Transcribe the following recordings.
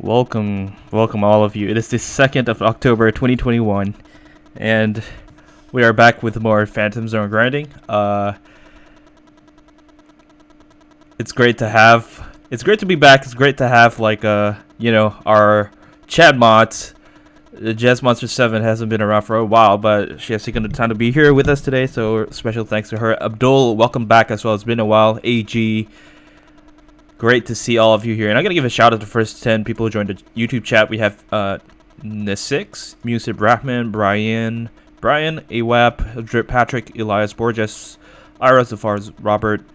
Welcome all of you. It is the 2nd of October 2021, and we are back with more Phantom Zone grinding. It's great to be back. It's great to have our chat mods. Jazz Monster 7 hasn't been around for a while, but she has taken the time to be here with us today, so special thanks to her. Abdul, welcome back as well. It's been a while. AG, great to see all of you here. And I'm going to give a shout out to the first 10 people who joined the YouTube chat. We have Nisix, Music Brahman, Brian, AWAP, Drip Patrick, Elias Borges, Ira Zafars, Robert,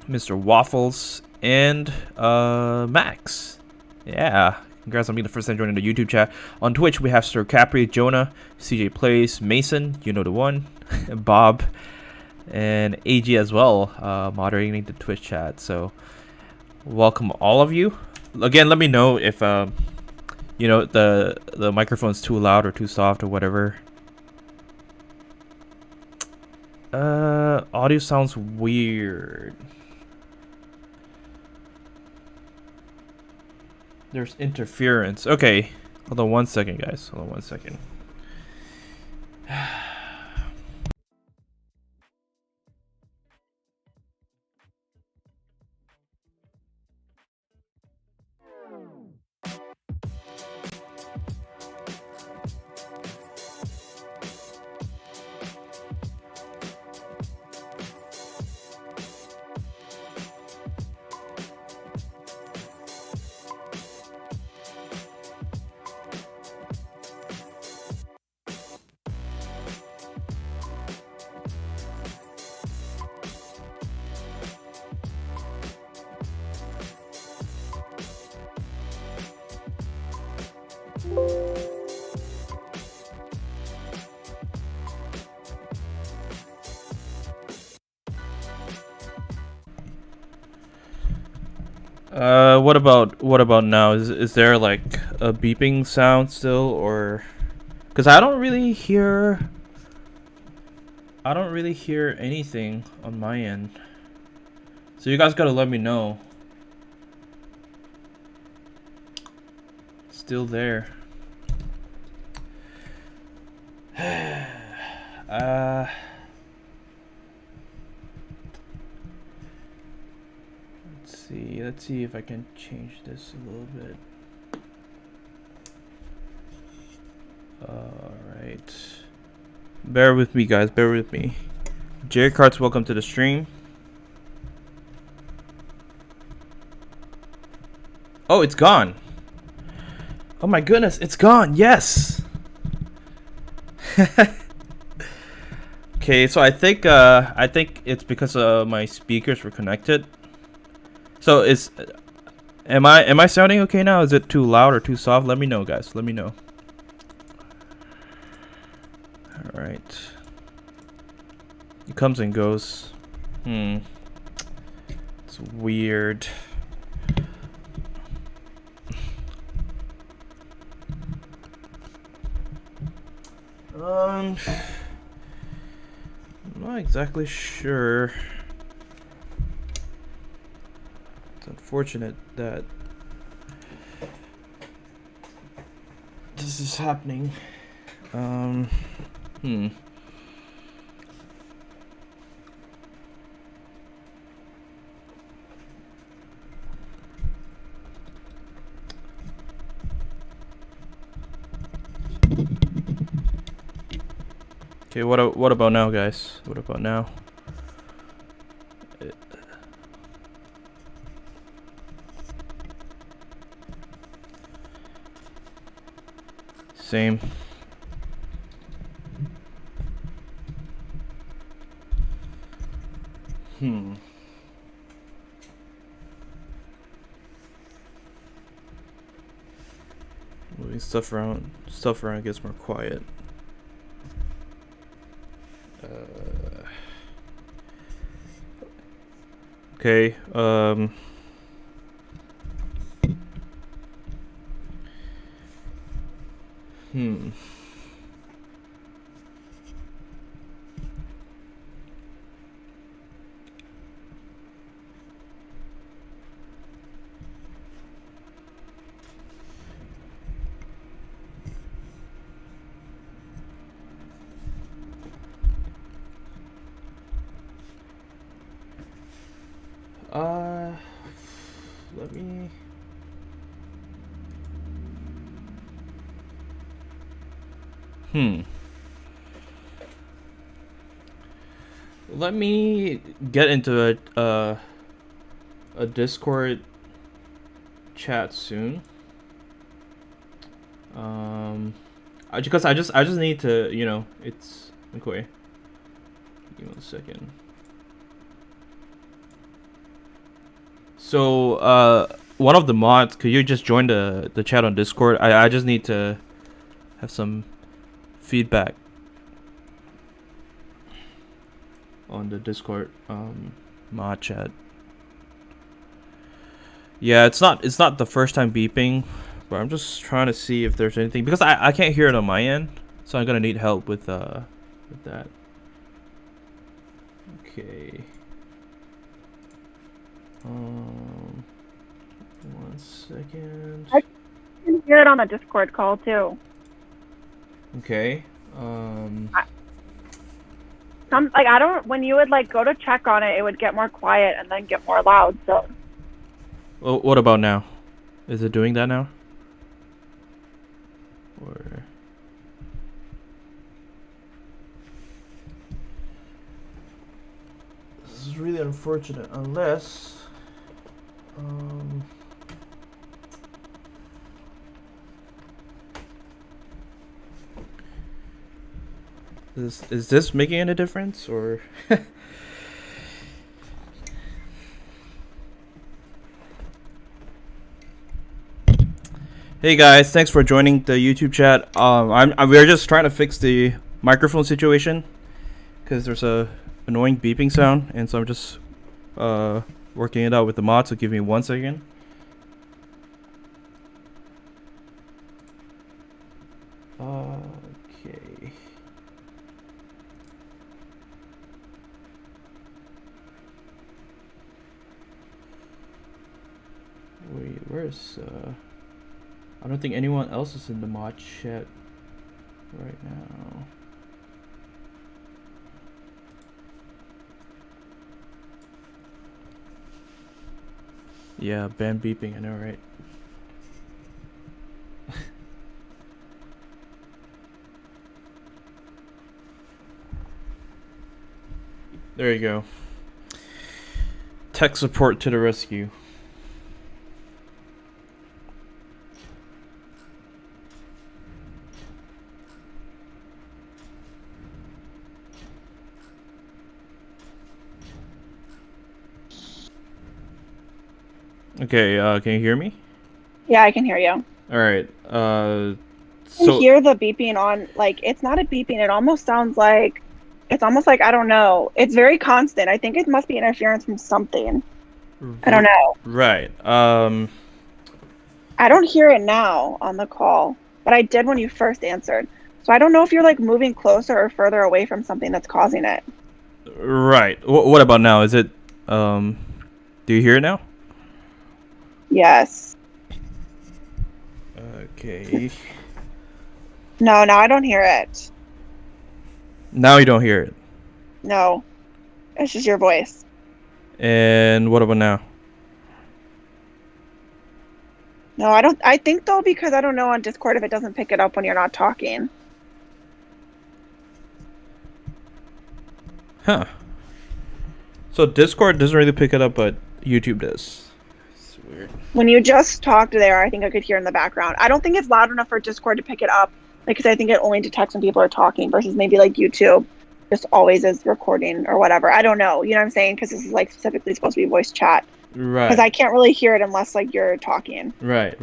Mr. Waffles, and Max. Yeah. Congrats on being the first time joining the YouTube chat. On Twitch, we have Sir Capri, Jonah, CJ Plays, Mason, you know the one, Bob, and AG as well, moderating the Twitch chat. So, welcome all of you. Again, let me know if the microphone's too loud or too soft or whatever. Audio sounds weird. There's interference. Okay. Hold on 1 second, guys. Hold on 1 second. What about now? Is there like a beeping sound still, or because I don't really hear anything on my end. So you guys gotta let me know. Still there. Let's see if I can change this a little bit. Alright. Bear with me, guys. Bear with me. Jerry Carts, welcome to the stream. Oh, it's gone. Oh my goodness, it's gone. Yes. Okay, so I think it's because my speakers were connected. So am I sounding okay now? Is it too loud or too soft? Let me know, guys. Let me know. All right. It comes and goes. It's weird. I'm not exactly sure. It's unfortunate that this is happening. Okay, what about now, guys? What about now? Same. Moving stuff around gets more quiet. Okay, Let me get into a Discord chat soon. Because I just need to, you know, it's okay. Give me 1 second. So one of the mods, could you just join the chat on Discord? I just need to have some feedback on the Discord mod chat. Yeah, it's not the first time beeping, but I'm just trying to see if there's anything, because I can't hear it on my end, so I'm gonna need help with that. Okay. 1 second. I can hear it on the Discord call too. Okay. I don't. When you would like go to check on it, it would get more quiet and then get more loud. So. Well, what about now? Is it doing that now? Or this is really unfortunate, unless is this making any difference, or Hey guys, thanks for joining the YouTube chat. We're just trying to fix the microphone situation because there's a annoying beeping sound, and so I'm just working it out with the mod. So give me 1 second. Okay. Wait, where's I don't think anyone else is in the mod chat right now. Yeah, ban beeping, I know, right? There you go. Tech support to the rescue. Okay, can you hear me? Yeah, I can hear you. All right. I can hear the beeping on, like, it's not a beeping. It almost sounds like, it's almost like, I don't know. It's very constant. I think it must be interference from something. I don't know. Right. I don't hear it now on the call, but I did when you first answered. So I don't know if you're, like, moving closer or further away from something that's causing it. Right. What about now? Is it, do you hear it now? Yes. Okay. No, I don't hear it. Now you don't hear it. No. It's just your voice. And what about now? No, I don't. I think, though, because I don't know on Discord if it doesn't pick it up when you're not talking. Huh. So Discord doesn't really pick it up, but YouTube does. It's weird. When you just talked there, I think I could hear in the background. I don't think it's loud enough for Discord to pick it up, because I think it only detects when people are talking versus maybe like YouTube just always is recording or whatever. I don't know. You know what I'm saying? Because this is like specifically supposed to be voice chat. Right. Because I can't really hear it unless like you're talking. Right.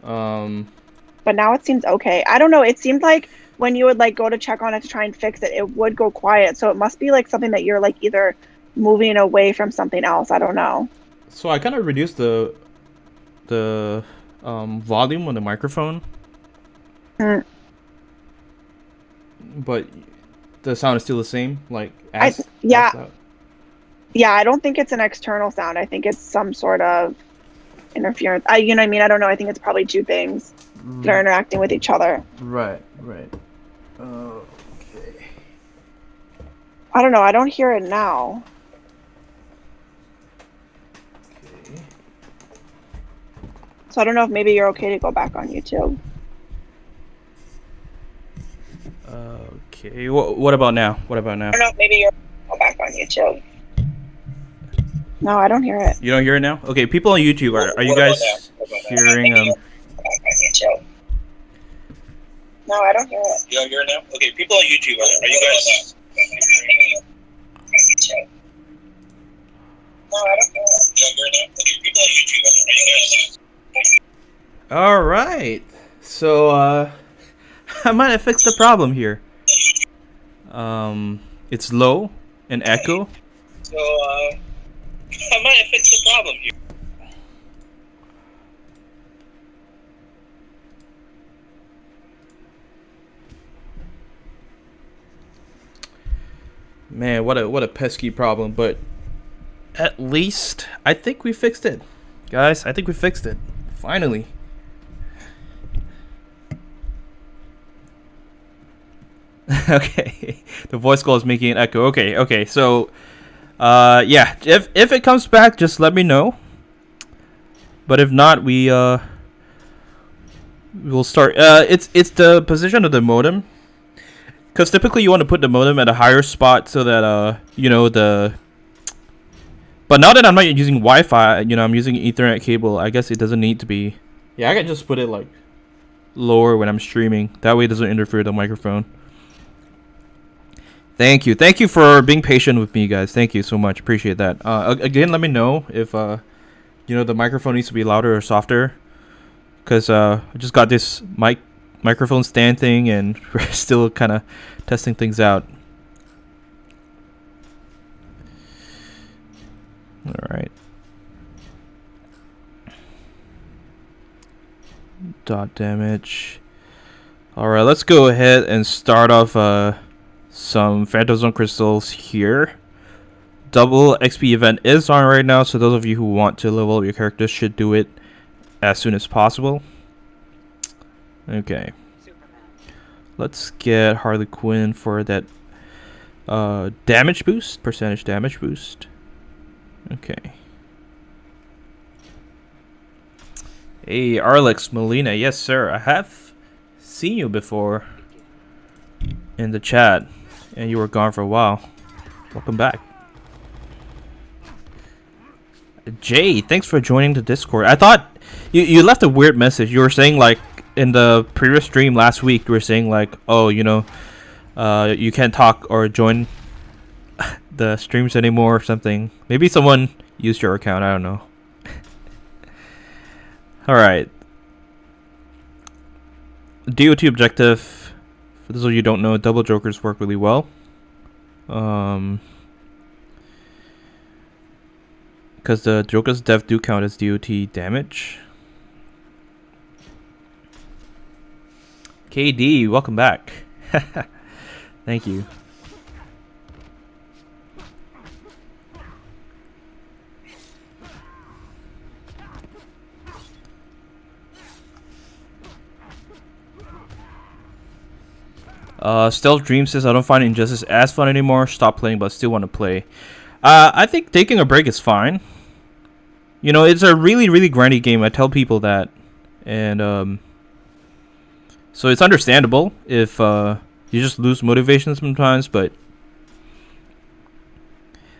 But now it seems okay. I don't know. It seemed like when you would like go to check on it to try and fix it, it would go quiet. So it must be like something that you're like either moving away from something else. I don't know. So I kind of reduced the volume on the microphone. But the sound is still the same, like yeah, I don't think it's an external sound. I think it's some sort of interference. You know what I mean? I don't know. I think it's probably two things that are interacting with each other. Right. Okay. I don't know. I don't hear it now. Okay. So I don't know if maybe you're okay to go back on YouTube. Okay. What about now? What about now? I don't know. Maybe you're back on YouTube. No, I don't hear it. You don't hear it now? Okay, people on YouTube, are you guys hearing No, I don't hear it. You don't hear it now? Okay, people on YouTube, are you guys No, I don't hear it. You don't hear it now? Okay, people on YouTube, are you guys All right. So I might have fixed the problem here. It's low and echo. So I might have fixed the problem here. Man, what a pesky problem, but at least I think we fixed it. Guys, I think we fixed it. Finally. Okay. The voice call is making an echo. Okay. So yeah, if it comes back, just let me know. But if not, we'll start. It's the position of the modem. Because typically you want to put the modem at a higher spot so that, you know, But now that I'm not using Wi-Fi, you know, I'm using Ethernet cable, I guess it doesn't need to be... Yeah, I can just put it, like, lower when I'm streaming. That way it doesn't interfere with the microphone. Thank you. Thank you for being patient with me, guys. Thank you so much. Appreciate that. Again, let me know if, you know, the microphone needs to be louder or softer. Because I just got this microphone stand thing and we're still kind of testing things out. All right. Dot damage. All right, let's go ahead and start off some Phantom Zone crystals here. Double XP event is on right now, so those of you who want to level up your characters should do it as soon as possible. Okay, let's get Harley Quinn for that damage boost, percentage damage boost. Okay. Hey, Arlex Molina, yes sir, I have seen you before in the chat, and you were gone for a while. Welcome back. Jay, thanks for joining the Discord. I thought you left a weird message. You were saying, like, in the previous stream last week, you were saying, like, oh, you know, you can't talk or join the streams anymore or something. Maybe someone used your account, I don't know. Alright. DOT objective, for those of you who don't know, double jokers work really well. Because the joker's death do count as DOT damage. KD, welcome back. Thank you. Stealth Dream says, I don't find Injustice as fun anymore. Stop playing, but still want to play. I think taking a break is fine. You know, it's a really, really grindy game. I tell people that. And, so it's understandable if you just lose motivation sometimes, but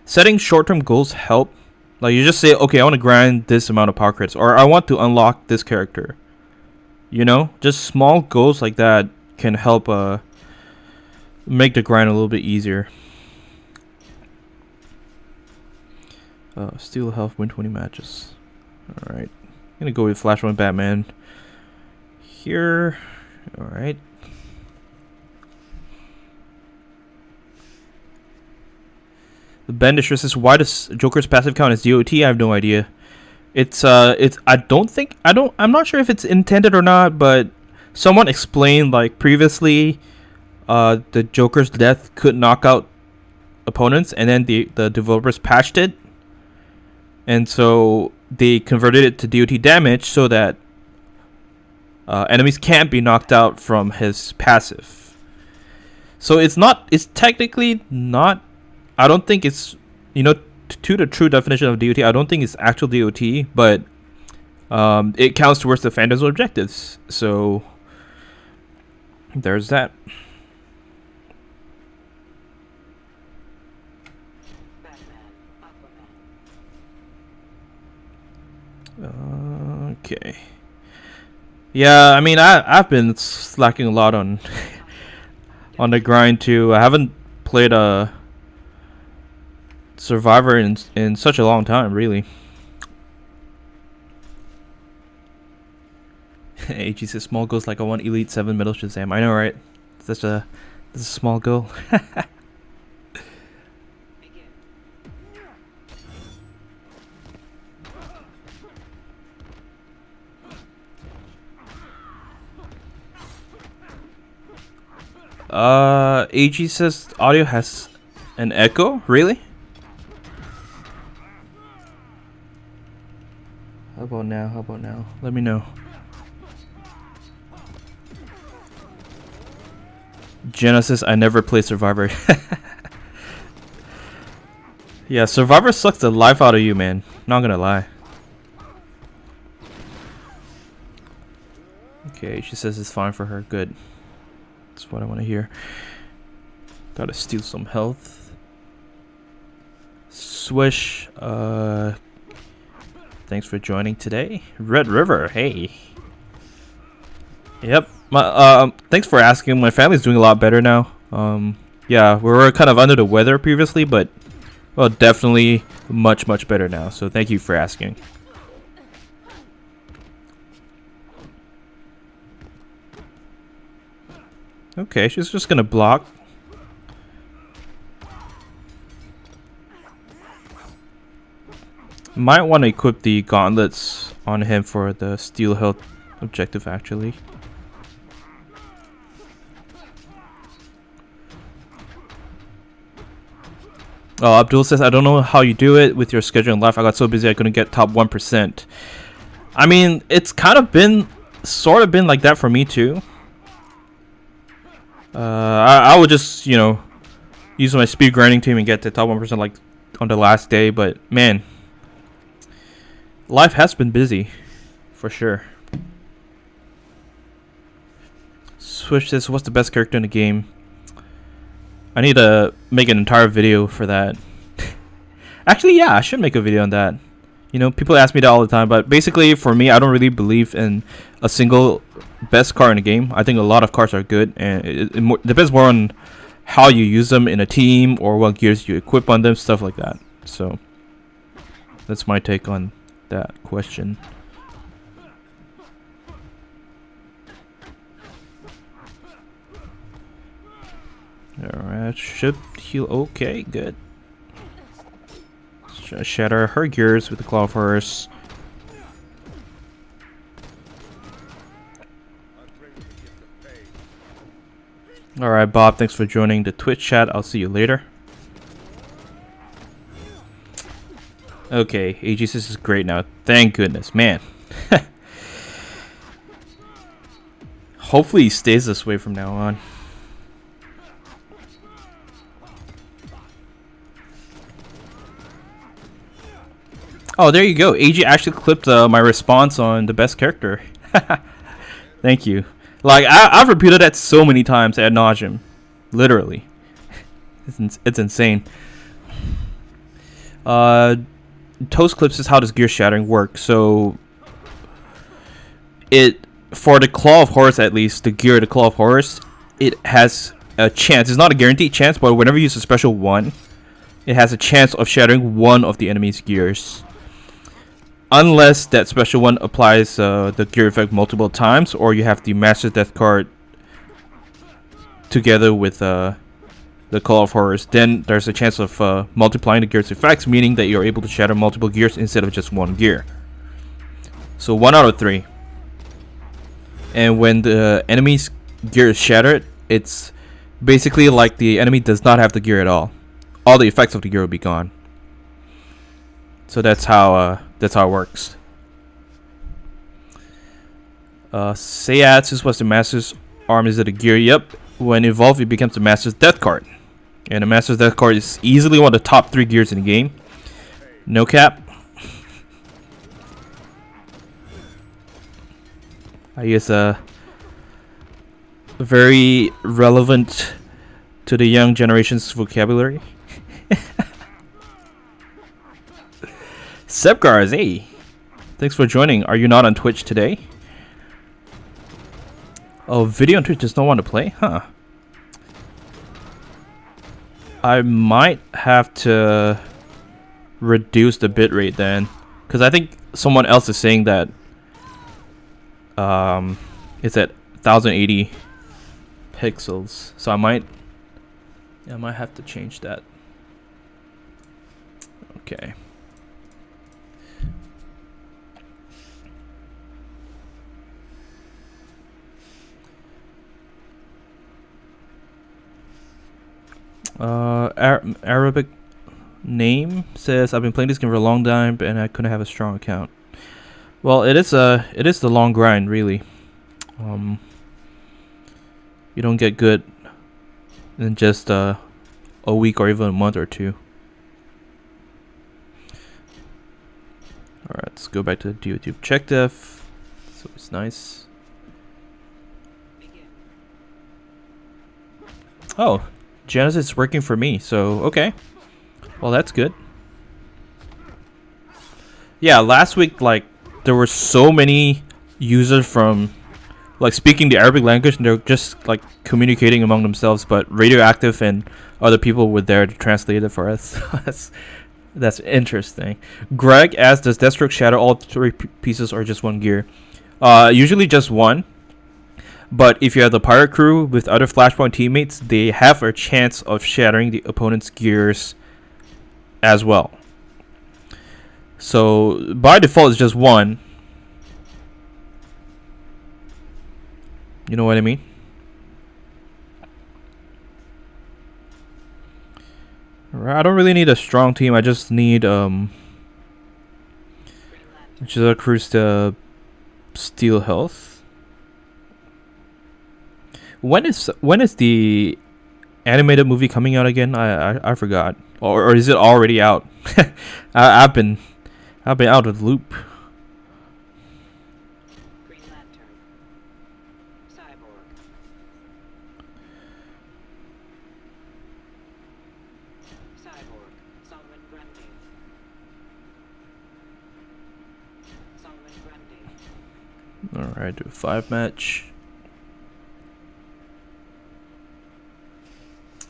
setting short-term goals help. Like, you just say, okay, I want to grind this amount of power crits, or I want to unlock this character. You know, just small goals like that can help make the grind a little bit easier. Steal health, win 20 matches. Alright. I'm gonna go with Flashpoint Batman here. Alright. The Bandish says, why does Joker's passive count as DOT? I have no idea. It's I'm not sure if it's intended or not, but someone explained, like, previously the Joker's death could knock out opponents, and then the developers patched it, and so they converted it to DOT damage so that enemies can't be knocked out from his passive. So it's technically not, I don't think it's, you know, to the true definition of DOT, I don't think it's actual DOT, but it counts towards the Phantom Zone objectives. So there's that. Okay. Yeah, I mean, I've been slacking a lot on on the grind too. I haven't played a Survivor in such a long time, really. AG says small goals like I want Elite 7 Middle Shazam. I know, right? That's a small goal. AG says audio has an echo. Really? How about now? How about now? Let me know. Genesis, I never play Survivor. Yeah, Survivor sucks the life out of you, man. Not gonna lie. Okay, she says it's fine for her. Good. That's what I want to hear. Gotta steal some health. Swish. Thanks for joining today. Red River, hey. Yep. Thanks for asking. My family's doing a lot better now. Yeah, we were kind of under the weather previously, but well, definitely much better now. So thank you for asking. Okay, she's just gonna block. Might want to equip the gauntlets on him for the steel health objective, actually. Oh, Abdul says, I don't know how you do it with your schedule in life. I got so busy I couldn't get top 1%. I mean, it's kind of been, sort of been like that for me too. I would just, you know, use my speed grinding team and get to top 1% like on the last day. But man, life has been busy, for sure. Switch this. What's the best character in the game? I need to make an entire video for that. Actually, yeah, I should make a video on that. You know, people ask me that all the time, but basically for me, I don't really believe in a single best card in the game. I think a lot of cards are good, and it depends more on how you use them in a team or what gears you equip on them, stuff like that. So that's my take on that question. Alright, should heal okay, good. Shatter her gears with the Claw of Horus. Alright, Bob, thanks for joining the Twitch chat. I'll see you later. Okay, Aegis is great now. Thank goodness, man. Hopefully he stays this way from now on. Oh, there you go. AG actually clipped my response on the best character. Thank you. Like, I've repeated that so many times ad nauseum. Literally. It's insane. Toast clips is how does gear shattering work. So, for the Claw of Horus at least, the Claw of Horus, it has a chance. It's not a guaranteed chance, but whenever you use a special one, it has a chance of shattering one of the enemy's gears. Unless that special one applies the gear effect multiple times, or you have the Master Death card together with the Call of Horrors, then there's a chance of multiplying the gear's effects, meaning that you're able to shatter multiple gears instead of just one gear. So 1 out of 3. And when the enemy's gear is shattered, it's basically like the enemy does not have the gear at all. All the effects of the gear will be gone. So that's how it works. Sayat says, what's the Master's Arm? Is it a gear? Yep. When evolved, it becomes the Master's Death card. And the Master's Death card is easily one of the top 3 gears in the game. No cap. I guess very relevant to the young generation's vocabulary. Sepgars, hey. Thanks for joining. Are you not on Twitch today? Oh, video on Twitch does not want to play? Huh. I might have to reduce the bitrate then. Because I think someone else is saying that it's at 1080 pixels. So I might have to change that. Okay. Arabic name says I've been playing this game for a long time and I couldn't have a strong account. Well, it is the long grind, really. You don't get good in just a week or even a month or two. Alright, let's go back to the DOT objective. So it's nice. Oh, Genesis is working for me, so okay. Well, that's good. Yeah, last week, like, there were so many users from, like, speaking the Arabic language, and they're just, like, communicating among themselves, but Radioactive and other people were there to translate it for us. That's interesting. Greg asks, does Deathstroke shatter all three pieces or just one gear? Usually just one. But if you have the pirate crew with other Flashpoint teammates, they have a chance of shattering the opponent's gears as well. So by default, it's just one. You know what I mean? Alright, I don't really need a strong team. I just need just cruise to steal health. When is the animated movie coming out again? I forgot. Or is it already out? I've been out of the loop. Green Lantern. Cyborg. Cyborg. Solomon Grundy. Solomon Grundy. Alright, do a 5-match.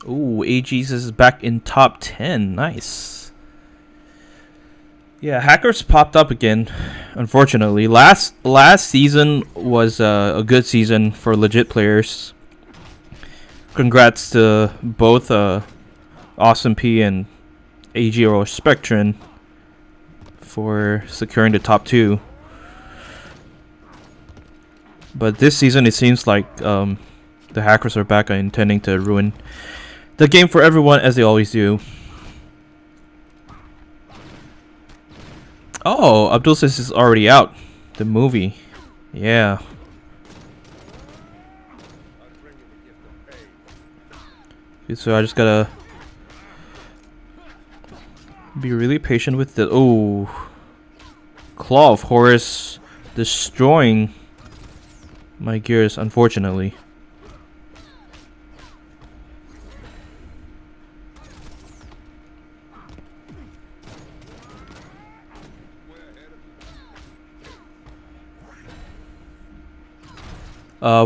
Ooh, AG's is back in top 10. Nice. Yeah, hackers popped up again, unfortunately. Last season was a good season for legit players. Congrats to both Awesome P and AG or Spectrum for securing the top 2. But this season it seems like the hackers are back intending to ruin the game for everyone, as they always do. Oh, Abdul says it's already out. The movie. Yeah. Okay, so I just gotta be really patient with the... Oh. Claw of Horus destroying my gears, unfortunately.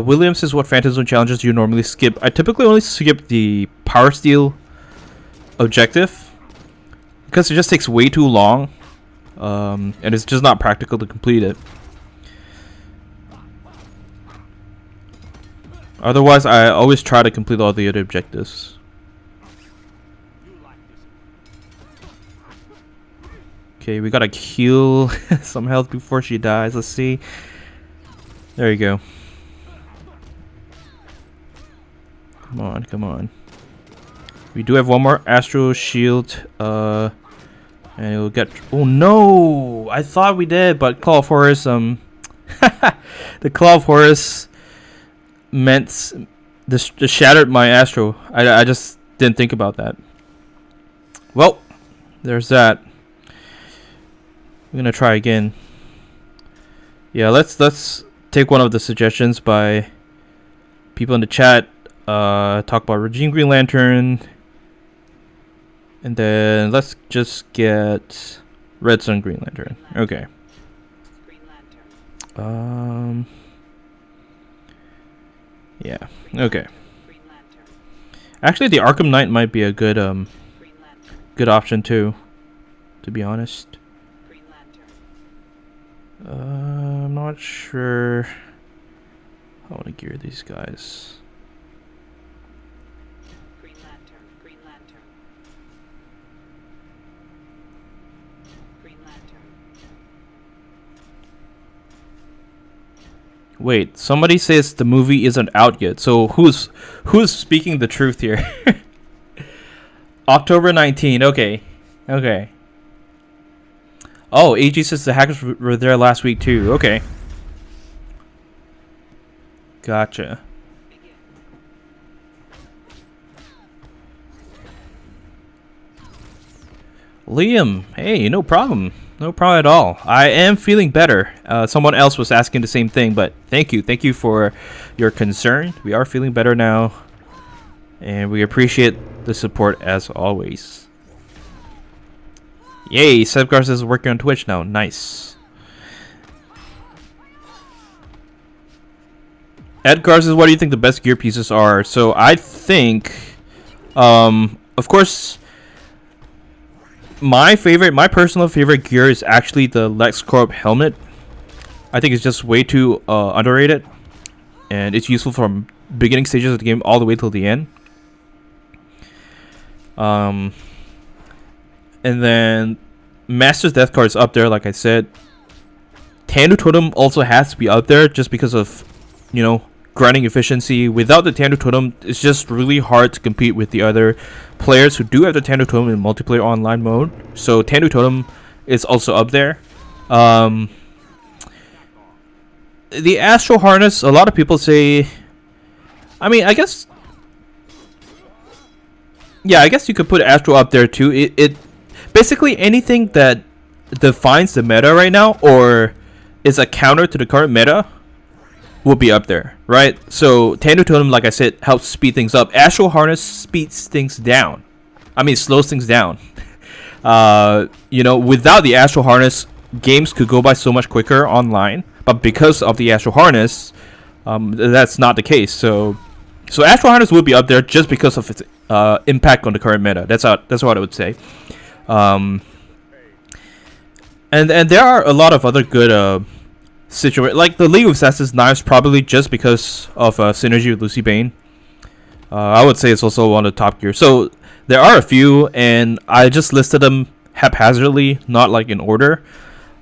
William says, what Phantasm challenges do you normally skip? I typically only skip the Power Steel objective because it just takes way too long, and it's just not practical to complete it. Otherwise, I always try to complete all the other objectives. Okay, we gotta heal some health before she dies. Let's see. There you go. Come on, come on. We do have one more Astro Shield, and it'll get... Oh no! I thought we did, but Claw of Horus, the Claw of Horus meant... This shattered my Astro. I just didn't think about that. Well, there's that. We're gonna try again. Yeah, let's take one of the suggestions by people in the chat. Talk about Regime Green Lantern, and then let's just get Red Sun Green Lantern. Okay. Yeah. Okay. Green Lantern. Actually, the Arkham Knight might be a good Green Lantern. good option too, to be honest. Green Lantern. I'm not sure how I want to gear these guys. Green Lantern. Green Lantern. Green Lantern. Wait, somebody says the movie isn't out yet. So who's speaking the truth here? October 19. Okay. Okay. Oh, AG says the hackers were there last week too. Okay. Gotcha. Begin. Liam, hey, no problem. No problem at all. I am feeling better. Someone else was asking the same thing, but thank you. Thank you for your concern. We are feeling better now. And we appreciate the support as always. Yay, Sebgars is working on Twitch now. Nice. Edgar says, what do you think the best gear pieces are? So I think, of course, my personal favorite gear is actually the LexCorp helmet. I think it's just way too underrated, and it's useful from beginning stages of the game all the way till the end. And then Master's Death Card is up there, like I said. Tandu Totem also has to be up there just because of, you know, grinding efficiency. Without the Tandu Totem, it's just really hard to compete with the other players who do have the Tandu Totem in multiplayer online mode. So Tandu Totem is also up there. The Astro Harness, a lot of people say, I mean, I guess, yeah, I guess you could put Astro up there too. It basically anything that defines the meta right now or is a counter to the current meta will be up there, right? So Tandu Totem, like I said, helps speed things up. Astral Harness speeds things down. I mean, slows things down. You know, without the Astral Harness, games could go by so much quicker online. But because of the Astral Harness, that's not the case. So Astral Harness would be up there just because of its impact on the current meta. That's what I would say. And there are a lot of other good situation, like the League of Assassins knives, probably just because of synergy with Lucy Bane. I would say it's also one of the top gear. So there are a few, and I just listed them haphazardly, not like in order.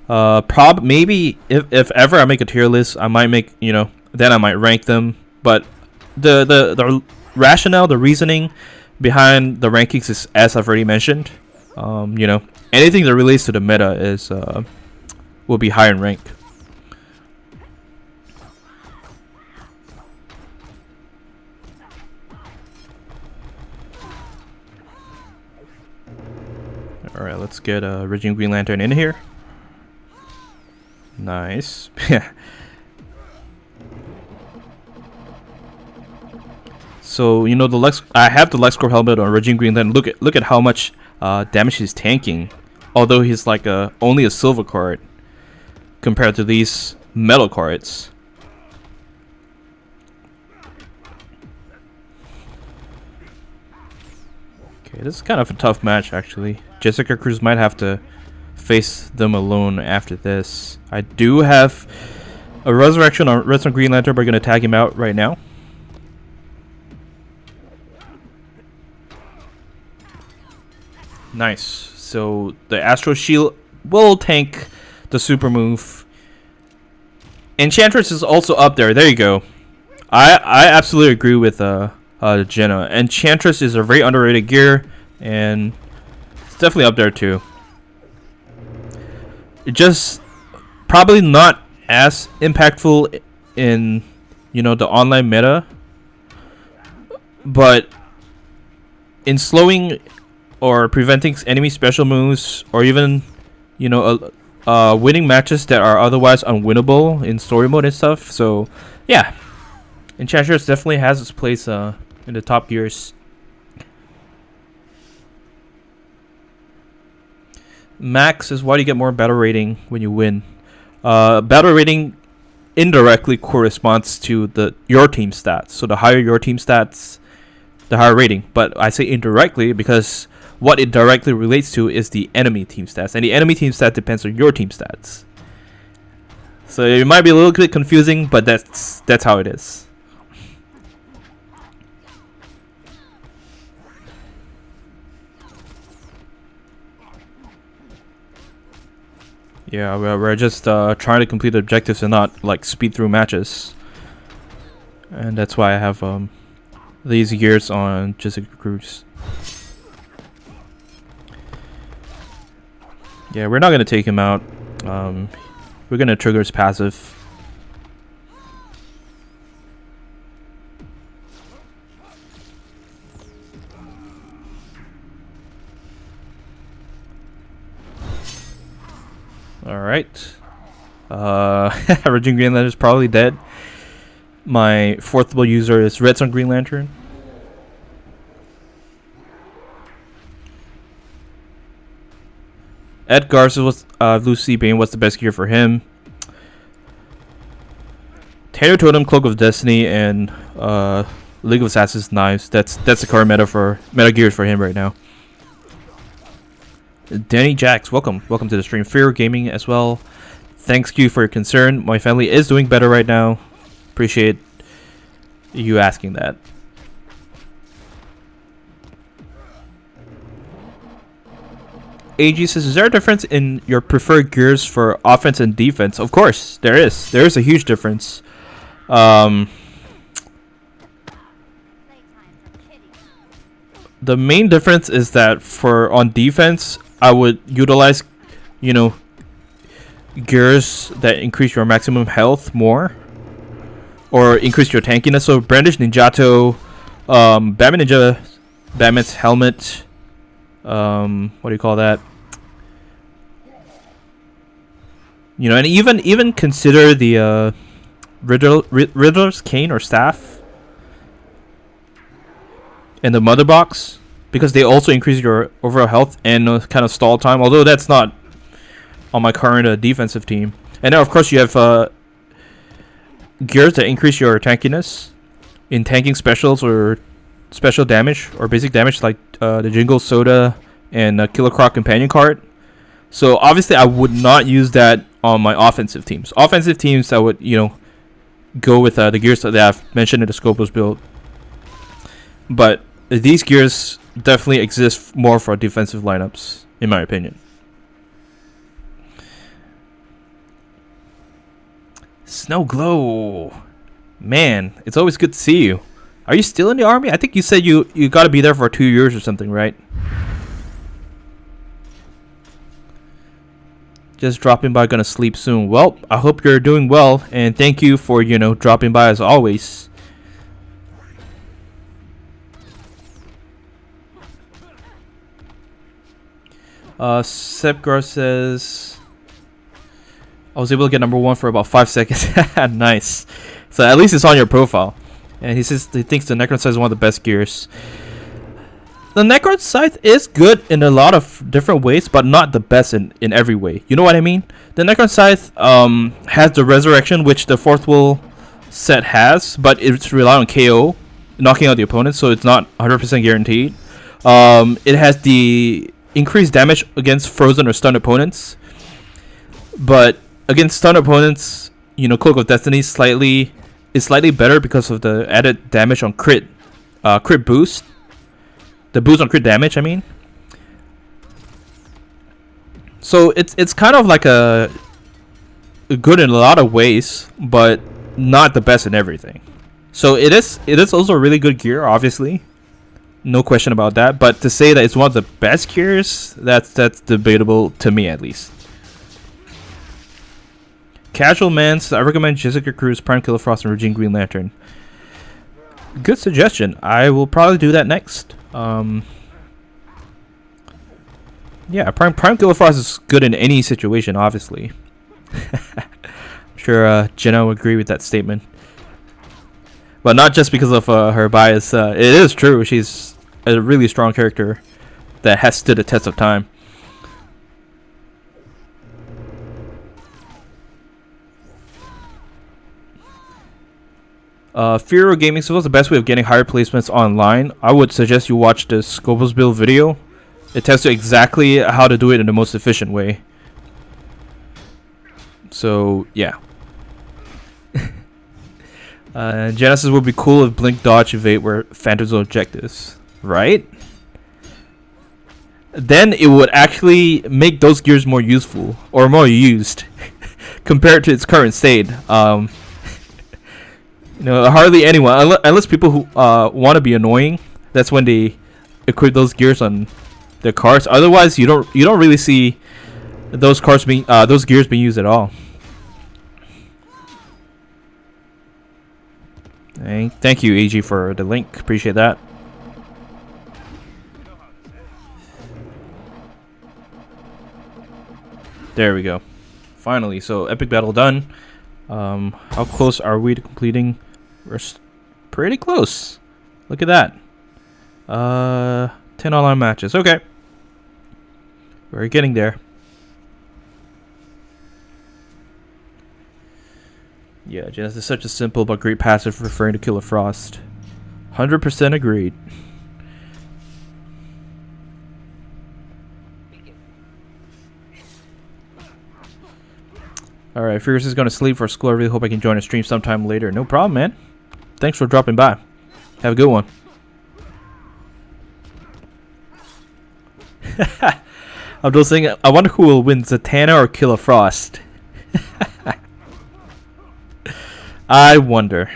Maybe if ever I make a tier list, I might make, you know, then I might rank them. But the rationale, the reasoning behind the rankings is, as I've already mentioned. You know, anything that relates to the meta is will be high in rank. All right, let's get Raging Green Lantern in here. Nice. So you know I have the LexCorp helmet on Raging Green Lantern. Look at how much damage he's tanking. Although he's like only a silver card compared to these metal cards. Okay, this is kind of a tough match actually. Jessica Cruz might have to face them alone after this. I do have a resurrection on Redstone Green Lantern. We're gonna tag him out right now. Nice. So the Astro Shield will tank the super move. Enchantress is also up there. There you go. I absolutely agree with Jenna. Enchantress is a very underrated gear, and it's definitely up there too. It just probably not as impactful in, you know, the online meta, but in slowing or preventing enemy special moves, or even, you know, winning matches that are otherwise unwinnable in story mode and stuff. So yeah, Enchantress definitely has its place in the top gears. Max says, why do you get more battle rating when you win? Battle rating indirectly corresponds to your team stats. So the higher your team stats, the higher rating. But I say indirectly because what it directly relates to is the enemy team stats, and the enemy team stat depends on your team stats. So it might be a little bit confusing, but that's how it is. Yeah, we're just trying to complete objectives and not like speed through matches, and that's why I have these gears on Jessica Cruz. Yeah, we're not gonna take him out. We're gonna trigger his passive. Alright. Raging Green Lantern is probably dead. My fourth level user is Redstone Green Lantern. Ed Garza was Lucy Bane. What's the best gear for him? Taylor Totem, Cloak of Destiny, and League of Assassins knives. That's the current meta gears for him right now. Danny Jax, welcome to the stream. Fear Gaming as well. Thanks you for your concern. My family is doing better right now. Appreciate you asking that. AG says, is there a difference in your preferred gears for offense and defense? Of course, there is. There is a huge difference. The main difference is that on defense, I would utilize, gears that increase your maximum health more, or increase your tankiness. So Brandish Ninjato, Batman Ninja, Batman's helmet. What do you call that? And even consider the Riddler's cane or staff and the mother box, because they also increase your overall health and kind of stall time, although that's not on my current defensive team. And then of course you have gears that increase your tankiness in tanking specials or special damage or basic damage, like the Jingle Soda and Killer Croc companion card. So obviously I would not use that on my offensive teams. Offensive teams, I would go with the gears that I've mentioned in the Scopus build. But these gears definitely exist more for defensive lineups, in my opinion. Snow Glow, man, it's always good to see you. Are you still in the army? I think you said you got to be there for 2 years or something, right? Just dropping by, gonna sleep soon. Well, I hope you're doing well, and thank you for dropping by as always. Sepgar says, I was able to get number 1 for about 5 seconds. Nice. So at least it's on your profile. And he says he thinks the Necron Scythe is one of the best gears. The Necron Scythe is good in a lot of different ways, but not the best in every way. You know what I mean? The Necron Scythe has the Resurrection, which the 4th Will set has, but it's rely on KO, knocking out the opponent, so it's not 100% guaranteed. It has the increased damage against frozen or stunned opponents, but against stunned opponents, Cloak of Destiny is slightly better because of the added damage on crit boost. The boost on crit damage, I mean. So it's kind of like a good in a lot of ways, but not the best in everything. So it is also a really good gear, obviously. No question about that. But to say that it's one of the best gears, that's debatable to me at least. Casual Man says, I recommend Jessica Cruz, Prime Killer Frost, and Regine Green Lantern. Good suggestion. I will probably do that next. Yeah, Prime Killer Frost is good in any situation, obviously. I'm sure Jenna will agree with that statement. But not just because of her bias. It is true. She's a really strong character that has stood the test of time. Fear of Gaming Skills, the best way of getting higher placements online. I would suggest you watch the Scopus build video. It tells you exactly how to do it in the most efficient way. So, yeah. Genesis would be cool if Blink, Dodge, Evade were Phantom Zone objectives. Right? Then it would actually make those gears more useful. Or more used. Compared to its current state. You know, hardly anyone, unless people who want to be annoying, that's when they equip those gears on their cars. Otherwise, you don't really see those gears being used at all. Thank you, AG, for the link. Appreciate that. There we go. Finally, so epic battle done. How close are we to completing? We're pretty close. Look at that. 10 online matches. Okay. We're getting there. Yeah, Genesis is such a simple but great passive referring to Killer Frost. 100% agreed. Alright, Furious is going to sleep for school. I really hope I can join a stream sometime later. No problem, man. Thanks for dropping by. Have a good one. I'm just saying, I wonder who will win, Zatanna or Killer Frost. I wonder.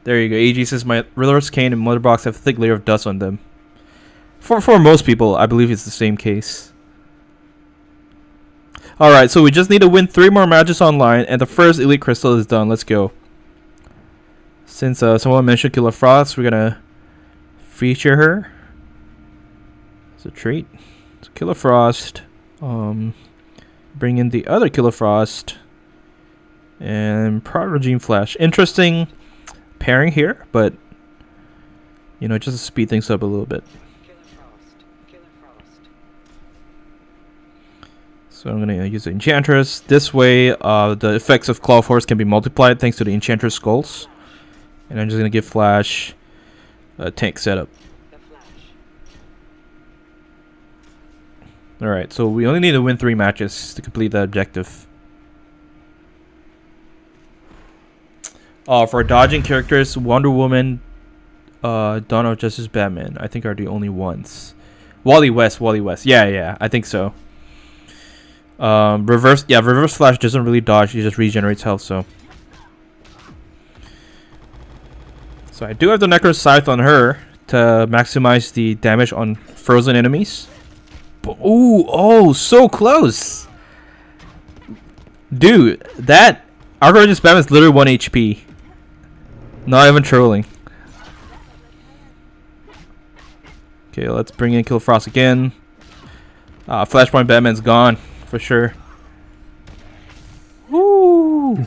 There you go. AG says my Riddler's Cane and Mother Box have a thick layer of dust on them. For most people, I believe it's the same case. Alright, so we just need to win 3 more matches online, and the first Elite Crystal is done. Let's go. Since someone mentioned Killer Frost, we're gonna feature her. It's a treat. So Killer Frost. Bring in the other Killer Frost. And Regime Flash. Interesting pairing here, but you know, just to speed things up a little bit. So I'm going to use the Enchantress. This way, the effects of Claw Force can be multiplied thanks to the Enchantress skulls. And I'm just going to give Flash a tank setup. Alright, so we only need to win 3 matches to complete the objective. For dodging characters, Wonder Woman, Dawn of Justice, Batman, I think are the only ones. Wally West. Yeah, I think so. Reverse Flash doesn't really dodge, he just regenerates health, so I do have the Necro Scythe on her to maximize the damage on frozen enemies. But, oh, so close! Dude, that Outrageous Batman is literally 1 HP. Not even trolling. Okay, let's bring in Killer Frost again. Flashpoint Batman's gone. For sure. Woo!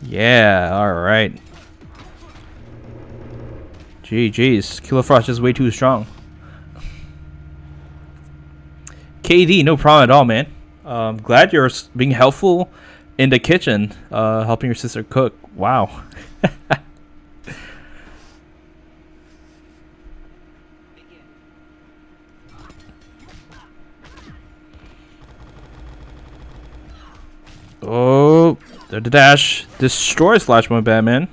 Yeah, alright. GG's. Killer Frost is way too strong. KD, no problem at all, man. Glad you're being helpful in the kitchen, helping your sister cook. Wow. Oh, the dash destroys Flashpoint Batman.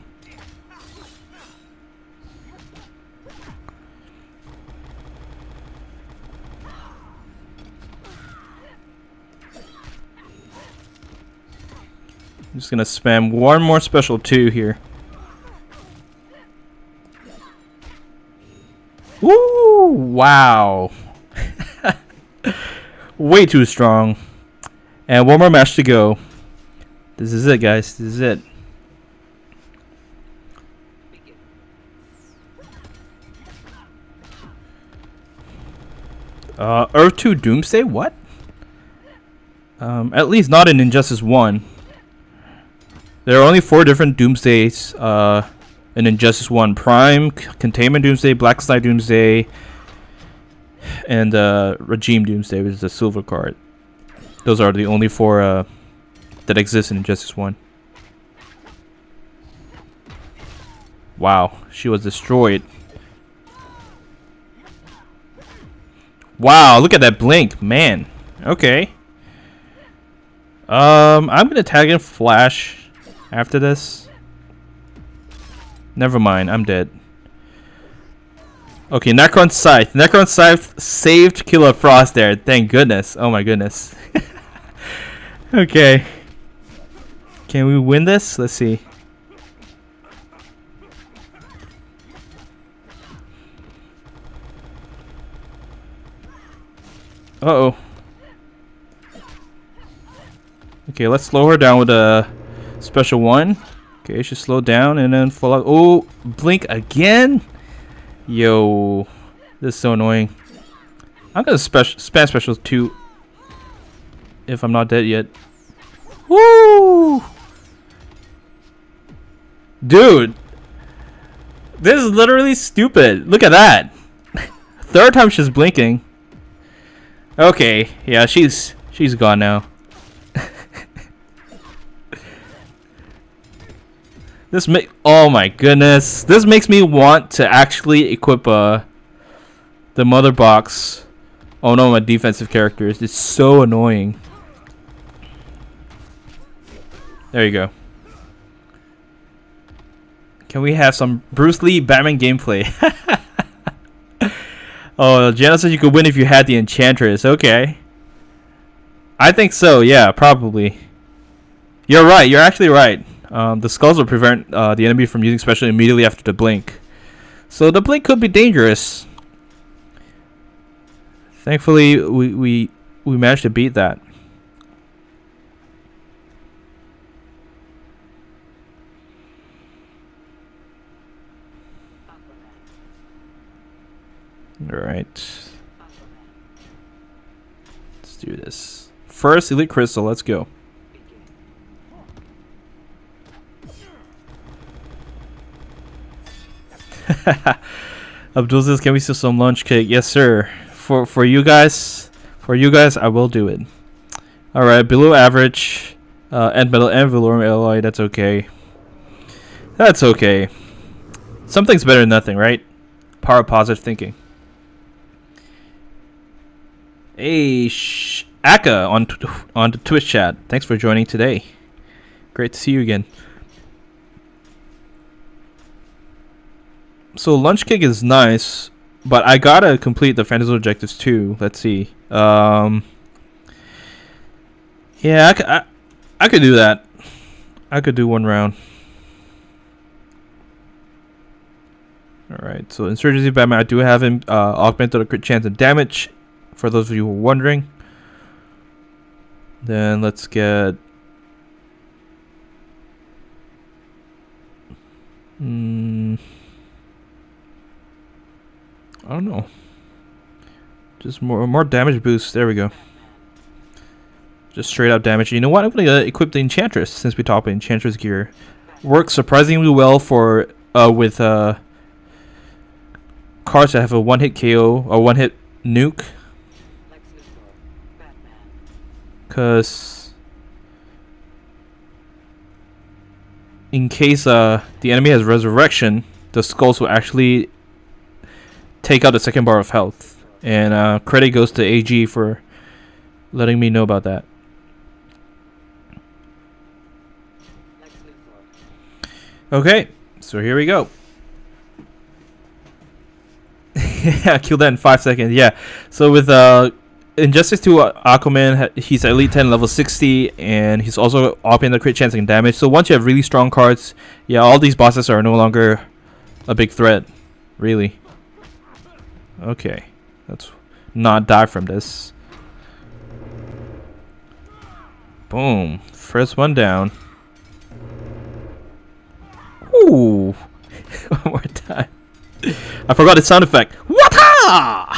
I'm just gonna spam one more special 2 here. Woo! Wow. Way too strong. And one more match to go. This is it, guys. This is it. Earth 2 Doomsday? What? At least not in Injustice 1. There are only 4 different Doomsdays in Injustice 1. Prime, Containment Doomsday, Black Side Doomsday, and Regime Doomsday, which is the silver card. Those are the only 4 that exist in Injustice 1. Wow, she was destroyed. Wow, look at that blink, man. Okay. I'm gonna tag in Flash after this. Never mind, I'm dead. Okay, Necron Scythe. Necron Scythe saved Killer Frost there. Thank goodness. Oh my goodness. Okay. Can we win this? Let's see. Uh-oh. Okay, let's slow her down with a special one. Okay, she slow down and then fall out. Oh, blink again? Yo, this is so annoying. I'm gonna spam special 2 if I'm not dead yet. Woo! Dude, this is literally stupid. Look at that. Third time she's blinking. Okay, yeah, she's gone now. Oh my goodness, this makes me want to actually equip the mother box. Oh no, my defensive characters. It's so annoying. There you go. Can we have some Bruce Lee Batman gameplay? Oh, Jana said you could win if you had the Enchantress. Okay. I think so, yeah, probably. You're right, you're actually right. The skulls will prevent the enemy from using special immediately after the blink. So the blink could be dangerous. Thankfully, we managed to beat that. Alright. Let's do this. First, Elite Crystal, let's go. Abdul says, "Can we steal some lunch cake?" Yes, sir. For you guys, I will do it. All right, below average, end metal and Valorium Alloy. That's okay. That's okay. Something's better than nothing, right? Power of positive thinking. Hey, Aka on the Twitch chat. Thanks for joining today. Great to see you again. So lunch cake is nice, but I gotta complete the fantasy objectives too. Let's see. Yeah, I could do that. I could do 1 round. Alright, so Insurgency Batman, I do have him augmented a crit chance and damage, for those of you who are wondering. Then let's get... I don't know. Just more damage boost. There we go. Just straight up damage. You know what? I'm gonna equip the Enchantress since we talked about Enchantress gear. Works surprisingly well for with cards that have a 1-hit KO or 1-hit nuke. Cause in case the enemy has resurrection, the skulls will actually take out the second bar of health. And credit goes to AG for letting me know about that. Okay, so here we go. Yeah, kill that in 5 seconds. Yeah, so with Injustice 2 Aquaman, he's Elite 10 level 60, and he's also upping the crit chance and damage. So once you have really strong cards, yeah, all these bosses are no longer a big threat, really. Okay, let's not die from this. Boom, first one down. Ooh, one more time. I forgot the sound effect. Wata!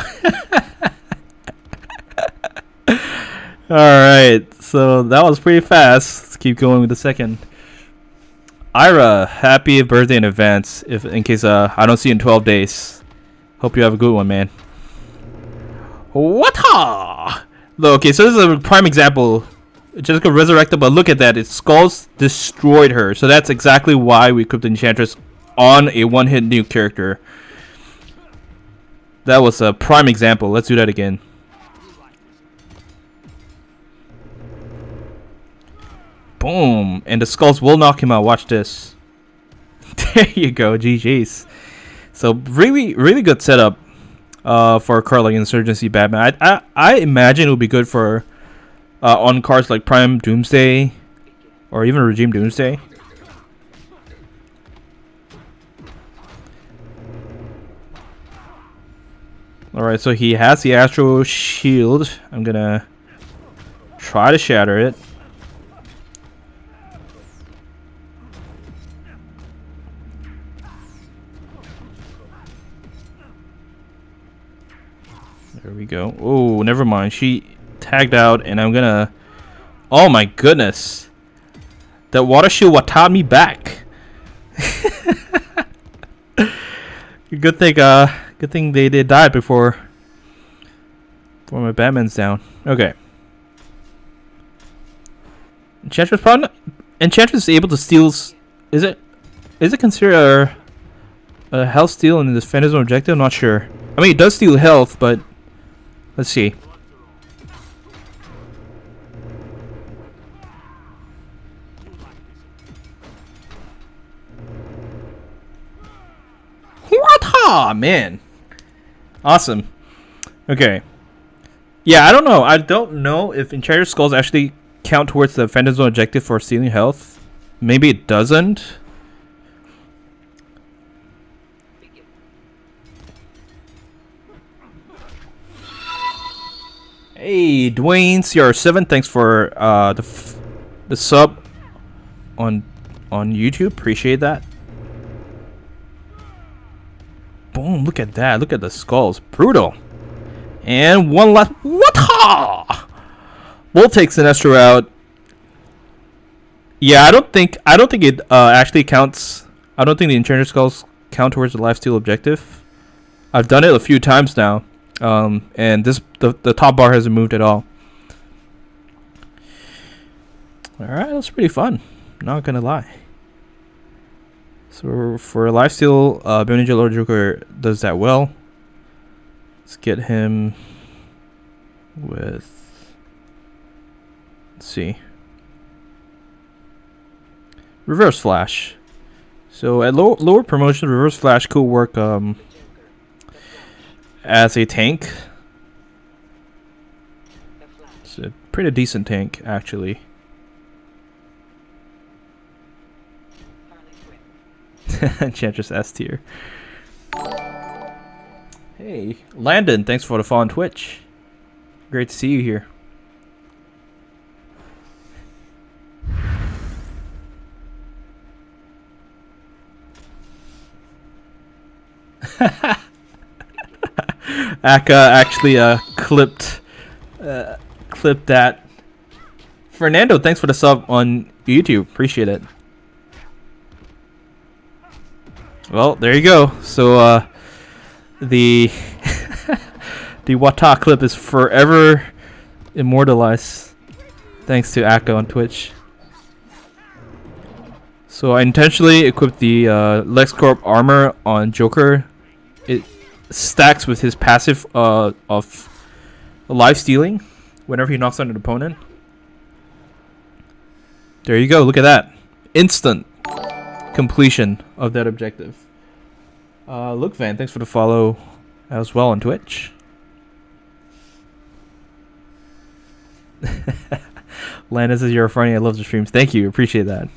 Alright, so that was pretty fast. Let's keep going with the second. Ira, happy birthday in advance, if in case I don't see you in 12 days. Hope you have a good one, man. Wata! Though, okay, so this is a prime example. Jessica resurrected, but look at that. Its skulls destroyed her. So that's exactly why we equipped Enchantress on a one-hit nuke character. That was a prime example. Let's do that again. Boom. And the skulls will knock him out. Watch this. There you go. GG's. So really, really good setup for a card like Insurgency Batman. I imagine it would be good for on cards like Prime Doomsday or even Regime Doomsday. Alright, so he has the Astro Shield. I'm gonna try to shatter it. There we go. Oh, never mind. She tagged out, and I'm gonna... Oh my goodness. That water shield watta'd me back. Good thing they died before my Batman's down. Okay. Enchantress is able to steal... Is it considered a health steal in this Phantasm objective? I'm not sure. I mean, it does steal health, but... Let's see. What? Man. Awesome. Okay. Yeah, I don't know. I don't know if Enchantress Skulls actually count towards the Phantasm objective for stealing health. Maybe it doesn't. Hey, Dwayne CR7, thanks for the sub on YouTube. Appreciate that. Boom! Look at that. Look at the skulls. Brutal. And one last. What? Bull takes Sinestro out. Yeah, I don't think it actually counts. I don't think the Enchantress Skulls count towards the lifesteal objective. I've done it a few times now. And the top bar hasn't moved at all. Alright, that's pretty fun. Not gonna lie. So for lifesteal, Ninja Lord Joker does that well. Let's get him with... Let's see. Reverse Flash. So at lower promotion, Reverse Flash could work as a tank. It's a pretty decent tank, actually. Enchantress S tier. Hey, Landon, thanks for the follow on Twitch. Great to see you here. Aka actually clipped that. Fernando, thanks for the sub on YouTube. Appreciate it. Well, there you go. So the the Wata clip is forever immortalized thanks to Aka on Twitch. So I intentionally equipped the LexCorp armor on Joker. It stacks with his passive of life stealing whenever he knocks out an opponent. There you go. Look at that. Instant completion of that objective. Look, Van, thanks for the follow as well on Twitch. Landon says you're funny. I love the streams. Thank you. Appreciate that.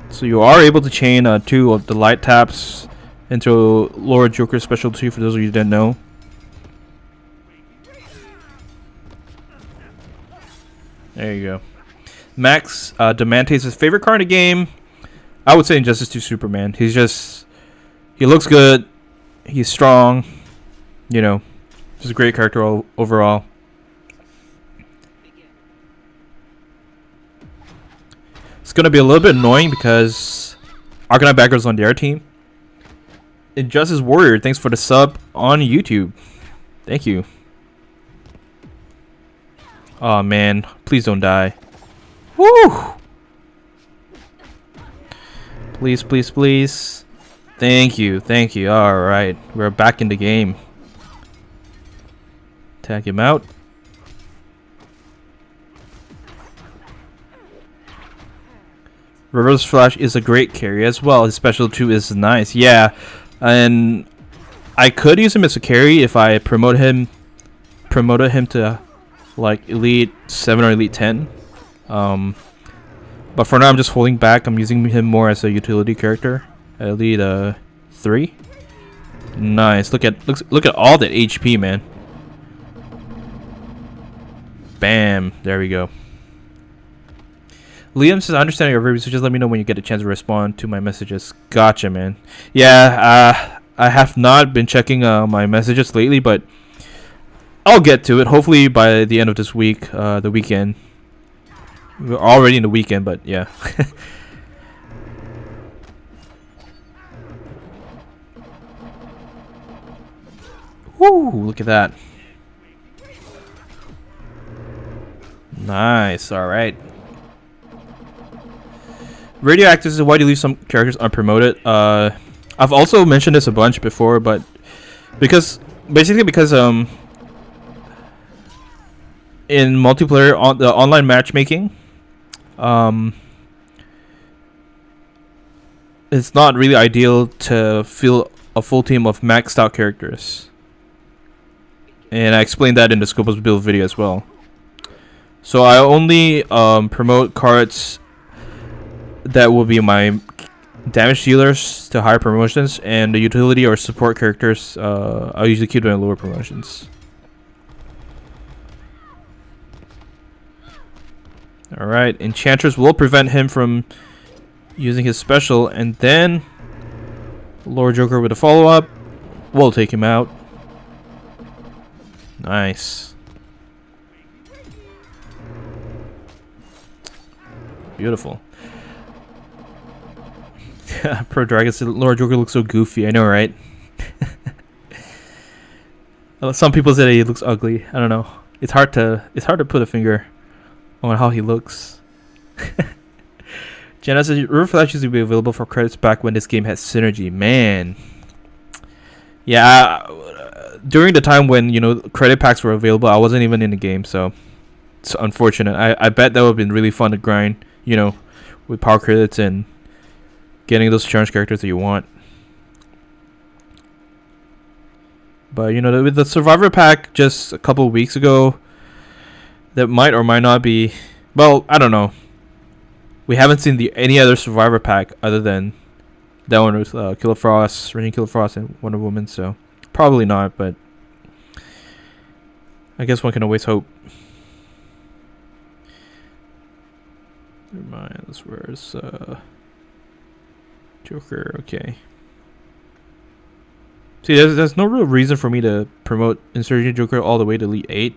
So you are able to chain 2 of the light taps into Lord Joker's specialty, for those of you who didn't know. There you go. Max Demante's his favorite card in the game. I would say Injustice 2 Superman. He looks good. He's strong. You know, just a great character overall. It's going to be a little bit annoying because Arkham Knight backers on their team. Injustice Warrior, thanks for the sub on YouTube. Thank you. Oh man, please don't die. Woo! Please, please, please. Thank you, thank you. Alright, we're back in the game. Tag him out. Reverse Flash is a great carry as well. His special 2 is nice. Yeah, and I could use him as a carry if I promoted him to like Elite 7 or Elite 10. But for now I'm just holding back. I'm using him more as a utility character at Elite 3. Nice. Look at all that HP, man. Bam. There we go. Liam says, I understand your review, so just let me know when you get a chance to respond to my messages. Gotcha, man. Yeah, I have not been checking my messages lately, but I'll get to it. Hopefully by the end of this week, the weekend. We're already in the weekend, but yeah. Woo! Look at that. Nice. All right. Radioactive is why do you leave some characters unpromoted? I've also mentioned this a bunch before, but because in multiplayer on the online matchmaking, it's not really ideal to fill a full team of maxed out characters, and I explained that in the Scopus build video as well. So I only promote cards that will be my damage dealers to higher promotions, and the utility or support characters I usually keep them at lower promotions. Alright, Enchantress will prevent him from using his special, and then Lord Joker with a follow-up will take him out. Nice. Beautiful. Pro Dragon said Lord Joker looks so goofy. I know, right? Some people say he looks ugly. I don't know. It's hard to put a finger on how he looks. Jenna says River Flash used to be available for credits back when this game had synergy. Man. Yeah, during the time when, you know, credit packs were available, I wasn't even in the game, so it's unfortunate. I bet that would have been really fun to grind, you know, with power credits and getting those challenge characters that you want. But you know, with the Survivor pack just a couple weeks ago, that might or might not be. Well, I don't know. We haven't seen any other Survivor pack other than that one with Killer Frost, Raging Killer Frost, and Wonder Woman. So probably not. But I guess one can always hope. Never mind. Where's Joker? Okay. See, there's no real reason for me to promote Insurgent Joker all the way to Elite 8.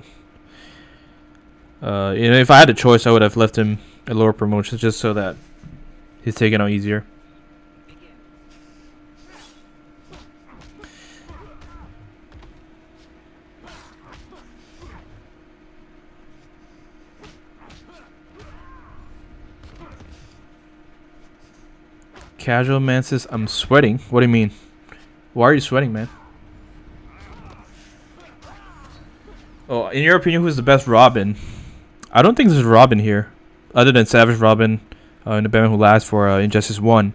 You know, if I had a choice, I would have left him at lower promotions just so that he's taken out easier. Casual man says, I'm sweating. What do you mean? Why are you sweating, man? Oh, in your opinion, who's the best Robin? I don't think there's a Robin here, other than Savage Robin in the Batman Who Laughs for Injustice 1.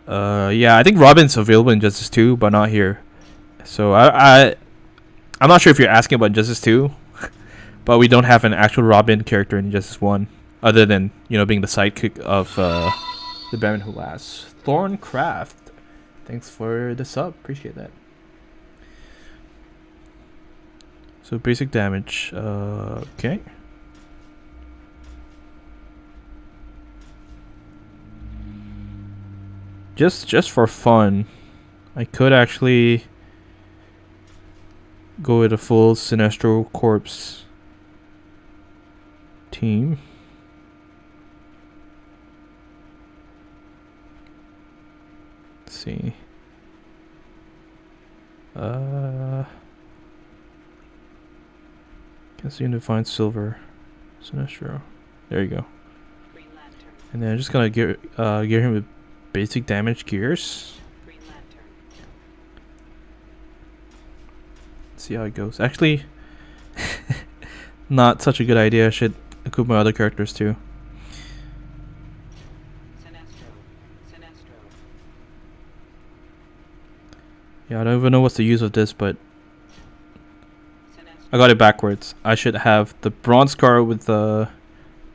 Yeah, I think Robin's available in Injustice 2, but not here. So I'm not sure if you're asking about Injustice 2, but we don't have an actual Robin character in Injustice 1, other than, you know, being the sidekick of the Batman Who Laughs. Thorncraft, thanks for the sub, appreciate that. So basic damage, okay. Just for fun, I could actually go with a full Sinestro Corps team. see. Can't seem to find silver. Sinestro. There you go. Green Lantern. And then I'm just gonna get him with basic damage gears. Green Lantern. See how it goes. Actually, not such a good idea. I should equip my other characters too. Sinestro. Sinestro. Yeah, I don't even know what's the use of this, but Sinestro. I got it backwards. I should have the bronze car with the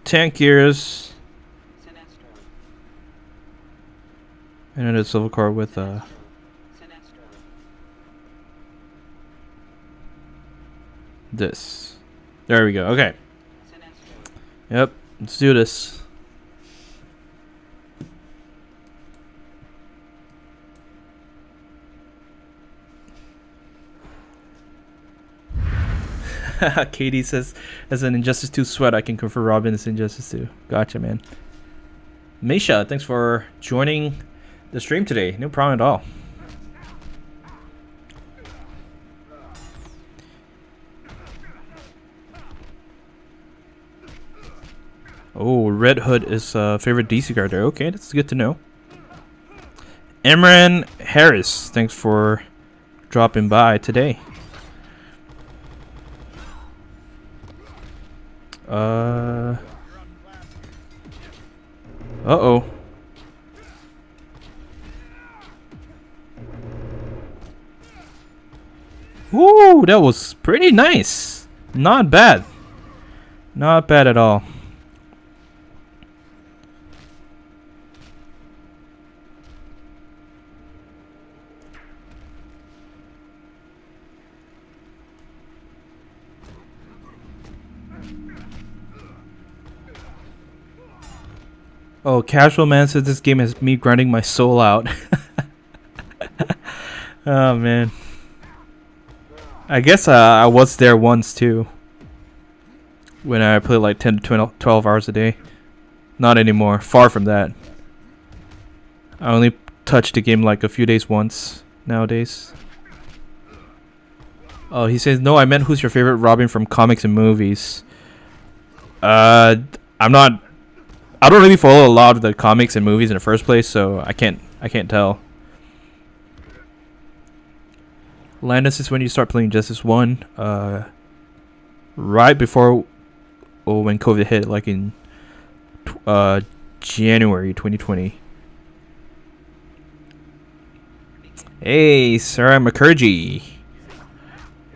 tank gears, Sinestro. and then the silver car with Sinestro. this. There we go. Okay. Sinestro. Yep. Let's do this. Katie says, as an Injustice 2 sweat, I can confirm Robin is Injustice 2. Gotcha, man. Misha, thanks for joining the stream today. No problem at all. Oh, Red Hood is favorite DC character. Okay, that's good to know. Emran Harris, thanks for dropping by today. Uh-oh. Woo, that was pretty nice. Not bad. Not bad at all. Oh, Casual Man says this game has me grinding my soul out. Oh, man. I guess I was there once, too. When I played like 10 to 12 hours a day. Not anymore. Far from that. I only touched the game like a few days once nowadays. Oh, he says, no, I meant who's your favorite Robin from comics and movies. I'm not... I don't really follow a lot of the comics and movies in the first place, so I can't tell. Landis is when you start playing Justice 1, right before when COVID hit, like in January 2020. Hey, Sarah Mukherjee.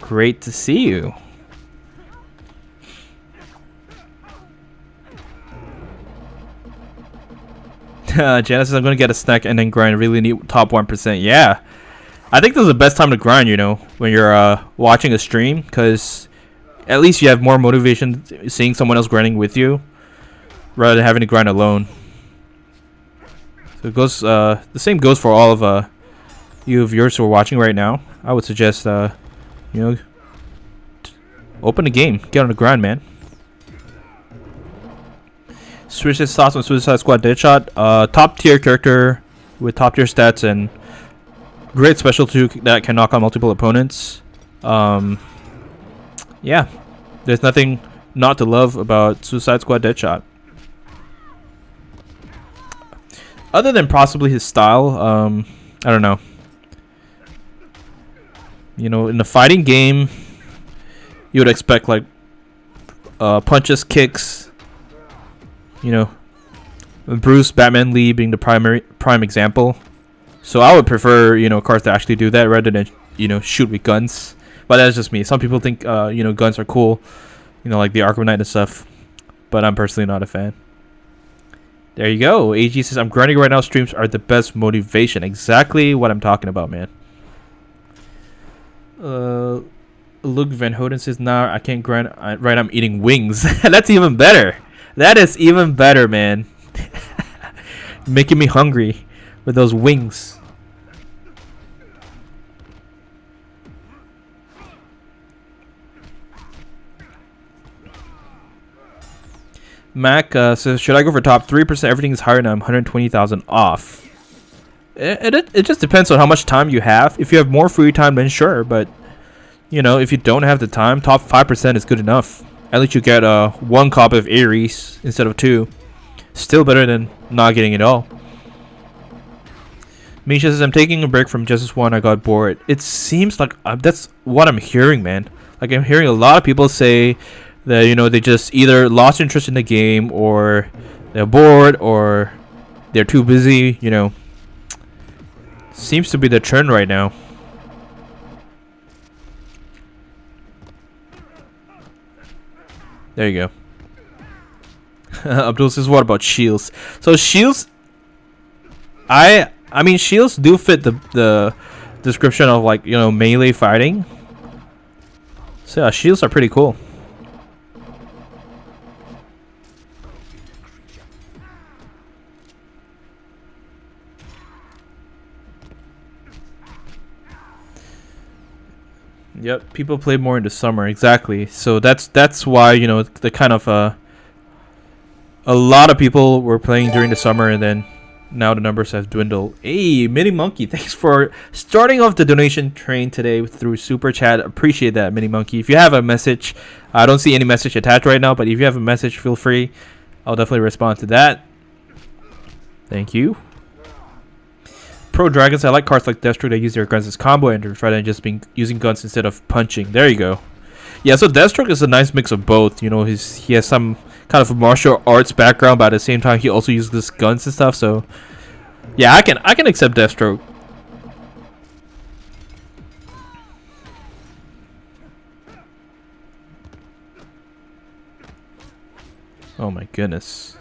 Great to see you. Janice says, I'm going to get a snack and then grind. Really need top 1%. Yeah. I think this is the best time to grind, you know, when you're watching a stream. Because at least you have more motivation seeing someone else grinding with you. Rather than having to grind alone. So it goes, the same goes for all of you viewers who are watching right now. I would suggest, you know, open the game. Get on the grind, man. Switch his thoughts on Suicide Squad Deadshot. Top tier character with top tier stats and great special 2 that can knock on multiple opponents. Yeah, there's nothing not to love about Suicide Squad Deadshot. Other than possibly his style, I don't know. You know, in the fighting game, you would expect like punches, kicks. You know, Bruce, Batman, Lee being the prime example. So I would prefer, you know, cars to actually do that rather than, you know, shoot with guns. But that's just me. Some people think, you know, guns are cool. You know, like the Arkham Knight and stuff. But I'm personally not a fan. There you go. AG says, I'm grinding right now. Streams are the best motivation. Exactly what I'm talking about, man. Luke Van Hoden says, nah, I can't grind. Right, I'm eating wings. That's even better. That is even better, man. Making me hungry with those wings. Mac says, should I go for top 3%? Everything is higher now. I'm 120,000 off. It just depends on how much time you have. If you have more free time, then sure. But you know, if you don't have the time, top 5% is good enough. At least you get one copy of Ares instead of two. Still better than not getting it all. Misha says, I'm taking a break from Justice 1. I got bored. It seems like that's what I'm hearing, man. Like, I'm hearing a lot of people say that, you know, they just either lost interest in the game, or they're bored, or they're too busy, you know. Seems to be the trend right now. There you go. Abdul says, what about shields? So shields, I mean, shields do fit the description of, like, you know, melee fighting. So yeah, shields are pretty cool. Yep, people play more in the summer, exactly. So that's why, you know, the kind of a lot of people were playing during the summer, and then now the numbers have dwindled. Hey, Mini Monkey, thanks for starting off the donation train today through Super Chat. Appreciate that, Mini Monkey. If you have a message, I don't see any message attached right now, but if you have a message, feel free. I'll definitely respond to that. Thank you. Pro Dragons, I like cards like Deathstroke that use their guns as combo enders rather than just being using guns instead of punching. There you go. Yeah, so Deathstroke is a nice mix of both. You know, he has some kind of a martial arts background, but at the same time he also uses guns and stuff. So yeah, I can accept Deathstroke. Oh my goodness.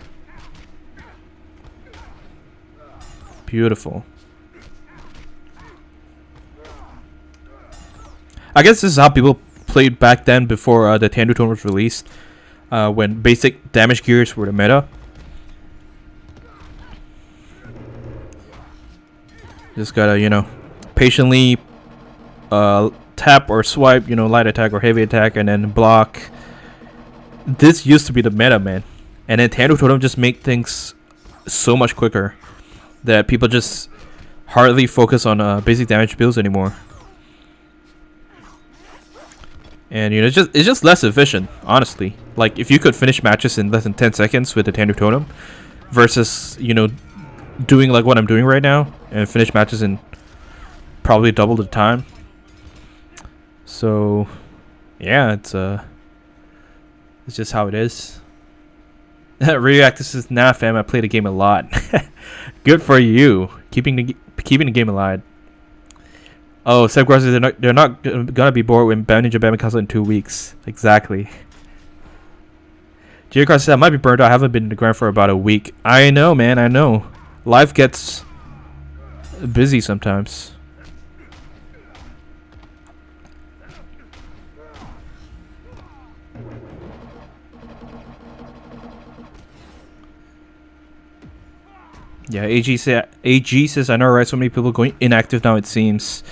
Beautiful. I guess this is how people played back then before the Tando Tone was released, when basic damage gears were the meta. Just gotta, you know, patiently tap or swipe, you know, light attack or heavy attack, and then block. This used to be the meta, man. And then Tando Totem just make things so much quicker that people just hardly focus on basic damage builds anymore. And you know, it's just less efficient, honestly. Like, if you could finish matches in less than 10 seconds with the Tando Totem versus, you know, doing like what I'm doing right now and finish matches in probably double the time. So yeah, it's just how it is. Radioactive says, nah fam, I play the game a lot. Good for you, keeping the game alive. Oh, Seb Garza, they're not gonna be bored when Bam Ninja Bam comes out in 2 weeks. Exactly. J. Carson said, I might be burned out. I haven't been in the grind for about a week. I know, man. I know. Life gets busy sometimes. Yeah, AG says, I know, right? So many people going inactive now, it seems.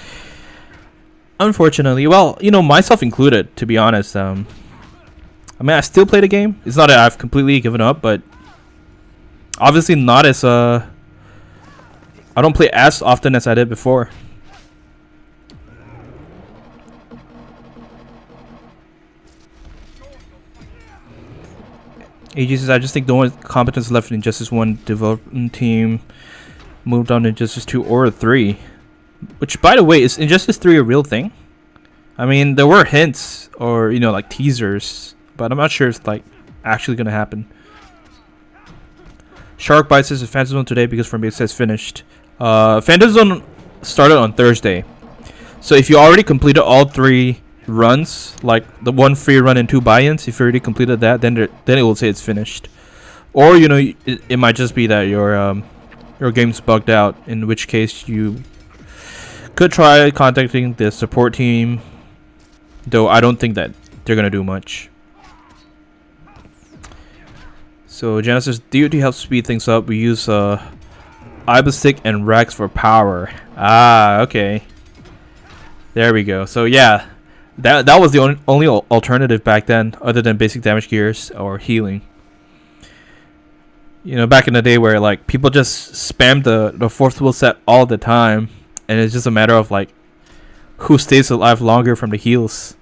Unfortunately, well, you know, myself included, to be honest. I mean, I still play the game. It's not that I've completely given up, but obviously not as I don't play as often as I did before. AG says, I just think the only competence left in Injustice 1 development team moved on to Injustice 2 or 3. Which, by the way, is Injustice 3 a real thing? I mean, there were hints or, you know, like teasers, but I'm not sure it's like actually gonna happen. Shark Bite says Phantom Zone today because for me it says finished. Phantom Zone started on Thursday. So if you already completed all 3 runs, like the 1 free run and 2 buy-ins, if you already completed that, then it will say it's finished. Or, you know, it might just be that your game's bugged out, in which case you could try contacting the support team, though I don't think that they're gonna do much. So Genesis, DOT helps speed things up. We use Ibistic and Rex for power. Ah, okay. There we go. So yeah, that was the only alternative back then, other than basic damage gears or healing. You know, back in the day where like people just spammed the fourth wheel set all the time, and it's just a matter of like who stays alive longer from the heals.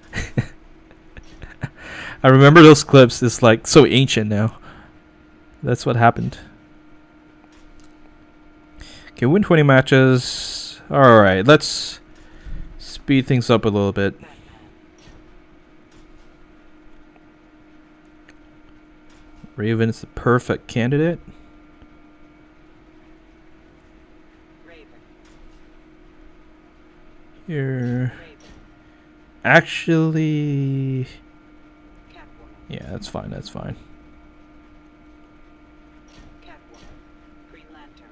I remember those clips. It's like so ancient now. That's what happened. Okay, win 20 matches. Alright, let's speed things up a little bit. Raven is the perfect candidate. Raven. Here. Raven. Actually, Catwoman. yeah, that's fine. That's fine. Catwoman. Green Lantern.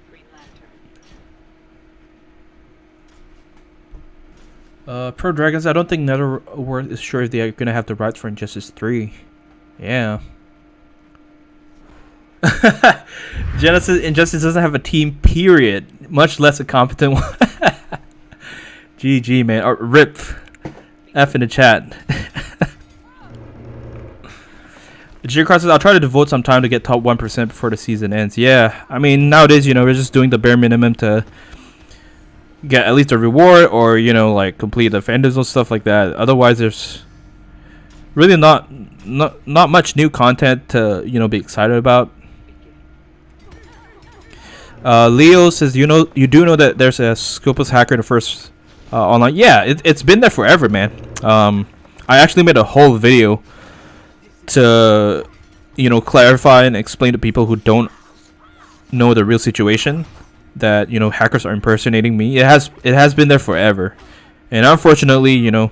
Green Lantern. Pro Dragons, I don't think Netherworld is sure if they're gonna have the rights for Injustice 3. Yeah. Injustice doesn't have a team, period. Much less a competent one. GG, man. Or RIP. F in the chat. G-Cross says, I'll try to devote some time to get top 1% before the season ends. Yeah, I mean, nowadays, you know, we're just doing the bare minimum to get at least a reward or, you know, like complete the offenders or stuff like that. Otherwise, there's really not much new content to, you know, be excited about. Leo says, you do know that there's a Scopus hacker in the first online. Yeah, it's been there forever, man. I actually made a whole video to, you know, clarify and explain to people who don't know the real situation that, you know, hackers are impersonating me. It has been there forever, and unfortunately, you know,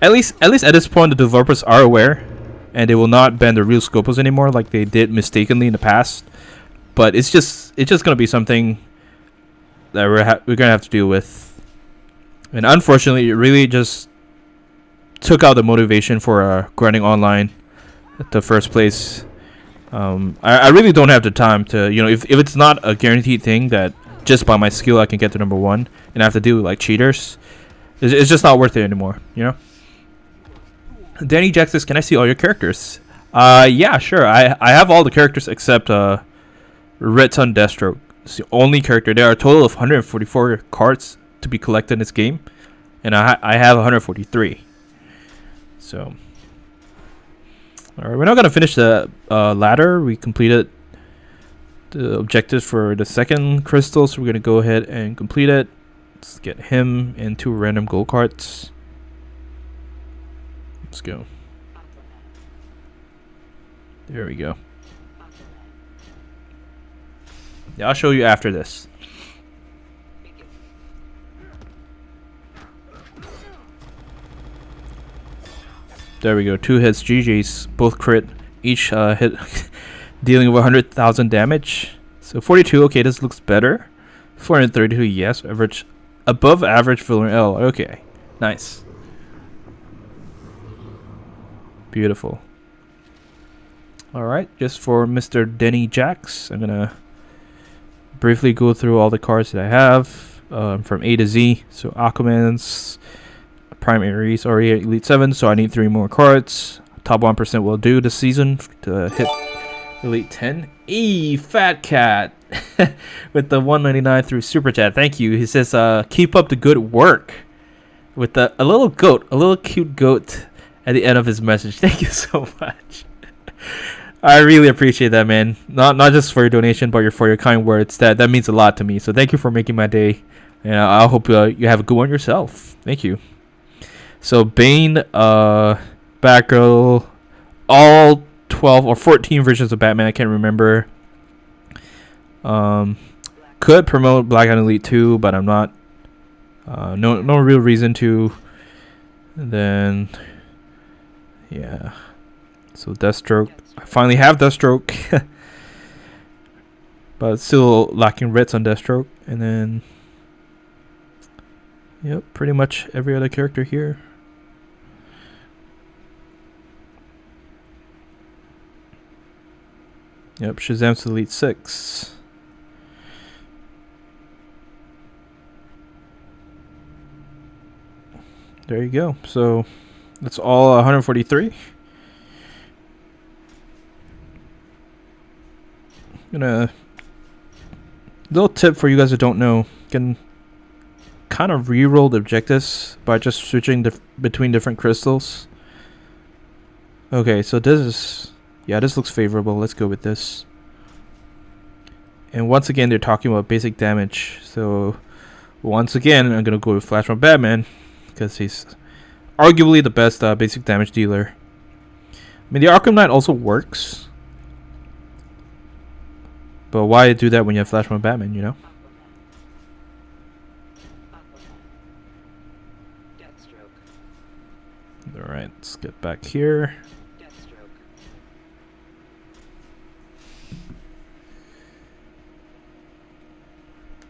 at least at this point, the developers are aware, and they will not ban the real Scopus anymore like they did mistakenly in the past. But it's just gonna be something that we're gonna have to deal with, and unfortunately, it really just took out the motivation for grinding online at the first place. I really don't have the time to, you know, if it's not a guaranteed thing that just by my skill I can get to number 1, and I have to deal with like cheaters, it's just not worth it anymore, you know. Danny Jack says, "Can I see all your characters?" Yeah, sure. I have all the characters except Red Sun Deathstroke. It's the only character. There are a total of 144 cards to be collected in this game, and I have 143. So, alright, we're not gonna finish the ladder. We completed the objectives for the second crystal, so we're gonna go ahead and complete it. Let's get him and 2 random gold cards. Let's go. There we go. Yeah, I'll show you after this. There we go. 2 hits, GG's, both crit, each hit dealing with 100,000 damage. So 42, okay, this looks better. 432, yes, average, above average Valorium L. Okay, nice, beautiful. All right, just for Mr. Denny Jacks, I'm gonna briefly go through all the cards that I have from A to Z. So Aquaman's primary is already at Elite 7, so I need 3 more cards. Top 1% will do this season to hit Elite 10. Fat Cat with the 199 through Super Chat. Thank you. He says, keep up the good work. With a little goat, a little cute goat at the end of his message. Thank you so much. I really appreciate that, man. Not just for your donation, but for your kind words. That means a lot to me. So thank you for making my day. And I hope you have a good one yourself. Thank you. So Bane, Batgirl, all 12 or 14 versions of Batman. I can't remember. Could promote Black Hat Elite 2, but I'm not. No real reason to. And then, yeah. So Deathstroke. I finally have Deathstroke. But still lacking Reds on Deathstroke. And then, yep, pretty much every other character here. Yep, Shazam's Elite 6. There you go. So that's all 143. Gonna little tip for you guys that don't know. Can kind of re-roll the objectives by just switching between different crystals. Okay, so this is this looks favorable. Let's go with this. And once again, they're talking about basic damage. So once again, I'm gonna go with Flashpoint Batman because he's arguably the best basic damage dealer. I mean, the Arkham Knight also works, but why do that when you have Flashpoint Batman? You know. Deathstroke. All right, let's get back here. Deathstroke.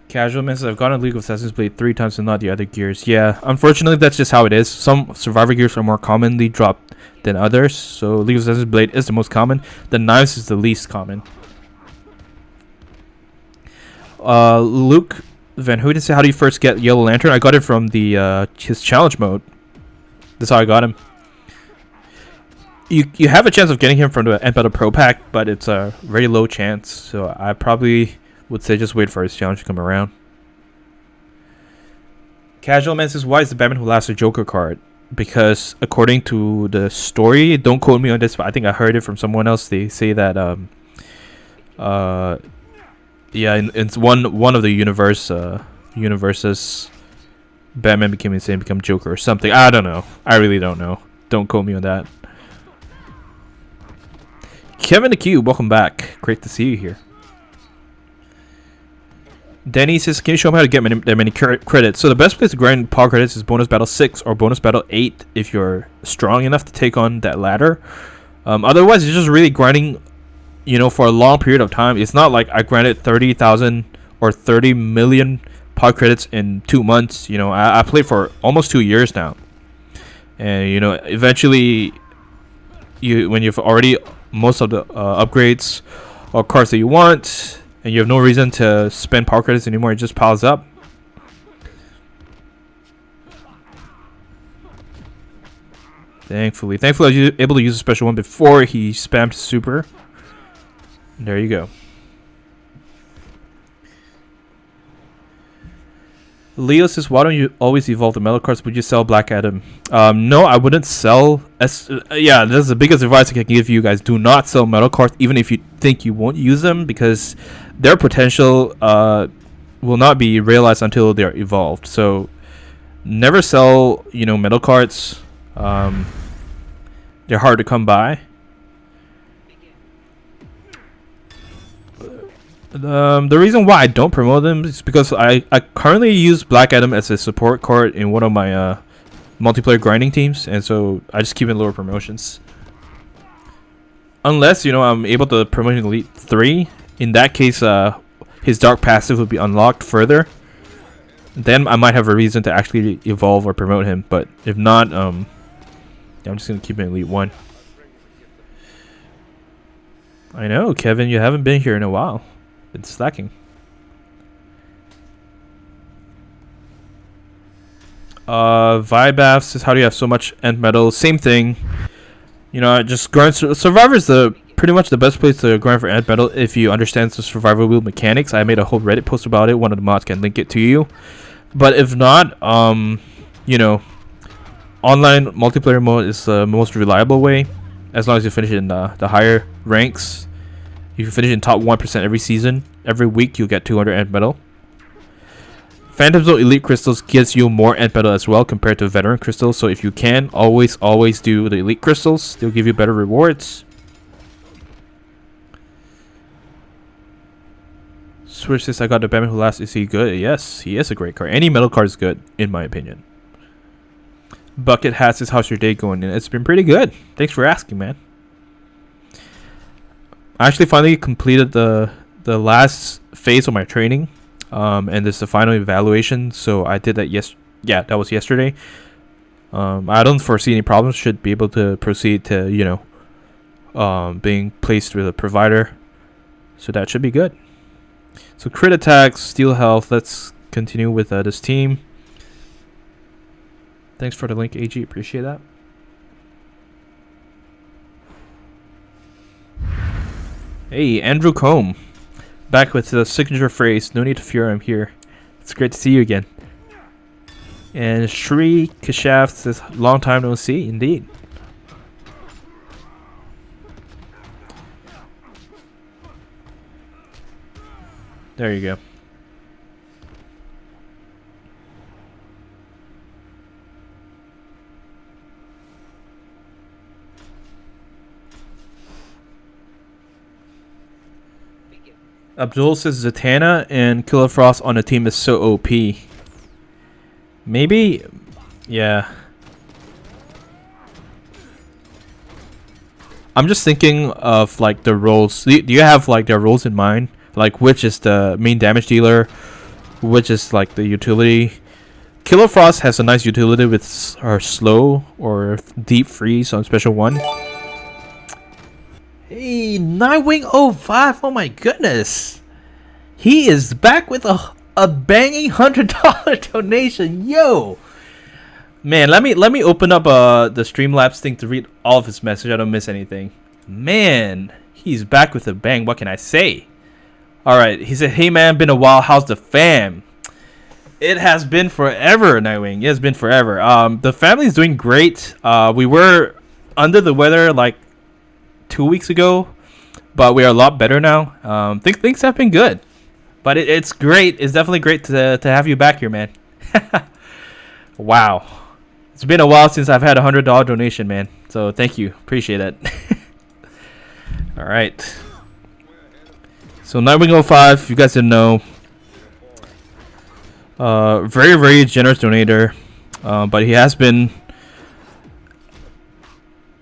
Casual man says, I've gone in League of Assassin's Blade 3 times and not the other gears. Yeah, unfortunately, that's just how it is. Some Survivor gears are more commonly dropped than others. So League of Assassin's Blade is the most common. The knives is the least common. Luke Van Houten said, how do you first get Yellow Lantern? I got it from the his challenge mode. That's how I got him. You have a chance of getting him from the Empire Pro Pack, but it's a very low chance. So I probably would say just wait for his challenge to come around. Casual Man says, why is the Batman Who Laughs a Joker card? Because according to the story, don't quote me on this, but I think I heard it from someone else. They say that in one of the universes, Batman became insane, become Joker or something. I don't know. I really don't know. Don't quote me on that. Kevin the Q, welcome back. Great to see you here. Danny says, can you show me how to get many credits? So the best place to grind power credits is bonus battle 6 or bonus battle 8 if you're strong enough to take on that ladder. Otherwise, it's just really grinding, for a long period of time. It's not like I grinded 30,000 or 30 million power credits in 2 months. I played for almost 2 years now. And, eventually, when you've already most of the upgrades or cards that you want, and you have no reason to spend power credits anymore, it just piles up. Thankfully I was able to use a special one before he spammed super. There you go. Leo says, why don't you always evolve the metal cards? Would you sell Black Adam? No, I wouldn't sell. That's the biggest advice I can give you guys. Do not sell metal cards, even if you think you won't use them, because their potential will not be realized until they're evolved. So never sell, metal cards. They're hard to come by. The reason why I don't promote them is because I currently use Black Adam as a support card in one of my multiplayer grinding teams, and so I just keep it lower promotions. Unless, I'm able to promote Elite 3. In that case, his Dark Passive would be unlocked further. Then I might have a reason to actually evolve or promote him. But if not, I'm just going to keep it Elite 1. I know, Kevin, you haven't been here in a while. It's slacking. Vibaf says, how do you have so much end metal? Same thing. Just grind. Survivor is pretty much the best place to grind for end metal if you understand the survival wheel mechanics. I made a whole Reddit post about it. One of the mods can link it to you. But if not, online multiplayer mode is the most reliable way. As long as you finish it in the higher ranks. If you finish in top 1% every season, every week you'll get 200 end metal. Phantom Zone Elite Crystals gives you more end metal as well compared to Veteran Crystals. So if you can, always do the Elite Crystals. They'll give you better rewards. Switch says, I got the Batman Who Laughs. Is he good? Yes, he is a great card. Any metal card is good, in my opinion. Bucket Hat says, how's your day going? And it's been pretty good. Thanks for asking, man. I actually finally completed the last phase of my training, and this is the final evaluation. So I did that that was yesterday. I don't foresee any problems. Should be able to proceed to being placed with a provider. So that should be good. So crit attacks, steal health. Let's continue with this team. Thanks for the link, AG. Appreciate that. Hey, Andrew Combe. back with the signature phrase, "No need to fear, I'm here." It's great to see you again. And Shri Kashav says, "Long time no see," indeed. There you go. Abdul says Zatanna and Killer Frost on a team is so OP. Maybe, yeah. I'm just thinking of like the roles. Do you have like their roles in mind? Like which is the main damage dealer, which is like the utility. Killer Frost has a nice utility with her slow or deep freeze on special 1. Hey, Nightwing 05, oh my goodness. He is back with a banging $100 donation. Yo. Man, let me open up the Streamlabs thing to read all of his message. I don't miss anything. Man, he's back with a bang. What can I say? All right, he said, "Hey man, been a while. How's the fam?" It has been forever, Nightwing. It has been forever. The family's doing great. We were under the weather like 2 weeks ago, but we are a lot better now. Things have been good, but it's great. It's definitely great to have you back here, man. Wow, it's been a while since I've had a $100 donation, man. So thank you, appreciate it. All right. So Nightwing 05, you guys didn't know. Very, very generous donator, but he has been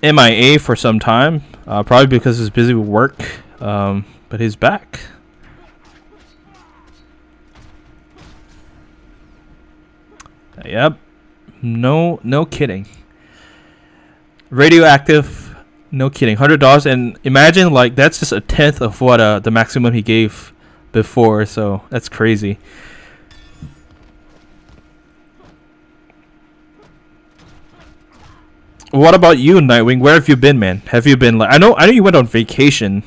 MIA for some time, probably because he's busy with work, but he's back. Yep, no kidding. Radioactive, no kidding. $100, and imagine like that's just a tenth of what the maximum he gave before, so that's crazy. What about you, Nightwing? Where have you been, man? Have you been like I know you went on vacation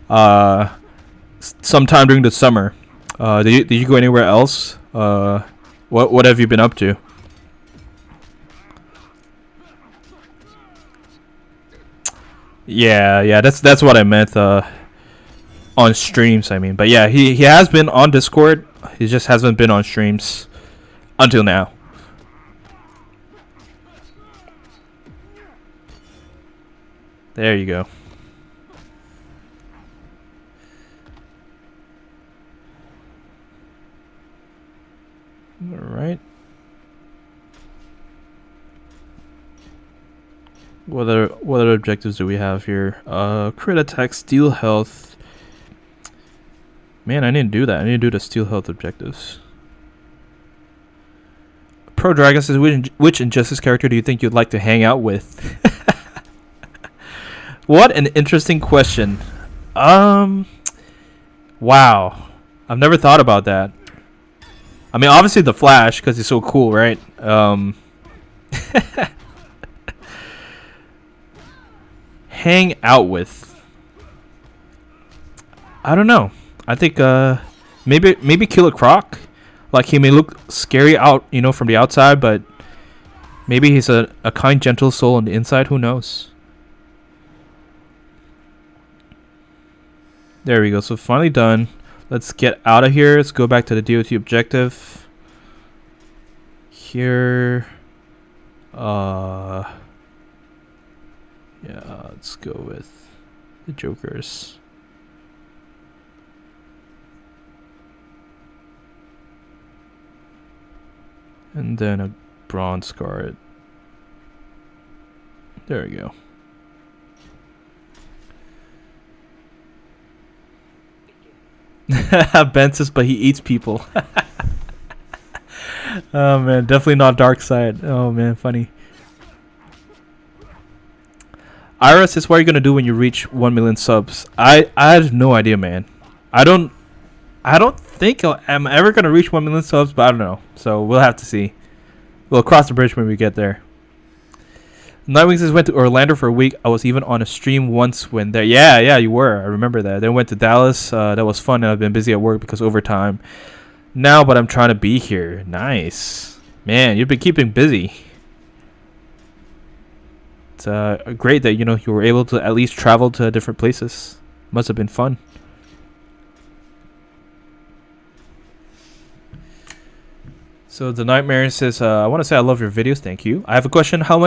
sometime during the summer. Did you go anywhere else? What have you been up to? Yeah, that's what I meant on streams, I mean. But yeah, he has been on Discord. He just hasn't been on streams until now. There you go. All right. What other objectives do we have here? Crit attack, steal health. Man, I didn't do that. I need to do the steal health objectives. Pro Dragon says, which Injustice character do you think you'd like to hang out with? What an interesting question. Wow. I've never thought about that. I mean, obviously the Flash, because he's so cool, right? Hang out with. I don't know. I think maybe Killer Croc. Like, he may look scary out, from the outside, but maybe he's a kind, gentle soul on the inside. Who knows? There we go. So finally done. Let's get out of here. Let's go back to the DOT objective. Here. Yeah, let's go with the Jokers. And then a bronze guard. There we go. Bensis, but he eats people. Oh man, definitely not dark side. Oh man, funny. Ira says, what are you gonna do when you reach 1 million subs? I have no idea, man. I don't think I'm ever gonna reach 1 million subs, but I don't know. So we'll have to see. We'll cross the bridge when we get there. Nightwing says went to Orlando for a week. I was even on a stream once when there. Yeah, you were. I remember that. Then went to Dallas. That was fun. And I've been busy at work because overtime now, but I'm trying to be here. Nice, man. You've been keeping busy. It's great that you were able to at least travel to different places. Must have been fun. So the Nightmare says, I want to say I love your videos. Thank you. I have a question. How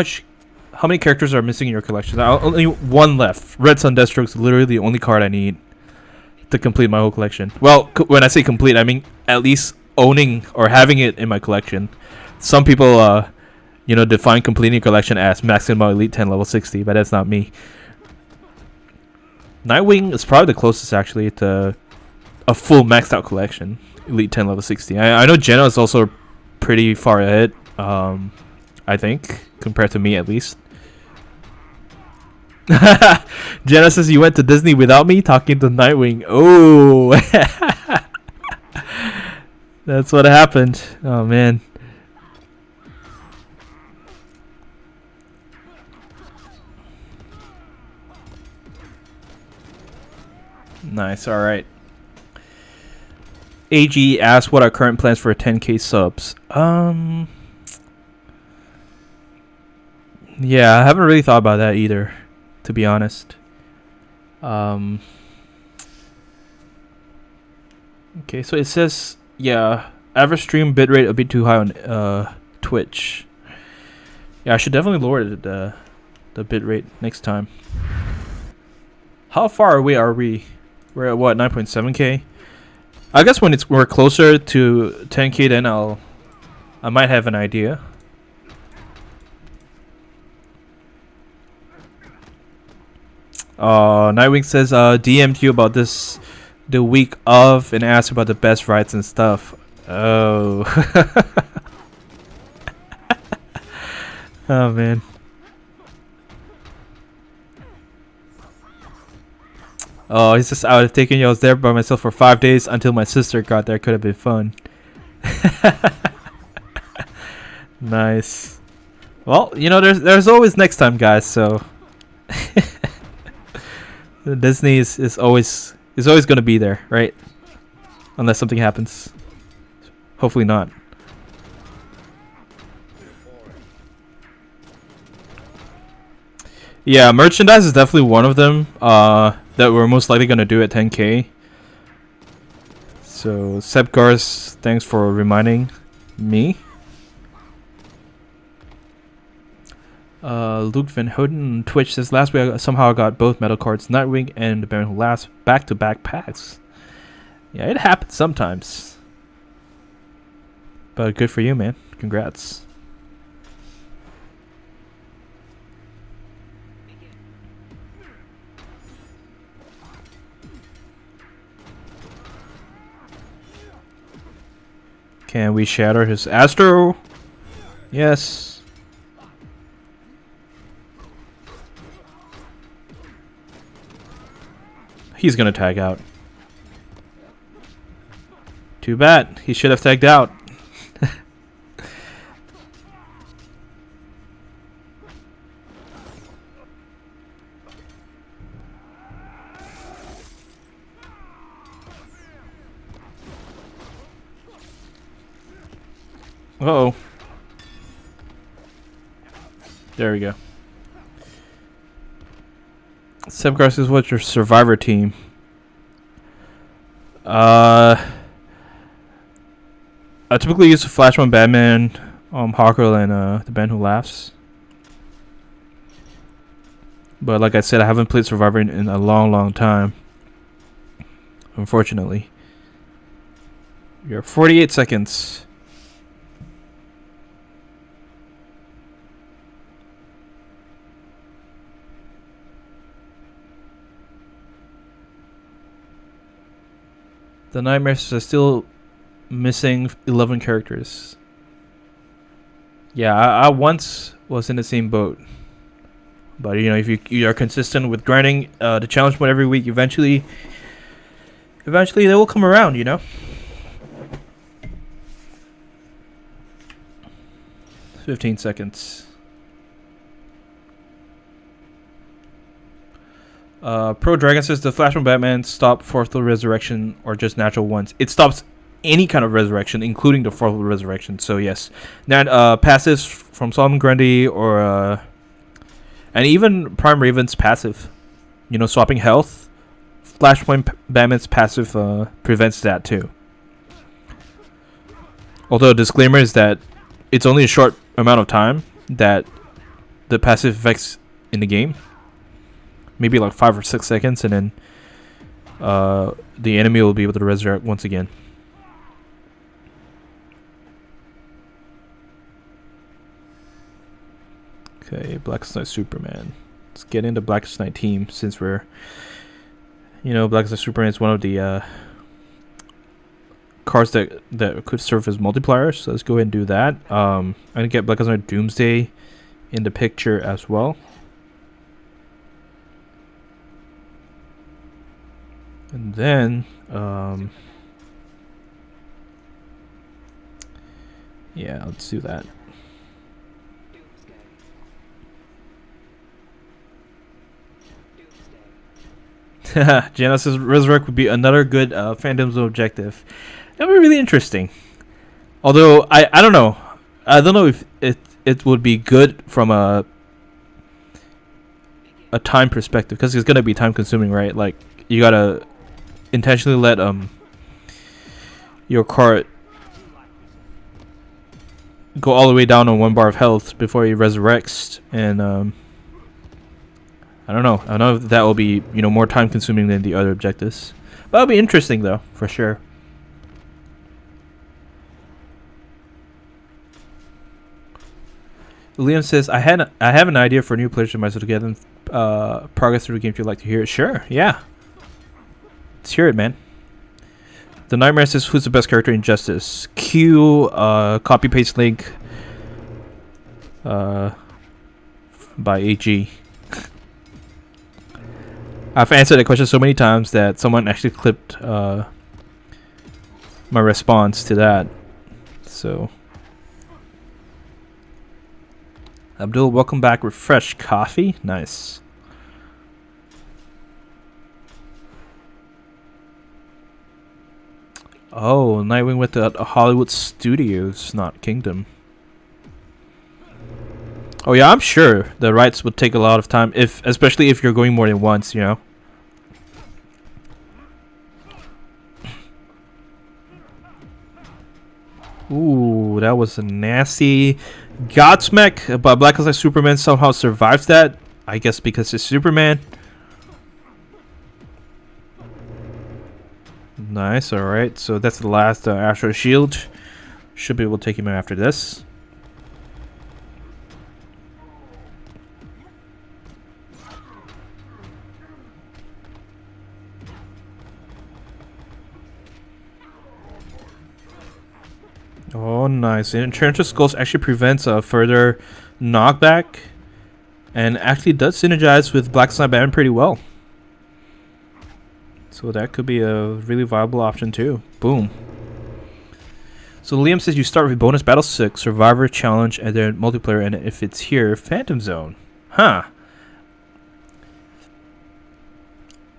many characters are missing in your collection? Only one left. Red Sun Deathstroke's literally the only card I need to complete my whole collection. Well, when I say complete, I mean at least owning or having it in my collection. Some people, define completing a collection as maxing out Elite 10 level 60, but that's not me. Nightwing is probably the closest actually to a full maxed out collection. Elite 10 level 60. I know Jenna is also pretty far ahead, I think, compared to me at least. Jenna says you went to Disney without me talking to Nightwing. Oh, that's what happened. Oh man. Nice. All right. AG asked what are current plans for 10k subs. Yeah, I haven't really thought about that either, to be honest. Okay, so it says, yeah, average stream bitrate a bit too high on Twitch. Yeah, I should definitely lower the bitrate next time. How far away are we? We're at what, 9.7k? I guess when we're closer to 10k, then I might have an idea. Nightwing says DM'd you about this the week of and asked about the best rides and stuff. Oh. Oh man. Oh, he's just out of taking you. I was there by myself for 5 days until my sister got there. Could have been fun. Nice. Well, there's always next time, guys. So Disney is always gonna be there, right? Unless something happens. Hopefully not. Yeah, merchandise is definitely one of them. That we're most likely gonna do at 10k. So Sebgars, thanks for reminding me. Luke Van Houten on Twitch says last week I somehow got both metal cards, Nightwing and the Baron Who Laughs, back-to-back packs. Yeah, it happens sometimes. But good for you, man. Congrats. Can we shatter his Astro? Yes. He's gonna tag out. Too bad. He should have tagged out. Uh-oh. There we go. Sebgar says, what's your survivor team? I typically use Flashman, Batman, Hawker, and the Band Who Laughs. But like I said, I haven't played Survivor in a long time. Unfortunately. You're 48 seconds. The Nightmares are still missing 11 characters. Yeah, I once was in the same boat. But if you are consistent with grinding the challenge mode every week, eventually they will come around, 15 seconds. Pro Dragon says the Flashpoint Batman stop fourth level resurrection or just natural ones. It stops any kind of resurrection, including the fourth level resurrection. So yes, now passives from Solomon Grundy or and even Prime Raven's passive. You know, swapping health. Flashpoint Batman's passive prevents that too. Although a disclaimer is that it's only a short amount of time that the passive effects in the game. Maybe like 5 or 6 seconds, and then the enemy will be able to resurrect once again. Okay, Black Knight Superman. Let's get into Black Knight team since we're, you know, Black Knight Superman is one of the cards that could serve as multipliers. So let's go ahead and do that. I'm gonna get Black Knight Doomsday in the picture as well. And then, yeah, let's do that. Genesis Resurrect would be another good Phantom Zone objective. That would be really interesting. Although, I don't know. I don't know if it would be good from a time perspective, because it's going to be time consuming, right? Like, you got to intentionally let your card go all the way down on 1 bar of health before he resurrects, and I don't know. I don't know if that will be, you know, more time consuming than the other objectives. But it'll be interesting though, for sure. Liam says, I have an idea for new players to myself together and progress through the game if you'd like to hear it. Sure, yeah. Let's hear it, man. The Nightmare says, who's the best character in Justice? Q, copy paste link by AG. I've answered that question so many times that someone actually clipped my response to that. So, Abdul, welcome back. Refresh coffee. Nice. Oh, Nightwing with the Hollywood Studios, not Kingdom. Oh yeah, I'm sure the rights would take a lot of time, especially if you're going more than once, you know. Ooh, that was a nasty Godsmack, but Black Knight Superman somehow survives that. I guess because it's Superman. Nice, alright. So that's the last Astro Shield. Should be able to take him out after this. Oh, nice. Enchantress Skulls actually prevents a further knockback and actually does synergize with Black Knight Batman pretty well. So that could be a really viable option too. Boom. So Liam says you start with bonus battle 6, survivor challenge, and then multiplayer, and if it's here, Phantom Zone. Huh.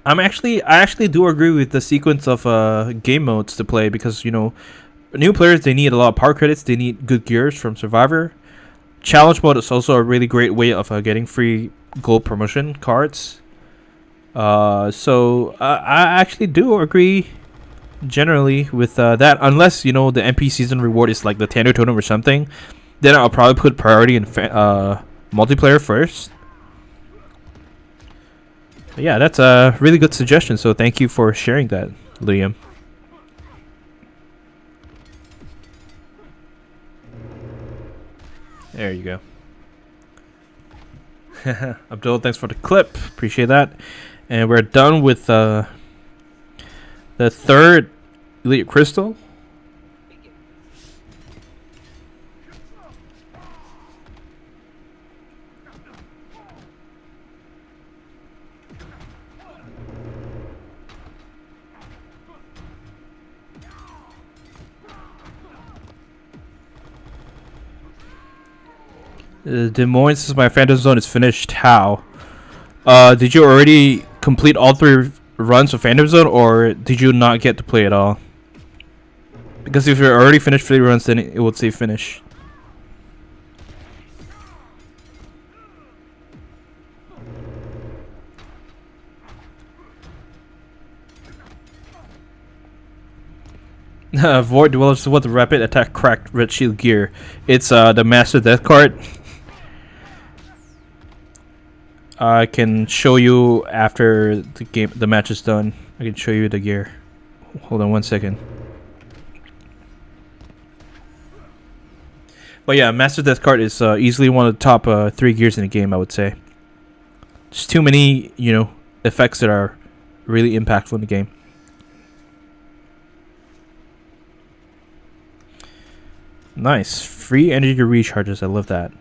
I actually do agree with the sequence of game modes to play, because, you know, new players, they need a lot of power credits, they need good gears from Survivor. Challenge mode is also a really great way of getting free gold promotion cards. So I actually do agree generally with that, unless, you know, the MP season reward is like the Tando Totem or something, then I'll probably put priority in multiplayer first. But yeah, that's a really good suggestion, so thank you for sharing that, Liam. There you go. Abdul, thanks for the clip. Appreciate that. And we're done with the third Elite Crystal. Des Moines says my Phantom Zone is finished. How? Did you already complete all 3 runs of Phantom Zone, or did you not get to play at all? Because if you're already finished 3 runs, then it would say finish. Void Dwellers with the rapid attack cracked red shield gear. It's the Master Death card. I can show you after the match is done. I can show you the gear. Hold on 1 second. But yeah, Master Death card is easily one of the top 3 gears in the game, I would say. There's too many, effects that are really impactful in the game. Nice. Free energy recharges. I love that.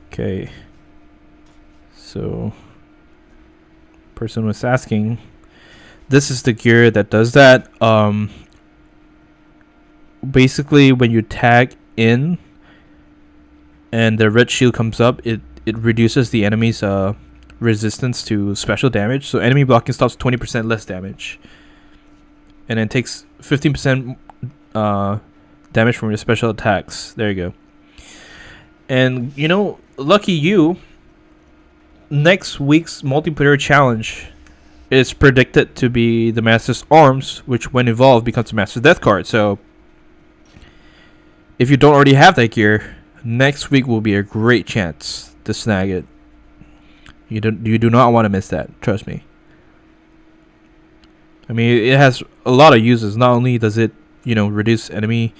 Okay. So, person was asking. This is the gear that does that. Basically, when you tag in and the red shield comes up, it reduces the enemy's resistance to special damage. So enemy blocking stops 20% less damage, and then takes 15% damage from your special attacks. There you go. And lucky you, next week's multiplayer challenge is predicted to be the Master's Arms, which when evolved becomes a Master's Death card. So if you don't already have that gear, next week will be a great chance to snag it. You do not want to miss that, trust me. I mean, it has a lot of uses. Not only does it reduce enemy's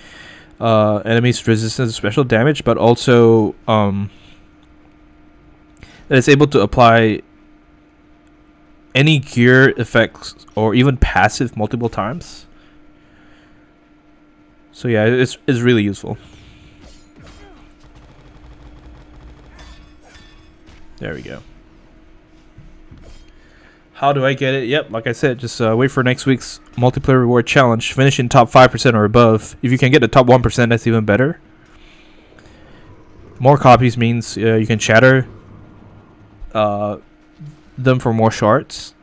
resistance to special damage, but also it's able to apply any gear effects or even passive multiple times. So yeah, it's really useful. There we go. How do I get it? Yep, like I said, just wait for next week's multiplayer reward challenge. Finish in top 5% or above. If you can get the top 1%, that's even better. More copies means you can shatter them for more shards.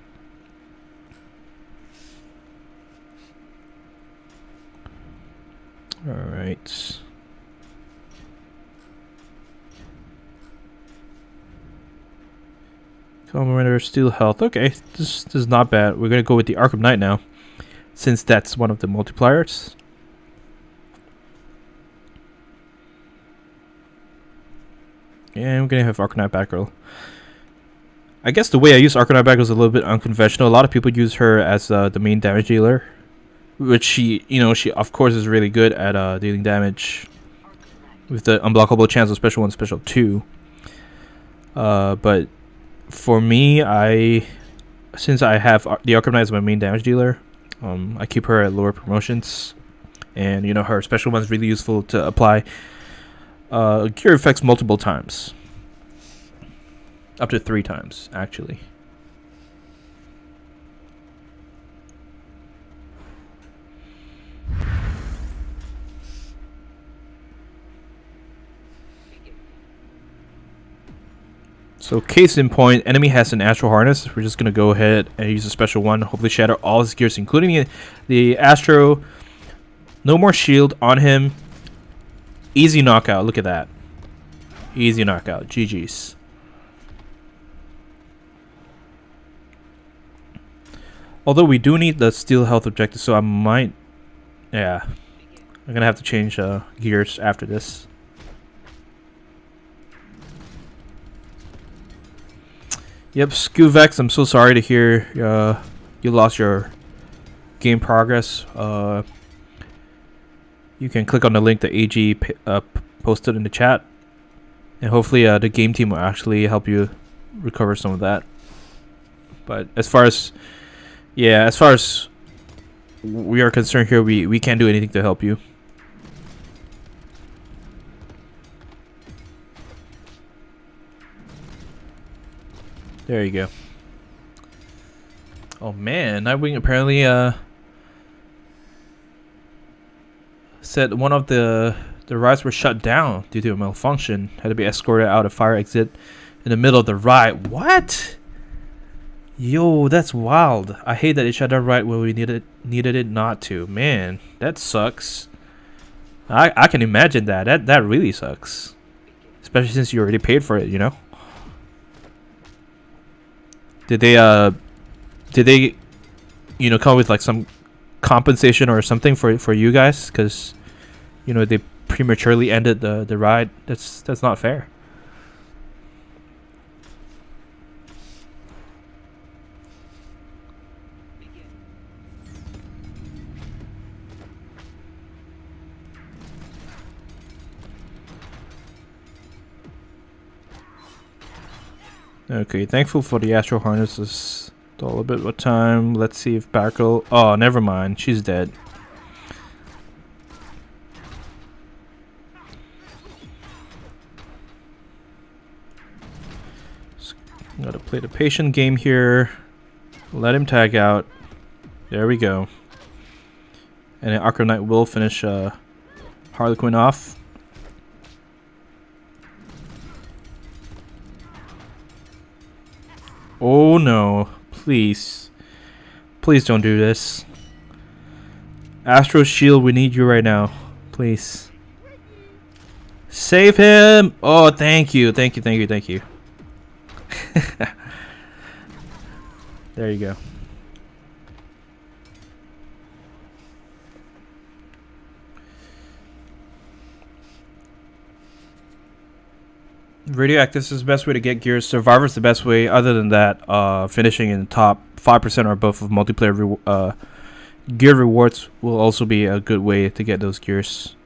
Alright. Commander Steel Health. Okay, this is not bad. We're gonna go with the Arkham Knight now, since that's one of the multipliers. And we're gonna have Arkham Knight Batgirl. I guess the way I use Arkham Knight Batgirl is a little bit unconventional. A lot of people use her as the main damage dealer, which she of course is really good at dealing damage with the unblockable chance of special 1, special 2. But for me, since I have the Arkham Knight as my main damage dealer, I keep her at lower promotions, and her special one is really useful to apply gear effects multiple times, up to 3 times actually. So case in point, enemy has an Astro Harness. We're just going to go ahead and use a special one. Hopefully shatter all his gears, including the Astro. No more shield on him. Easy knockout. Look at that. Easy knockout. GG's. Although we do need the steel health objective, so I might... Yeah. I'm going to have to change gears after this. Yep, Scuvex, I'm so sorry to hear you lost your game progress. You can click on the link that AG posted in the chat, and hopefully the game team will actually help you recover some of that. But as far as we are concerned here, we can't do anything to help you. There you go. Oh man, Nightwing apparently said one of the rides were shut down due to a malfunction. Had to be escorted out a fire exit in the middle of the ride. What? Yo, that's wild. I hate that it shut down right when we needed it not to. Man, that sucks. I can imagine that. That really sucks. Especially since you already paid for it, you know? Did they come with like some compensation or something for you guys? Because they prematurely ended the ride. That's not fair. Okay, thankful for the astral harnesses. All a bit of time. Let's see if Barkle. Oh, never mind. She's dead. Gotta play the patient game here. Let him tag out. There we go. And then Arkham Knight will finish Harley Quinn off. Oh no, please. Please don't do this. Astro Shield, we need you right now. Please. Save him! Oh, thank you. Thank you, thank you, thank you. There you go. Radioactive is the best way to get gears. Survivor's the best way. Other than that, finishing in the top 5% or above of multiplayer gear rewards will also be a good way to get those gears.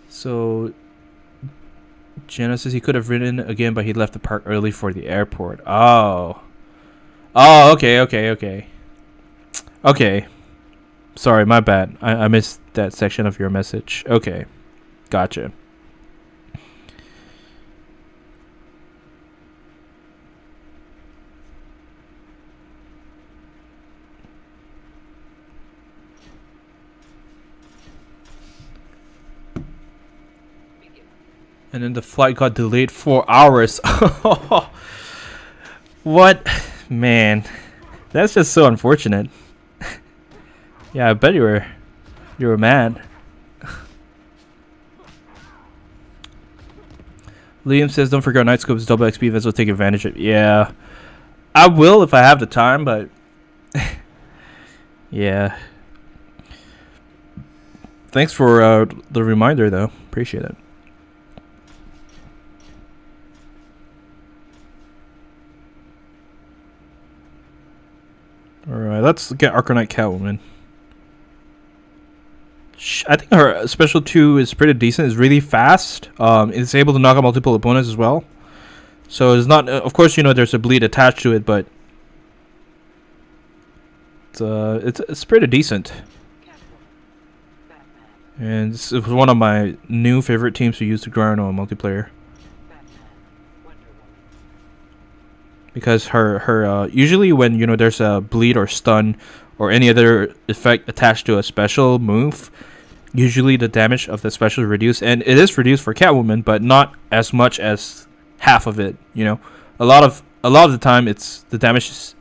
So, Jenna says he could have ridden again, but he left the park early for the airport. Oh. Oh, okay, okay, okay. Okay. Sorry, my bad. I missed that section of your message. Okay. Gotcha. And then the flight got delayed 4 hours. What? Man. That's just so unfortunate. Yeah, I bet you were mad. Liam says, "Don't forget Nightscope's double XP events will take advantage of." Yeah, I will if I have the time, but yeah. Thanks for the reminder, though. Appreciate it. All right, let's get Arkham Knight Catwoman. I think her special 2 is pretty decent. It's really fast. It's able to knock out multiple opponents as well. So it's not, of course, there's a bleed attached to it, but it's pretty decent. And this is one of my new favorite teams to use to grind on multiplayer. Because her usually when there's a bleed or stun or any other effect attached to a special move, usually the damage of the special is reduced, and it is reduced for Catwoman, but not as much as half of it. A lot of the time it's the damage is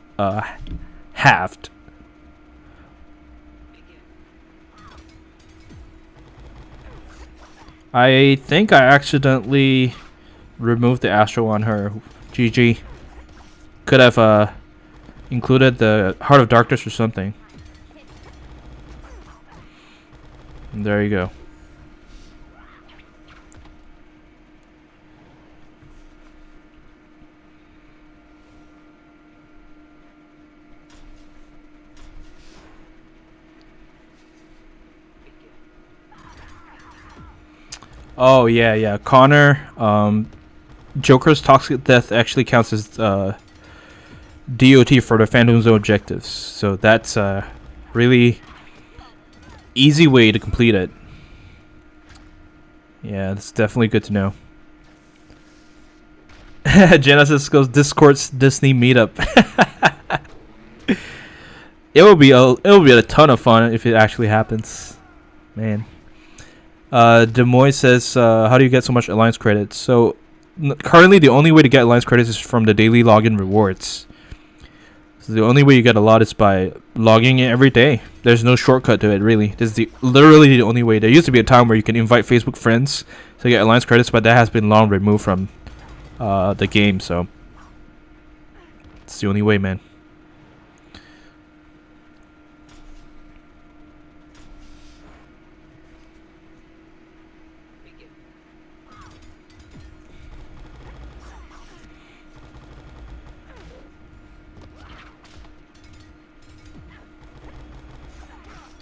halved. I think I accidentally removed the Astro on her. GG. Could have included the Heart of Darkness or something. And there you go. Oh yeah. Connor, Joker's Toxic Death actually counts as DOT for the Phantom Zone objectives, so that's a really easy way to complete it. Yeah, that's definitely good to know. Genesis goes Discord's Disney meetup. It will be a ton of fun if it actually happens, man. Demoy says, how do you get so much alliance credits? So currently the only way to get alliance credits is from the daily login rewards. So the only way you get a lot is by logging in every day. There's no shortcut to it, really. This is literally the only way. There used to be a time where you can invite Facebook friends to get alliance credits, but that has been long removed from the game. So it's the only way, man.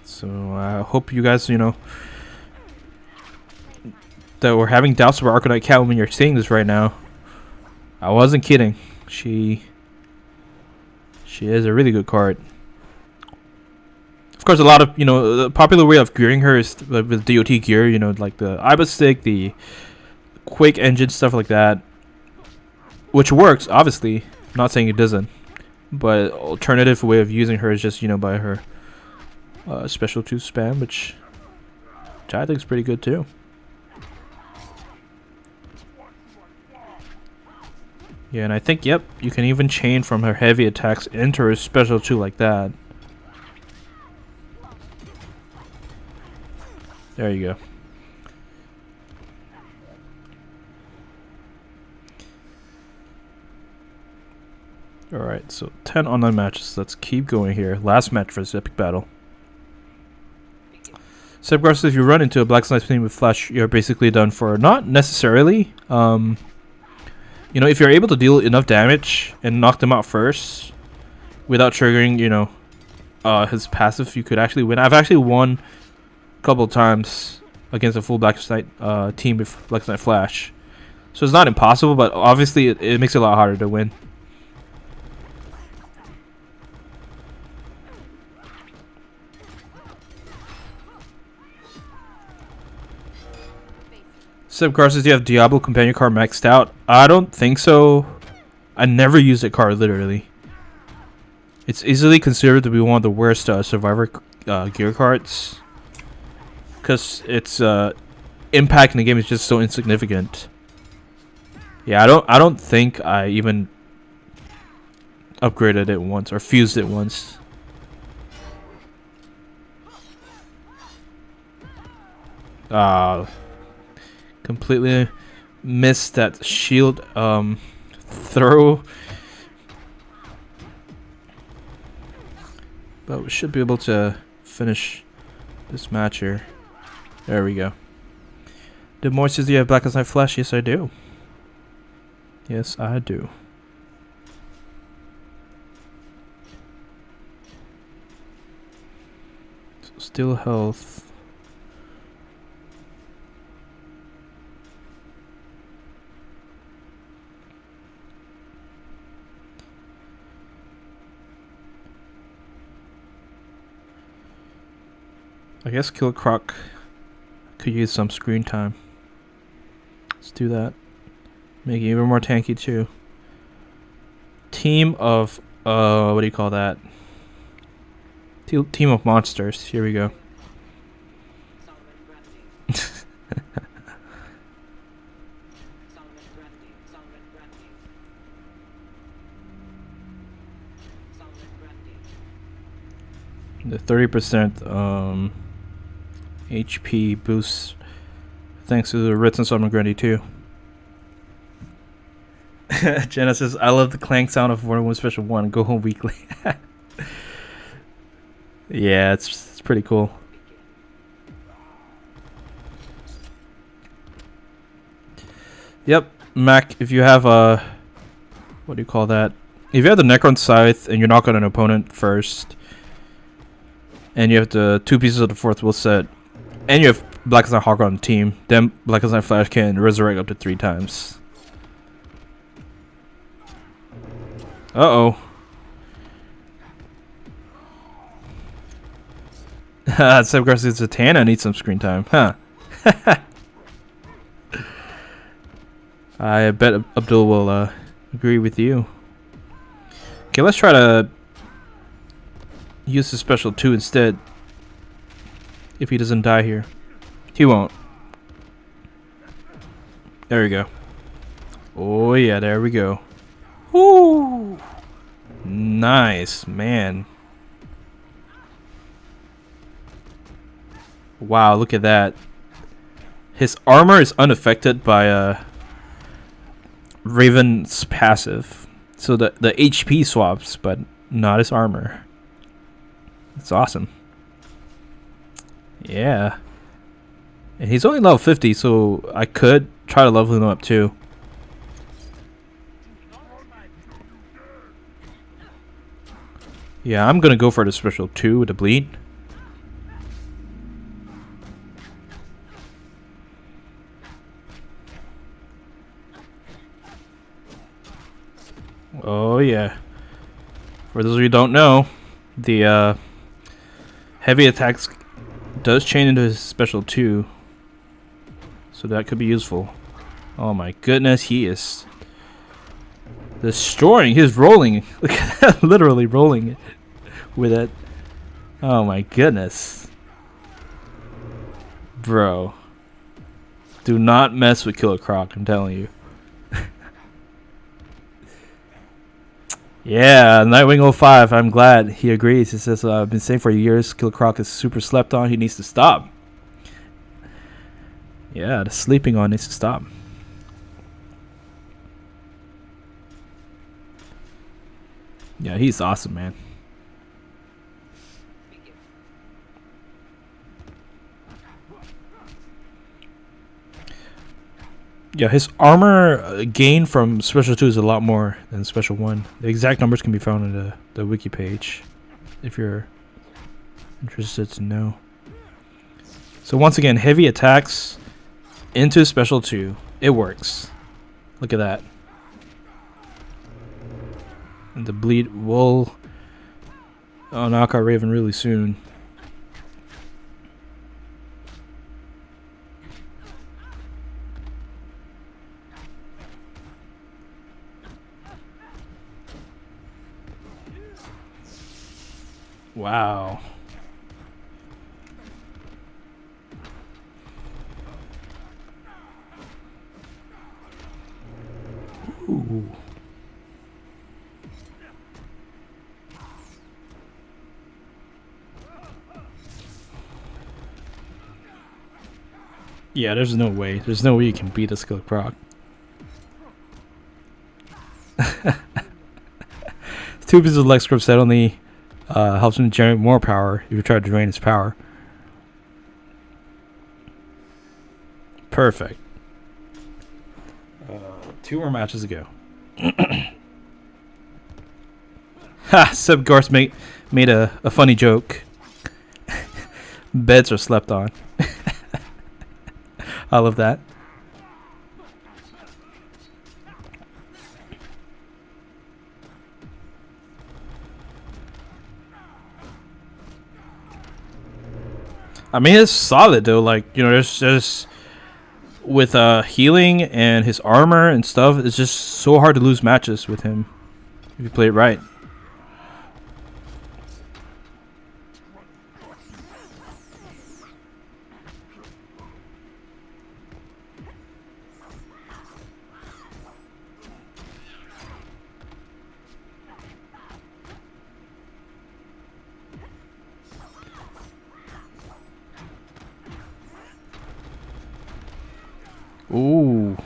So I hope you guys, you know, that we're having doubts about Arkham Knight Catwoman. You're seeing this right now. I wasn't kidding. She is a really good card. Of course, a lot of, you know, the popular way of gearing her is with DOT gear. You know, like the IBA stick, the Quake engine, stuff like that, which works. Obviously, I'm not saying it doesn't, but alternative way of using her is just, you know, by her special 2 spam, which I think is pretty good too. Yeah, and I think, yep, you can even chain from her heavy attacks into her special 2 like that. There you go. Alright, so 10 online matches. Let's keep going here. Last match for this epic battle. So, of course, if you run into a Black Snipe team with Flash, you're basically done for. Not necessarily. You know, if you're able to deal enough damage and knock them out first without triggering, you know, his passive, you could actually win. I've actually won a couple of times against a full Black Snipe team with Black Snipe Flash. So it's not impossible, but obviously it makes it a lot harder to win. So, of course, do you have Diablo companion card maxed out? I don't think so. I never used that card, literally. It's easily considered to be one of the worst survivor gear cards, because its impact in the game is just so insignificant. Yeah, I don't think I even upgraded it once or fused it once. Completely missed that shield throw, but we should be able to finish this match here. There we go. Did Moy says you have Black Snipe Flash? Yes, I do. Yes, I do. So still health. I guess Kill Croc could use some screen time. Let's do that. Make it even more tanky too. Team of what do you call that? Team of monsters. Here we go. The 30% HP boost thanks to the Ritz and Solomon Grundy too. Jenna says, I love the clank sound of Wonder Woman Special 1. Go home weekly. Yeah, it's pretty cool. Yep, Mac, if you have a... what do you call that? If you have the Necron Scythe and you're not on an opponent first, and you have the 2 pieces of the 4th will set, and you have Black Snipe Hawk on the team, then Black Snipe Flash can resurrect up to 3 times. Uh-oh. Except Garcia Zatanna needs some screen time, huh? I bet Abdul will agree with you. Okay, let's try to use the special 2 instead. If he doesn't die here. He won't. There we go. Oh yeah, there we go. Woo! Nice, man. Wow, look at that. His armor is unaffected by Raven's passive. So the HP swaps, but not his armor. It's awesome. Yeah. And he's only level 50, so I could try to level him up too. Yeah, I'm gonna go for the special 2 with the bleed. Oh yeah. For those of you who don't know, the heavy attacks does chain into his special 2. So that could be useful. Oh my goodness, he is destroying. He's rolling. Look at that, literally rolling it with it. Oh my goodness. Bro. Do not mess with Killer Croc, I'm telling you. Yeah, Nightwing05, I'm glad he agrees. He says, I've been saying for years, Killer Croc is super slept on. He needs to stop. Yeah, the sleeping on needs to stop. Yeah, he's awesome, man. Yeah, his armor gain from Special 2 is a lot more than Special 1. The exact numbers can be found in the wiki page, if you're interested to know. So once again, heavy attacks into Special 2. It works. Look at that. And the bleed will knock out Raven really soon. Wow. Ooh. Yeah, there's no way. There's no way you can beat a Killer Croc. 2 pieces of Lex Grip set only helps him generate more power if you try to drain his power. Perfect. 2 more matches to go. Ha! Seb Garth made a funny joke. Beds are slept on. I love that. I mean, it's solid though. Like, you know, there's just with healing and his armor and stuff, it's just so hard to lose matches with him if you play it right. Ooh.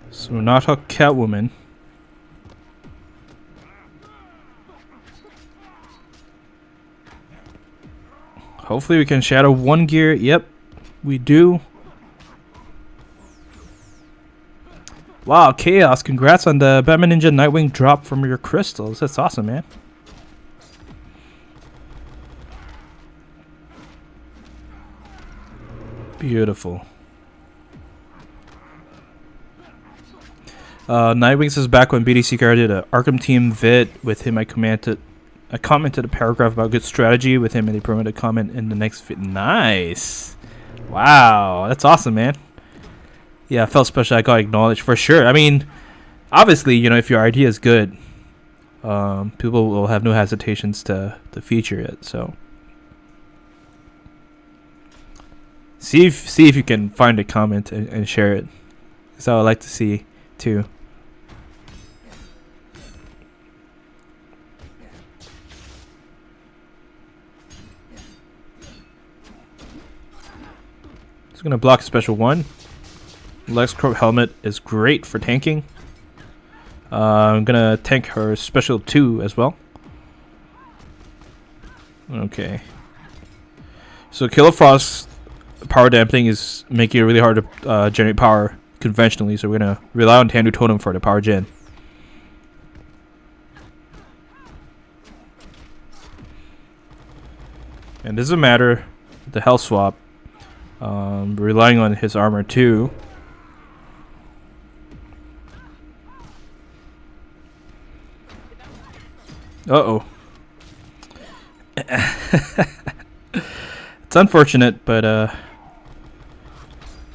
So not a Catwoman. Hopefully we can shadow 1 gear. Yep, we do. Wow, Chaos. Congrats on the Batman Ninja Nightwing drop from your crystals. That's awesome, man. Beautiful. Nightwings is back when BDC did a Arkham team vid with him. I commented a paragraph about good strategy with him, and they promoted a comment in the next vid. Nice. Wow, that's awesome, man. Yeah, I felt special. I got acknowledged for sure. I mean, obviously, you know, if your idea is good, people will have no hesitations to feature it. So see if you can find a comment and share it. That's how I like to see too. Just gonna block special 1. Lex Croc helmet is great for tanking. I'm gonna tank her special 2 as well. Okay. So Killer Frost's power damping is making it really hard to generate power conventionally, so we're gonna rely on Tandu Totem for the power gen. And doesn't matter the health swap. Relying on his armor too. Uh-oh. It's unfortunate, but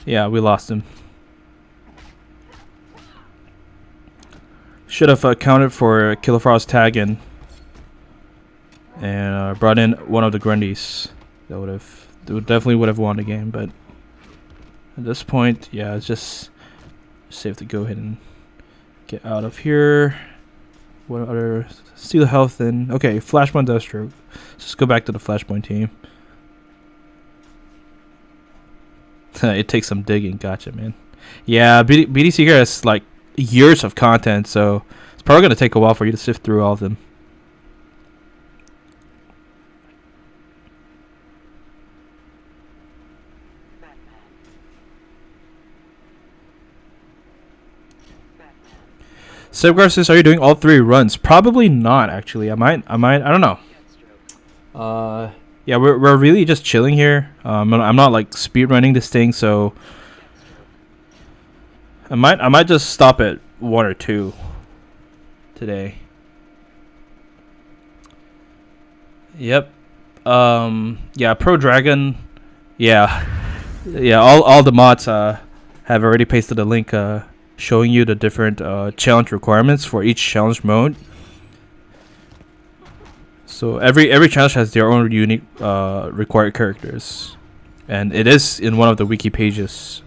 yeah, we lost him. Should have accounted for Killer Frost tag and brought in one of the Grundys. That definitely would have won the game, but at this point, yeah, it's just safe to go ahead and get out of here. What other steal health and okay, Flashpoint Dustro. Let's go back to the Flashpoint team. It takes some digging, gotcha, man. Yeah, BDC here has like years of content, so it's probably gonna take a while for you to sift through all of them. Sebgar says, "Are you doing all 3 runs?" Probably not, actually. I might. I don't know. Yeah, we're really just chilling here. I'm not like speed running this thing, so I might just stop at 1 or 2 today. Yep. Yeah, Pro Dragon. Yeah. All the mods have already pasted a link showing you the different challenge requirements for each challenge mode. So every challenge has their own unique required characters, and it is in one of the wiki pages.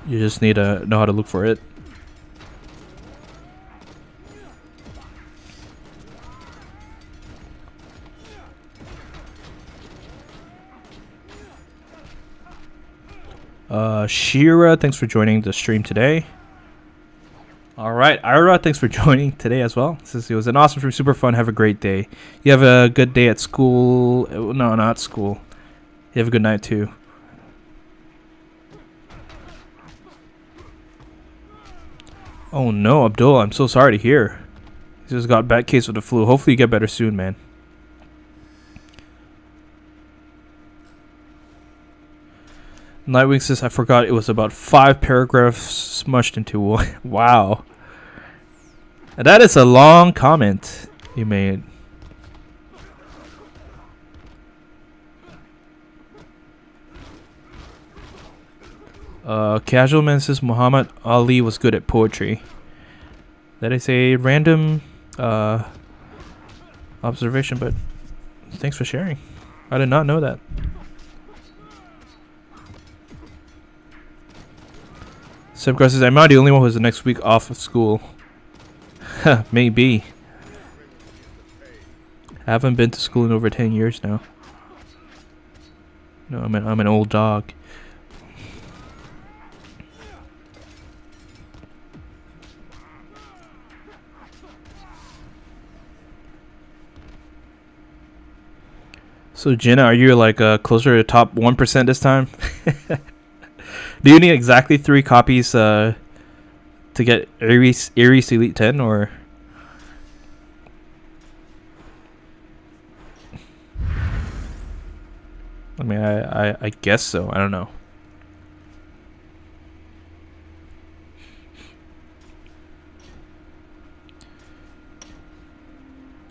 You just need to know how to look for it. Shira, thanks for joining the stream today. Alright, Ira, thanks for joining today as well. It was an awesome stream, super fun. Have a great day. You have a good day at school. No, not school. You have a good night too. Oh no, Abdul, I'm so sorry to hear. He just got a bad case of the flu. Hopefully you get better soon, man. Nightwing says, I forgot it was about 5 paragraphs smushed into one. Wow. That is a long comment you made. Casual Man says Muhammad Ali was good at poetry. That is a random observation, but thanks for sharing. I did not know that. Sebgar says, I'm not the only one who has the next week off of school. Maybe. I haven't been to school in over 10 years now. No, I'm an old dog. So Jenna, are you like closer to top 1% this time? Do you need exactly 3 copies to get Ares Elite 10, or? I mean, I guess so. I don't know.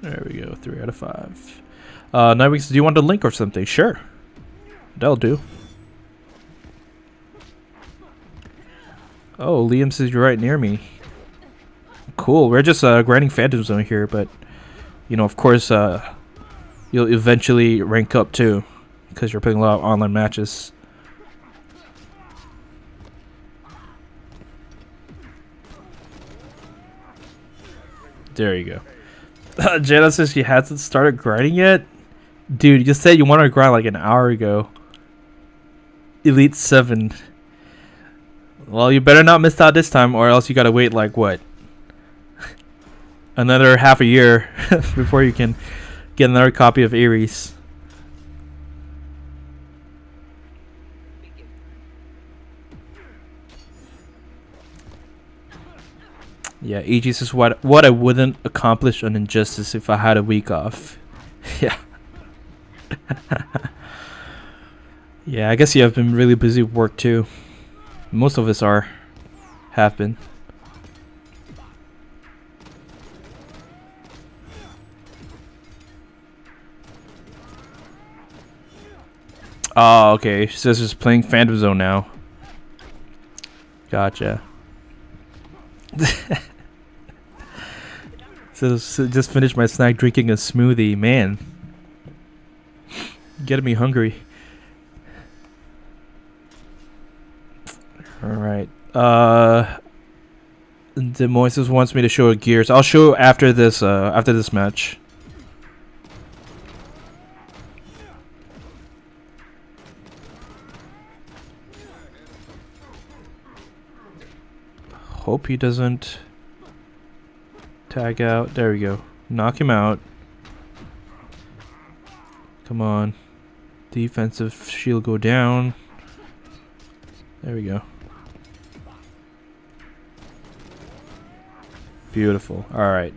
There we go. 3 out of 5. Nightwings, do you want the link or something? Sure. That'll do. Oh, Liam says you're right near me. Cool. We're just grinding Phantom Zone here, but you know, of course, you'll eventually rank up too, because you're playing a lot of online matches. There you go. Jenna says she hasn't started grinding yet. Dude, you said you wanted to grind like an hour ago. Elite 7. Well, you better not miss out this time, or else you gotta wait like what? Another half a year before you can get another copy of Ares. Yeah, EG says what I wouldn't accomplish on Injustice if I had a week off. Yeah. Yeah, I guess you have been really busy with work too. Most of us have been. Oh, okay. She says she's playing Phantom Zone now. Gotcha. So just finished my snack drinking a smoothie. Man, getting me hungry. Alright. The Moises wants me to show gears. I'll show after this match. Hope he doesn't tag out. There we go. Knock him out. Come on. Defensive shield go down. There we go. Beautiful. Alright.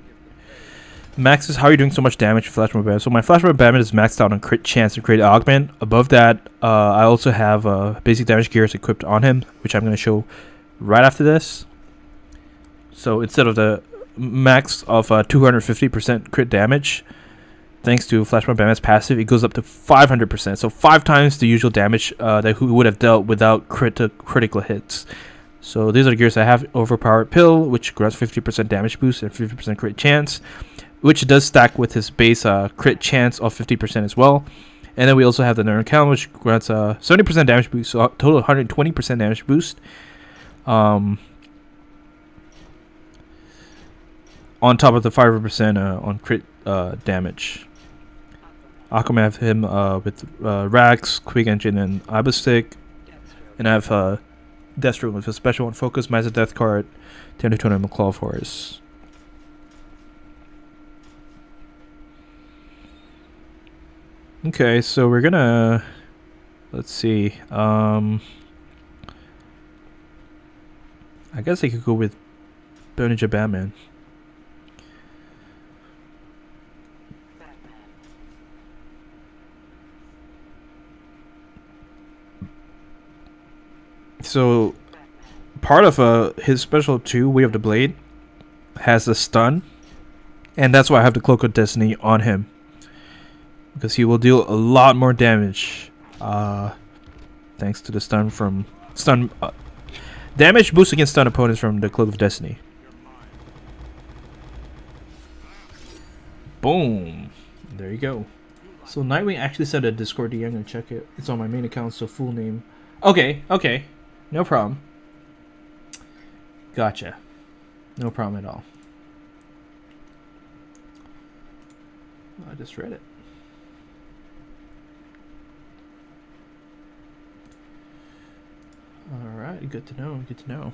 Max is how are you doing so much damage with Flash Bombardment? So my Flash Bombardment is maxed out on crit chance and crit augment. Above that, I also have basic damage gears equipped on him, which I'm going to show right after this. So instead of the max of 250% crit damage, thanks to Flash Bombardment's passive, it goes up to 500%. So 5 times the usual damage that he would have dealt without critical hits. So these are the gears I have. Overpowered Pill, which grants 50% damage boost and 50% crit chance, which does stack with his base crit chance of 50% as well. And then we also have the Nerve Count, which grants 70% damage boost, so total 120% damage boost. On top of the 5% on crit damage. Arkham, I have him with Rax, Quick Engine, and Ibistic. And I have Deathstroke with a special on Focus, Massive Death card, 10 to 20 McClaw Force. Okay, so we're gonna... Let's see. I guess I could go with Ninja Batman. So, part of his special 2, Way of the Blade, has a stun. And that's why I have the Cloak of Destiny on him. Because he will deal a lot more damage. Thanks to the stun from... damage boost against stun opponents from the Cloak of Destiny. Boom. There you go. So Nightwing actually said a Discord DM. I'm going to check it. It's on my main account, so full name. Okay, okay. No problem. Gotcha. No problem at all. I just read it. Alright, good to know, good to know.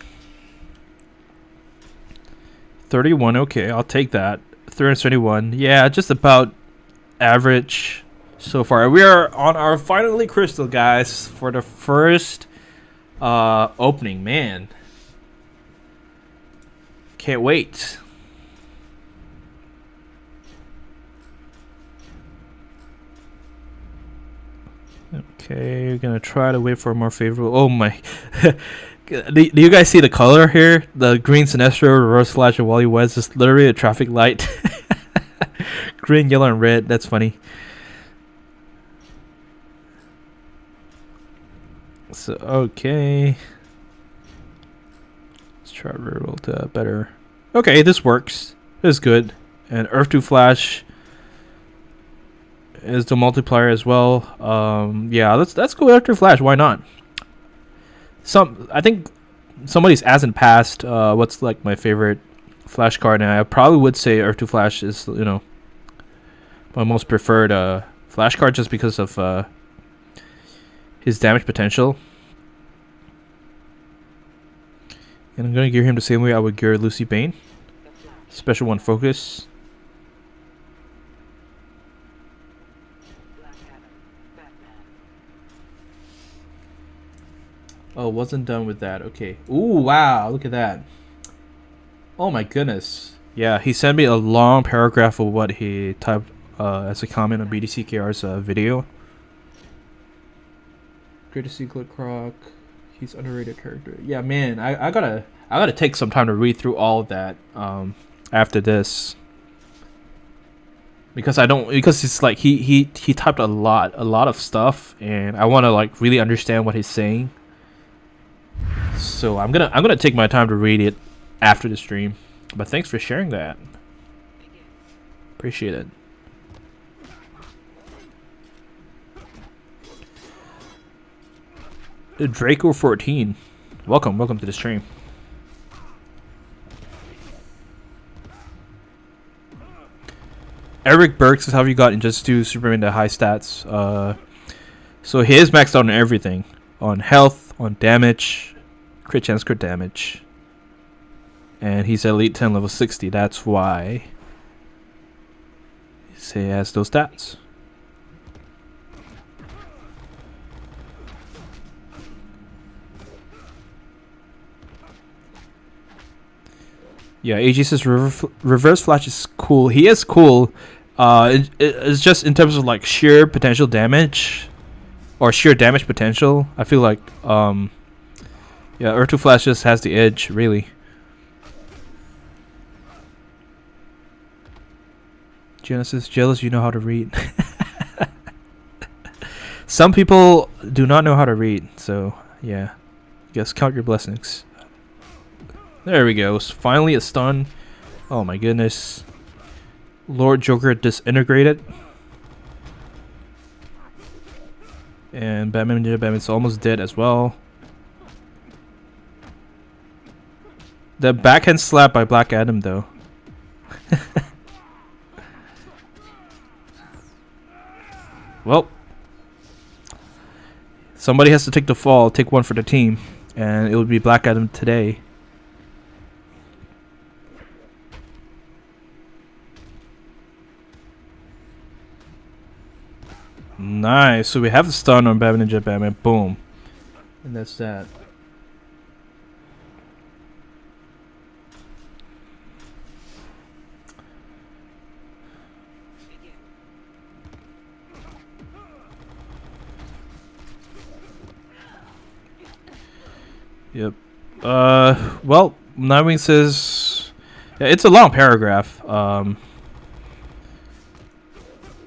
31, okay, I'll take that. 371, yeah, just about average so far. We are on our finally crystal, guys, for the first opening. Man, can't wait. Okay, we're gonna try to wait for a more favorable. Oh my. Do you guys see the color here? The green Sinestro, reverse flash of Wally West is literally a traffic light. Green, yellow, and red. That's funny. So, okay. Let's try to roll to better. Okay, this works. This is good. And Earth 2 Flash is the multiplier as well. Yeah, let's go Earth 2 Flash. Why not? I think somebody's asked in past what's like my favorite Flash card, and I probably would say Earth to Flash is, you know, my most preferred Flash card just because of his damage potential. And I'm gonna gear him the same way I would gear Lucy Bane. Special 1 focus. Oh, wasn't done with that. Okay. Ooh, wow, look at that. Oh my goodness. Yeah, he sent me a long paragraph of what he typed as a comment on BDCKR's video. Great to see Croc. He's underrated character. Yeah, man, I gotta take some time to read through all of that after this. Because it's like he typed a lot of stuff, and I want to like really understand what he's saying. So I'm gonna take my time to read it after the stream. But thanks for sharing that. Appreciate it. Draco 14, welcome to the stream. Eric Burks says, how have you gotten just to Superman to high stats? So he is maxed out on everything, on health, on damage, crit chance, crit damage, and he's elite 10 level 60. That's why he has those stats. Yeah, AG says Reverse Flash is cool. He is cool. It's just in terms of like sheer potential damage or sheer damage potential. I feel like yeah, Earth to Flash just has the edge, really. Genesis, jealous you know how to read. Some people do not know how to read, so yeah. Guess count your blessings. There we go. Finally a stun. Oh my goodness. Lord Joker disintegrated. And Batman's almost dead as well. The backhand slap by Black Adam though. Well, somebody has to take the fall, take one for the team, and it would be Black Adam today. Nice. So we have the stun on Batman Ninja Batman. Boom. And that's that. Yep. Well, Nightwing says, yeah, it's a long paragraph.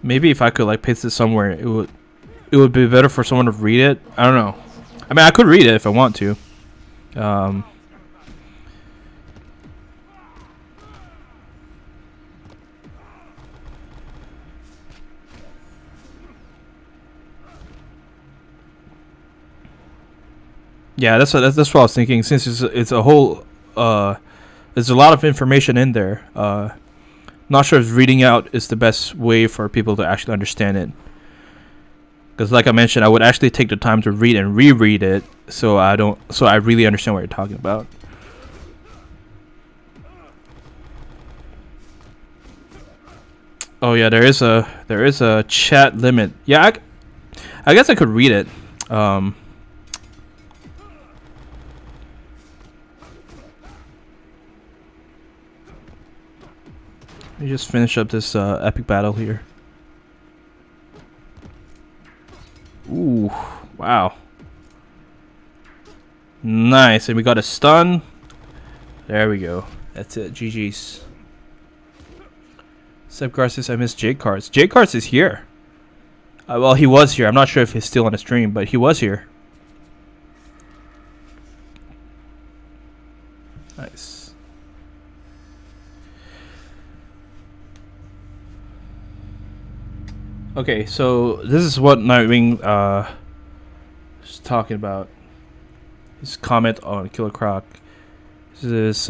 Maybe if I could like paste it somewhere, it would be better for someone to read it. I don't know. I mean, I could read it if I want to. Yeah, that's what I was thinking. Since it's a whole, there's a lot of information in there. Not sure if reading out is the best way for people to actually understand it. Because, like I mentioned, I would actually take the time to read and reread it, so I really understand what you're talking about. Oh yeah, there is a chat limit. Yeah, I guess I could read it. Let me just finish up this epic battle here. Ooh, wow. Nice, and we got a stun. There we go. That's it, GG's. Seb Car says, I miss Jake Cars. Jake Cars is here. Well, he was here. I'm not sure if he's still on the stream, but he was here. Nice. Okay, so this is what Nightwing is talking about. His comment on Killer Croc. This is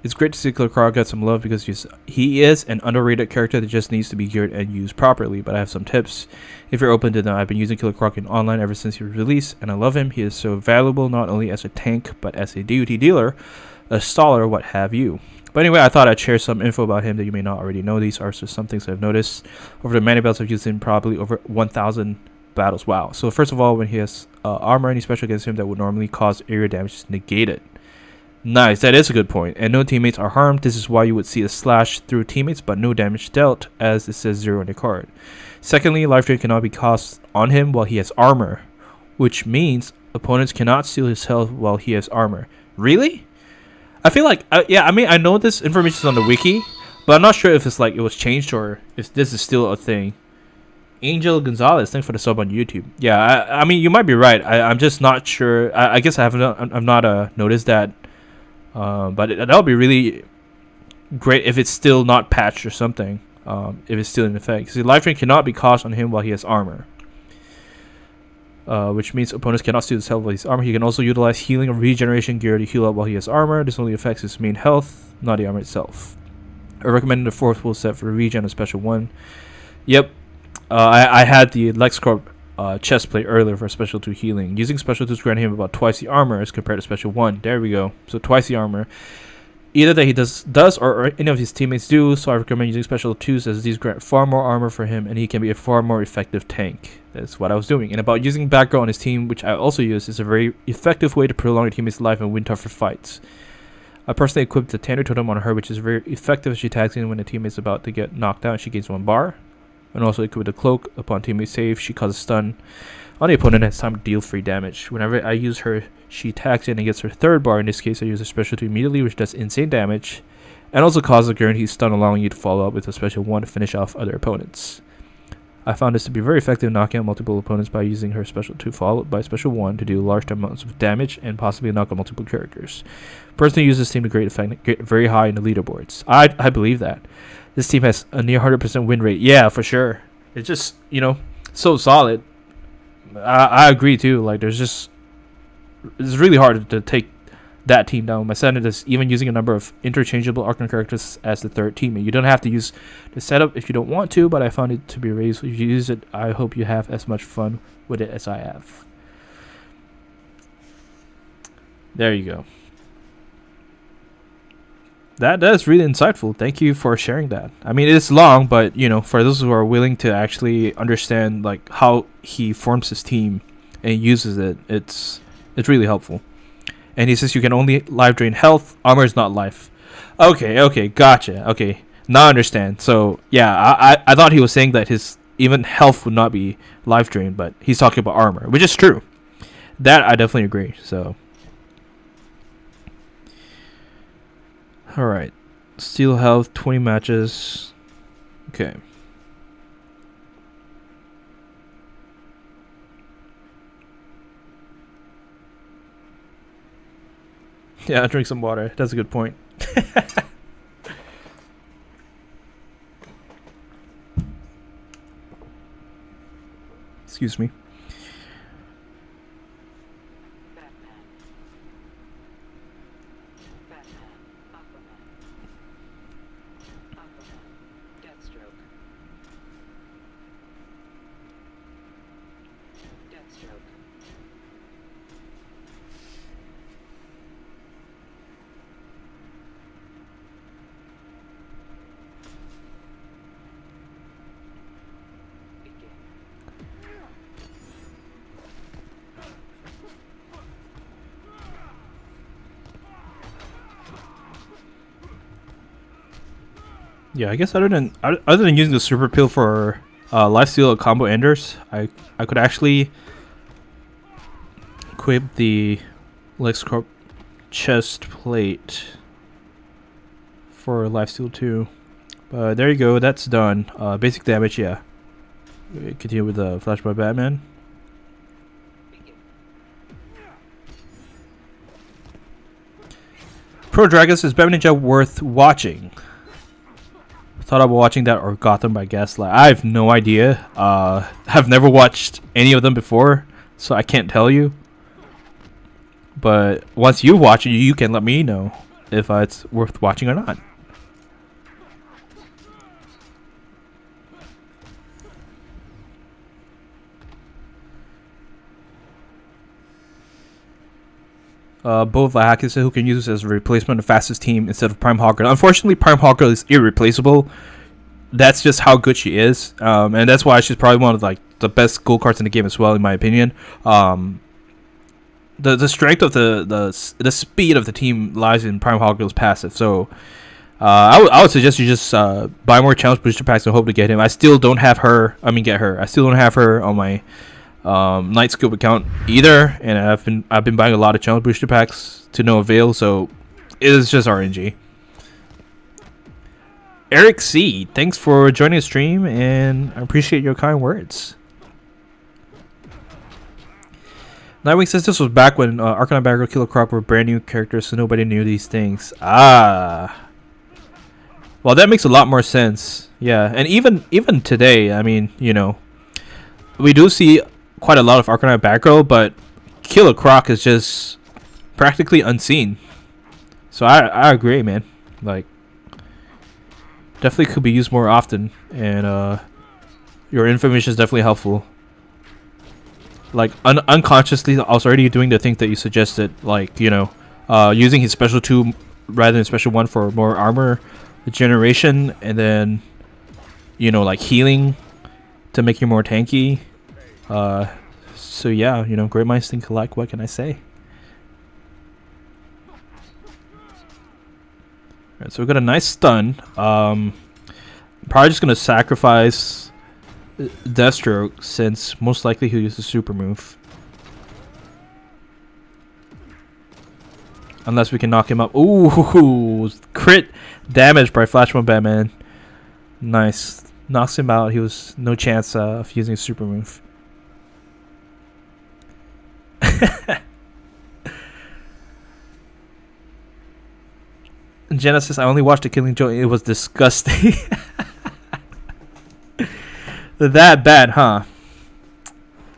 It's great to see Killer Croc get some love because he is an underrated character that just needs to be geared and used properly, but I have some tips if you're open to them. I've been using Killer Croc in online ever since he was released, and I love him. He is so valuable not only as a tank, but as a duty dealer, a staller, what have you. But anyway, I thought I'd share some info about him that you may not already know. These are just some things I've noticed. Over the many battles I've used him, probably over 1,000 battles. Wow. So first of all, when he has armor, any special against him that would normally cause area damage is negated. Nice, that is a good point. And no teammates are harmed. This is why you would see a slash through teammates, but no damage dealt, as it says 0 on the card. Secondly, life drain cannot be cast on him while he has armor, which means opponents cannot steal his health while he has armor. Really? I feel like, yeah, I mean, I know this information is on the wiki, but I'm not sure if it's like it was changed or if this is still a thing. Angel Gonzalez, thanks for the sub on YouTube. Yeah, I mean, you might be right. I'm just not sure. I guess I've not noticed that. But that'll be really great if it's still not patched or something. If it's still in effect. See, life drain cannot be cast on him while he has armor. Which means opponents cannot steal his health while he's armor. He can also utilize healing or regeneration gear to heal up while he has armor. This only affects his main health, not the armor itself. I recommend the 4th full set for regen, a special one. Yep. I had the LexCorp chest plate earlier for special 2 healing. Using special 2s grant him about twice the armor as compared to special 1. There we go. So twice the armor. Either that he does or any of his teammates do, so I recommend using special 2s as these grant far more armor for him and he can be a far more effective tank. That's what I was doing. And about using background on his team, which I also use, is a very effective way to prolong your teammate's life and win tougher fights. I personally equipped the Tanner Totem on her, which is very effective as she tags in when the teammate's about to get knocked out and she gains 1 bar. And also equipped the Cloak. Upon teammate save, she causes stun on the opponent and has time to deal free damage. Whenever I use her, she tags in and gets her 3rd bar. In this case, I use a special 2 immediately, which does insane damage. And also causes a guaranteed stun, allowing you to follow up with a special 1 to finish off other opponents. I found this to be very effective in knocking out multiple opponents by using her special 2 followed by special 1 to do large amounts of damage and possibly knock out multiple characters. Personally use this team to great effect, get very high in the leaderboards. I believe that. This team has a near 100% win rate. Yeah, for sure. It's just, you know, so solid. I agree too. Like, it's really hard to take that team down. My Senate is even using a number of interchangeable Arkham characters as the 3rd teammate. You don't have to use the setup if you don't want to, but I found it to be raised. If you use it, I hope you have as much fun with it as I have. There you go. That is really insightful. Thank you for sharing that. I mean, it's long, but you know, for those who are willing to actually understand like how he forms his team and uses it, it's really helpful. And he says you can only life drain health. Armor is not life. Okay, gotcha. Okay, now I understand. So yeah, I thought he was saying that his even health would not be life drained, but he's talking about armor, which is true. That I definitely agree. So. Alright. Steel health, 20 matches. Okay. Yeah, drink some water. That's a good point. Excuse me. Yeah, I guess other than using the super pill for lifesteal combo enders, I could actually equip the LexCorp chest plate for lifesteal 2. But there you go, that's done. Basic damage, yeah. We continue with the Flash by Batman. Pro Dragon says Batman Ninja worth watching. Thought about watching that or Gotham by Gaslight. I have no idea. I've never watched any of them before, so I can't tell you. But once you watch it, you can let me know. if it's worth watching or not. Both Hawkinson, who can use this as a replacement of the fastest team instead of Prime Hawker. Unfortunately, Prime Hawker is irreplaceable. That's just how good she is, and that's why she's probably one of like the best gold cards in the game as well, in my opinion. The strength of the speed of the team lies in Prime Hawker's passive. So I would suggest you just buy more challenge booster packs and hope to get him. I still don't have her. Get her. I still don't have her on my Night Scope account either, and I've been buying a lot of challenge booster packs to no avail. So it is just RNG. Eric C, thanks for joining the stream, and I appreciate your kind words. Nightwing says this was back when Arkham Knight, Batgirl, Killer Croc were brand new characters, so nobody knew these things. Ah, well, that makes a lot more sense. Yeah, and even today, I mean, you know, we do see quite a lot of Arkham Knight, Batgirl, but Killer Croc is just practically unseen. So I agree, man. Like, definitely could be used more often, and your information is definitely helpful. Like unconsciously, I was already doing the things that you suggested, like, you know, using his special 2 rather than special 1 for more armor regeneration, and then, you know, like healing to make you more tanky. So yeah, you know, great minds think alike. What can I say? Alright, so we got a nice stun. Probably just gonna sacrifice Deathstroke, since most likely he'll use the super move. Unless we can knock him up. Ooh, crit damage by Flashpoint Batman. Nice. Knocks him out. He was no chance of using a super move. Genesis, I only watched The Killing Joke. It was disgusting. That bad, huh?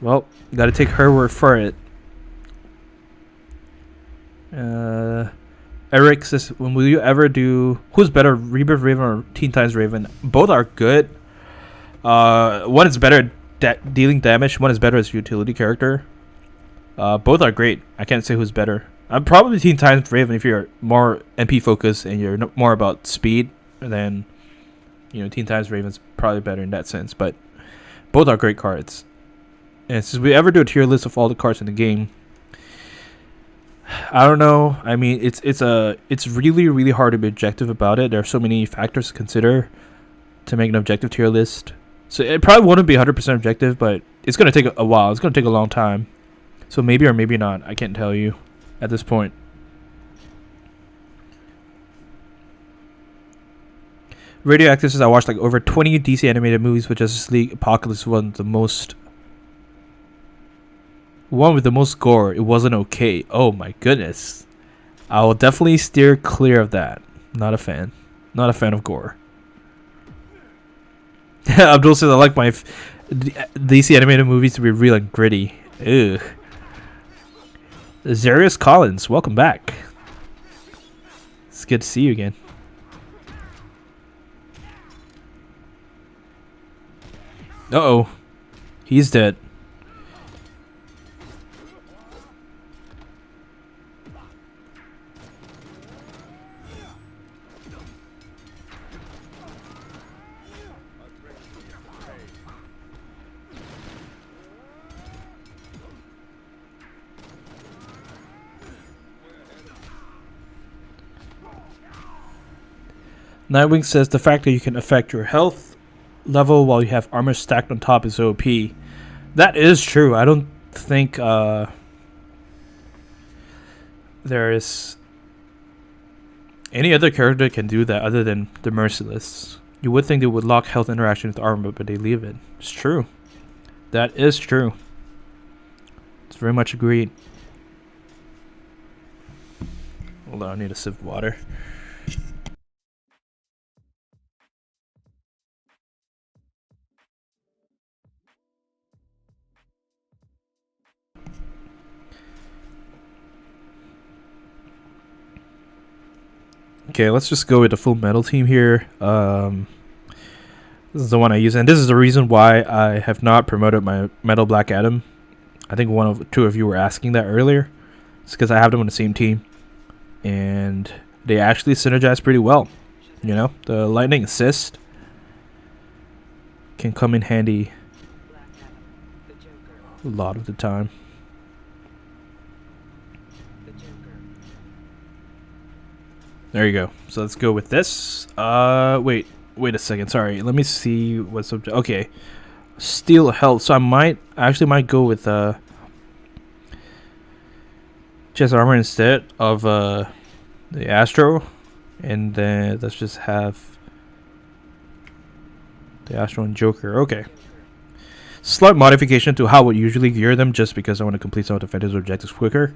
Well, you gotta take her word for it. Eric says, when will you ever do... Who's better, Rebirth Raven or Teen Titans Raven? Both are good. One is better at dealing damage. One is better as a utility character. Both are great. I can't say who's better. I'm probably Teen Titans Raven if you're more MP focused and you're more about speed. Then, you know, Teen Titans Raven's probably better in that sense. But both are great cards. And since we ever do a tier list of all the cards in the game, I don't know. I mean, it's really, really hard to be objective about it. There are so many factors to consider to make an objective tier list. So it probably wouldn't be 100% objective, but it's going to take a while. It's going to take a long time. So maybe or maybe not. I can't tell you at this point. Radioactive says, I watched like over 20 DC animated movies, but Justice League Apocalypse one with the most gore. It wasn't okay. Oh my goodness. I will definitely steer clear of that. Not a fan. Not a fan of gore. Abdul says, I like my DC animated movies to be real and gritty. Ugh. Zarius Collins, welcome back. It's good to see you again. Uh-oh. He's dead. Nightwing says the fact that you can affect your health level while you have armor stacked on top is OP. That is true. I don't think there is any other character that can do that other than the Merciless. You would think they would lock health interaction with armor, but they leave it. It's true. That is true. It's very much agreed. Hold on, I need a sip of water. Okay, let's just go with the full metal team here. This is the one I use, and this is the reason why I have not promoted my Metal Black Adam. I think two of you were asking that earlier. It's because I have them on the same team, and they actually synergize pretty well. You know, the lightning assist can come in handy Black Adam. The Joker. a lot of the time. The Joker. There you go. So let's go with this. Wait a second. Sorry. Let me see what's up. Okay. Steel health. So I actually might go with chest armor instead of the Astro, and then let's just have the Astro and Joker. Okay. Slight modification to how I would usually gear them, just because I want to complete some of the fantasy objectives quicker.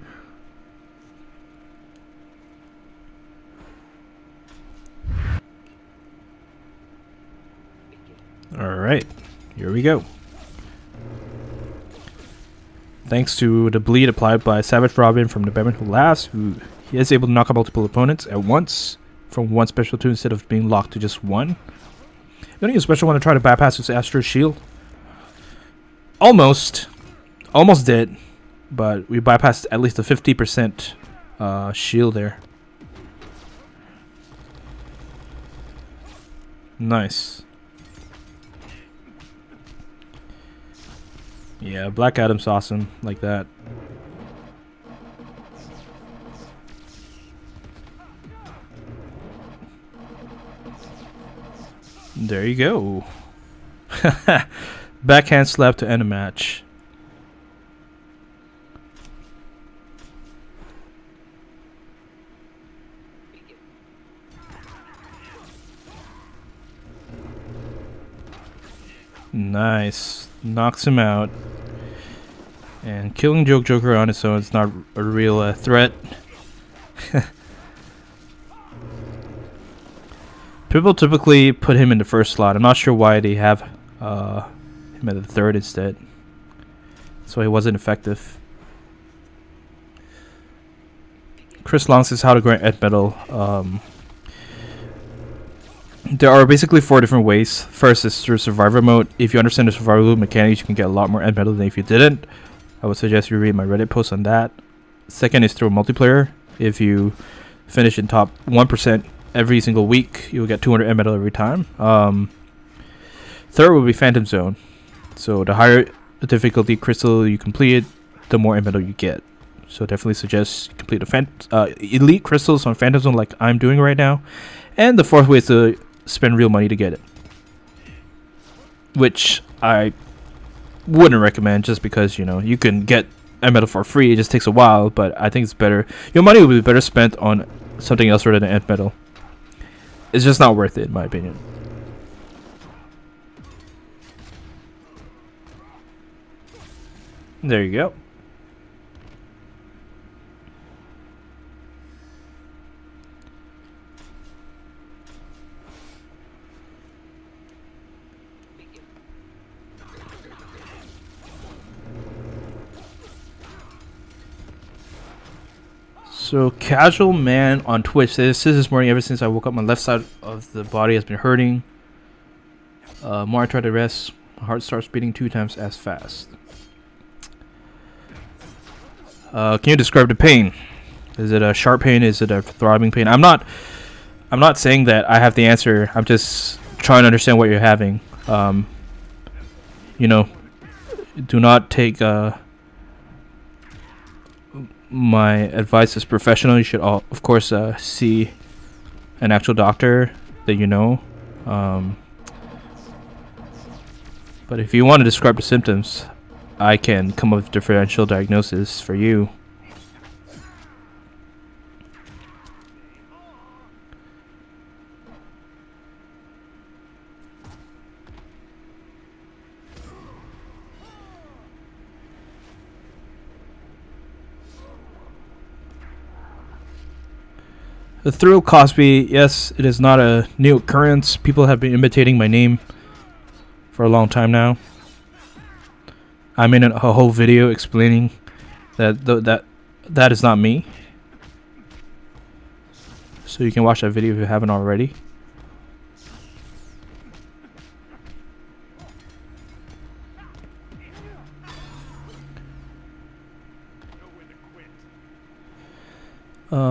Alright, here we go. Thanks to the bleed applied by Savage Robin from the Batman Who Laughs, he is able to knock out multiple opponents at once from one special tool instead of being locked to just one. Don't you especially want to try to bypass his Astro's shield? Almost did, but we bypassed at least a 50% shield there. Nice. Yeah, Black Adam's awesome like that. There you go. Backhand slap to end a match. Nice. Knocks him out. And killing Joker on its own is not a real threat. People typically put him in the first slot. I'm not sure why they have him at the third instead. So he wasn't effective. Chris Long says how to grant Ed Medal. There are basically 4 different ways. First is through survivor mode. If you understand the survivor mode mechanics, you can get a lot more Ed Medal than if you didn't. I would suggest you read my Reddit post on that. Second is through multiplayer. If you finish in top 1% every single week, you will get 200 Ed Medal every time. Third will be Phantom Zone. So the higher the difficulty crystal you complete, the more Ed Medal you get. So definitely suggest you complete the elite crystals on Phantom Zone like I'm doing right now. And the fourth way is to spend real money to get it, which I wouldn't recommend, just because, you know, you can get Ed Medal for free. It just takes a while, but I think it's better. Your money would be better spent on something else rather than Ed Medal. It's just not worth it, in my opinion. There you go. So Casual Man on Twitch says, this morning ever since I woke up, my left side of the body has been hurting. More I try to rest, my heart starts beating 2 times as fast. Can you describe the pain? Is it a sharp pain? Is it a throbbing pain? I'm not saying that I have the answer. I'm just trying to understand what you're having. You know, do not take my advice as professional. You should of course see an actual doctor that you know. But if you want to describe the symptoms, I can come up with differential diagnosis for you. The Thrill Cosby, yes, it is not a new occurrence. People have been imitating my name for a long time now. I made a whole video explaining that that is not me. so you can watch that video if you haven't already.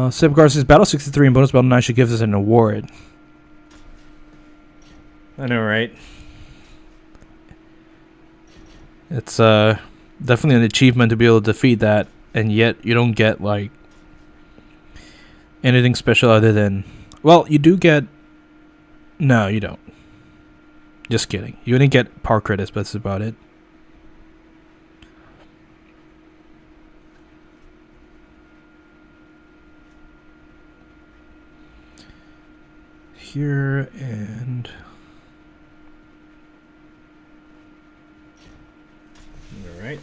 Safeguard says Battle 63 and Bonus Battle 9 should give us an award. I know, right? It's definitely an achievement to be able to defeat that, and yet you don't get like anything special other than, well, you do get, no, you don't. Just kidding. You only get power credits, but that's about it. Here and all right.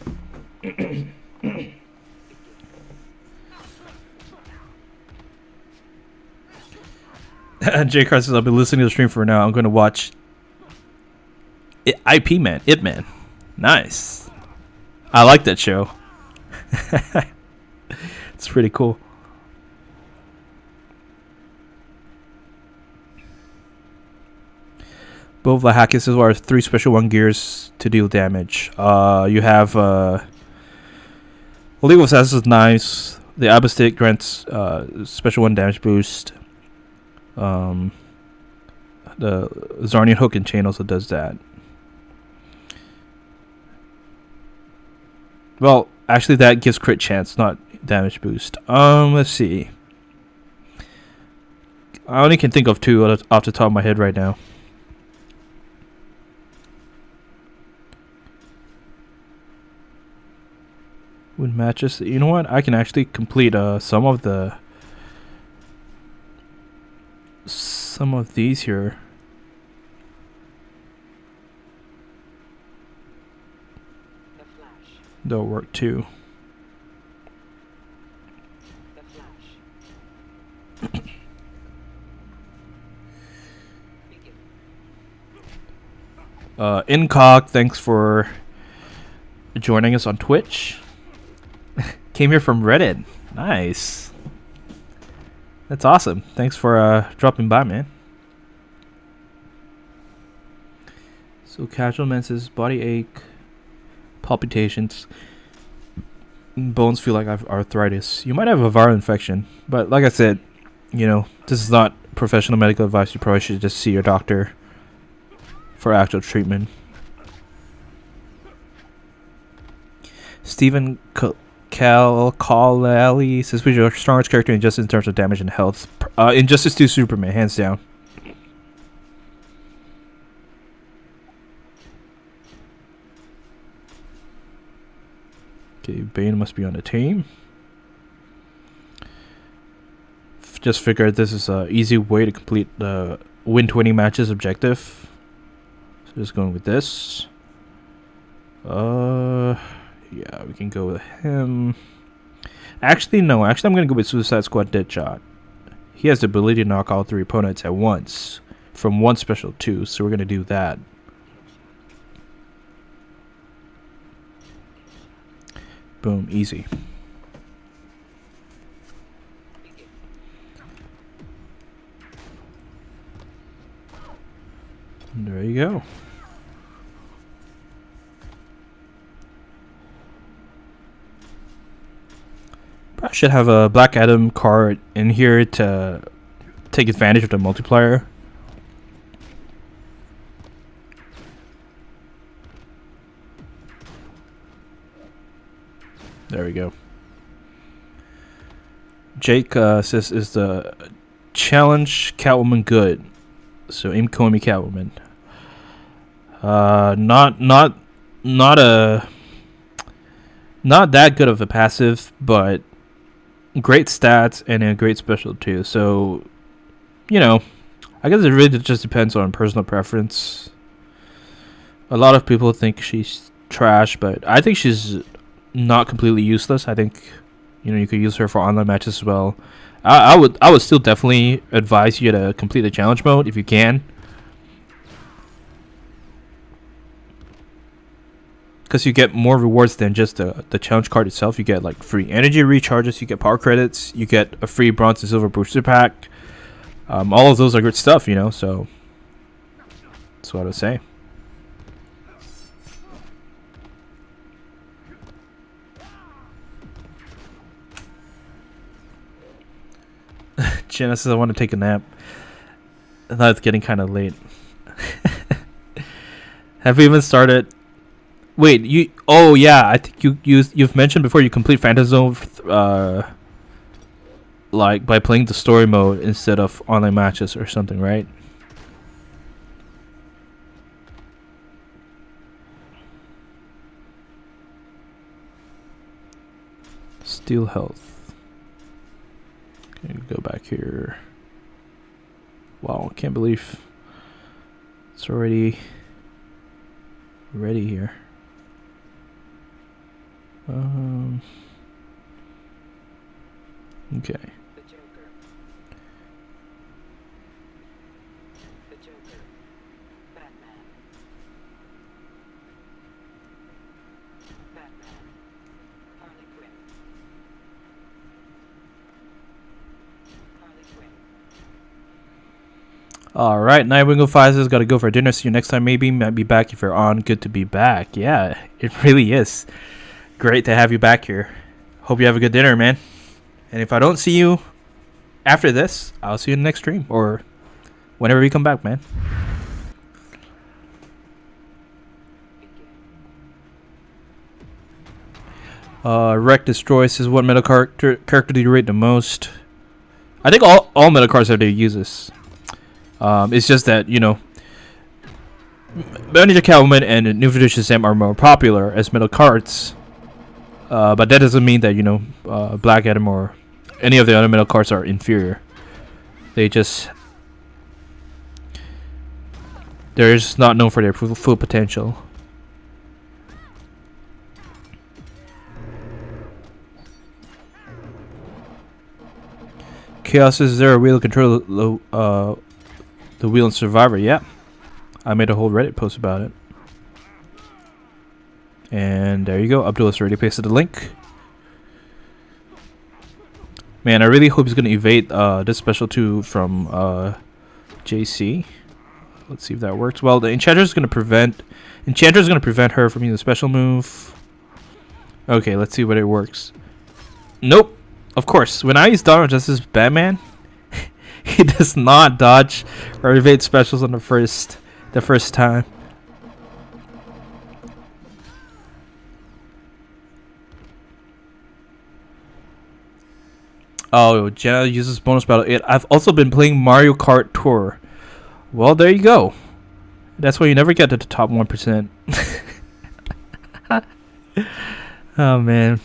J. Carson says, I'll be listening to the stream for now. I'm going to watch IP Man, Ip Man. Nice. I like that show. It's pretty cool. Both the hackers are 3 special 1 gears to deal damage. You have Legal Assassin's Knives. The Abba Stick grants special 1 damage boost. The Zarnian Hook and Chain also does that. Well, actually that gives crit chance, not damage boost. Let's see. I only can think of 2 off the top of my head right now. With matches, you know what? I can actually complete some of these here. The Flash. They'll work too. The Flash. Begin. Incog, thanks for joining us on Twitch. Came here from Reddit. Nice. That's awesome. Thanks for dropping by, man. So Casual Man says body ache, palpitations, bones feel like I have arthritis. You might have a viral infection, but like I said, you know, this is not professional medical advice. You probably should just see your doctor for actual treatment. Stephen Kalali says, "Who's your strongest character in Injustice in terms of damage and health?" Injustice 2 Superman, hands down. Okay, Bane must be on the team. Just figured this is an easy way to complete the win 20 matches objective. So just going with this. Yeah, we can go with him. Actually, no. Actually, I'm going to go with Suicide Squad Deadshot. He has the ability to knock all 3 opponents at once from 1 special 2, so we're going to do that. Boom, easy. And there you go. I should have a Black Adam card in here to take advantage of the multiplier. There we go. Jake says, is the challenge Catwoman good? So Ame-Comi Catwoman. Not that good of a passive, but great stats and a great special too. So, you know, I guess it really just depends on personal preference. A lot of people think she's trash, but I think she's not completely useless. I think, you know, you could use her for online matches as well. I would still definitely advise you to complete the challenge mode if you can, because you get more rewards than just the challenge card itself. You get like free energy recharges, you get power credits, you get a free bronze and silver booster pack, All of those are good stuff, you know. So that's what I would say. Jenna says I want to take a nap. I thought it's getting kind of late. Have we even started? Wait, you? Oh yeah, I think you've mentioned before you complete Phantom Zone, like by playing the story mode instead of online matches or something, right? Steel health. Okay, go back here. Wow, can't believe it's already ready here. Okay. The Joker. The Joker. Batman. Batman. Harley Quinn. Harley Quinn. All right, Nightwing 05 says, gotta go for dinner. See you next time. Maybe might be back if you're on. Good to be back. Yeah, it really is. Great to have you back here. Hope you have a good dinner, man. And if I don't see you after this, I'll see you in the next stream or whenever we come back, man. Wreck Destroy says, what metal character do you rate the most? I think all metal cards have their uses. It's just that, you know, Ninja Catwoman and New Tradition Sam are more popular as metal cards. But that doesn't mean that, you know, Black Adam or any of the other metal cards are inferior. They're just not known for their full potential. Chaos, is there a wheel to control the wheel in Survivor? Yeah, I made a whole Reddit post about it. And there you go. Abdul has already pasted the link. Man, I really hope he's going to evade this special 2 from JC. Let's see if that works. Well, the Enchantress is going to prevent her from using the special move. Okay, let's see what it works. Nope. Of course, when I use Donald Justice Batman, he does not dodge or evade specials on the first time. Oh, Jenna uses bonus battle 8. I've also been playing Mario Kart Tour. Well, there you go. That's why you never get to the top 1%. Oh, man.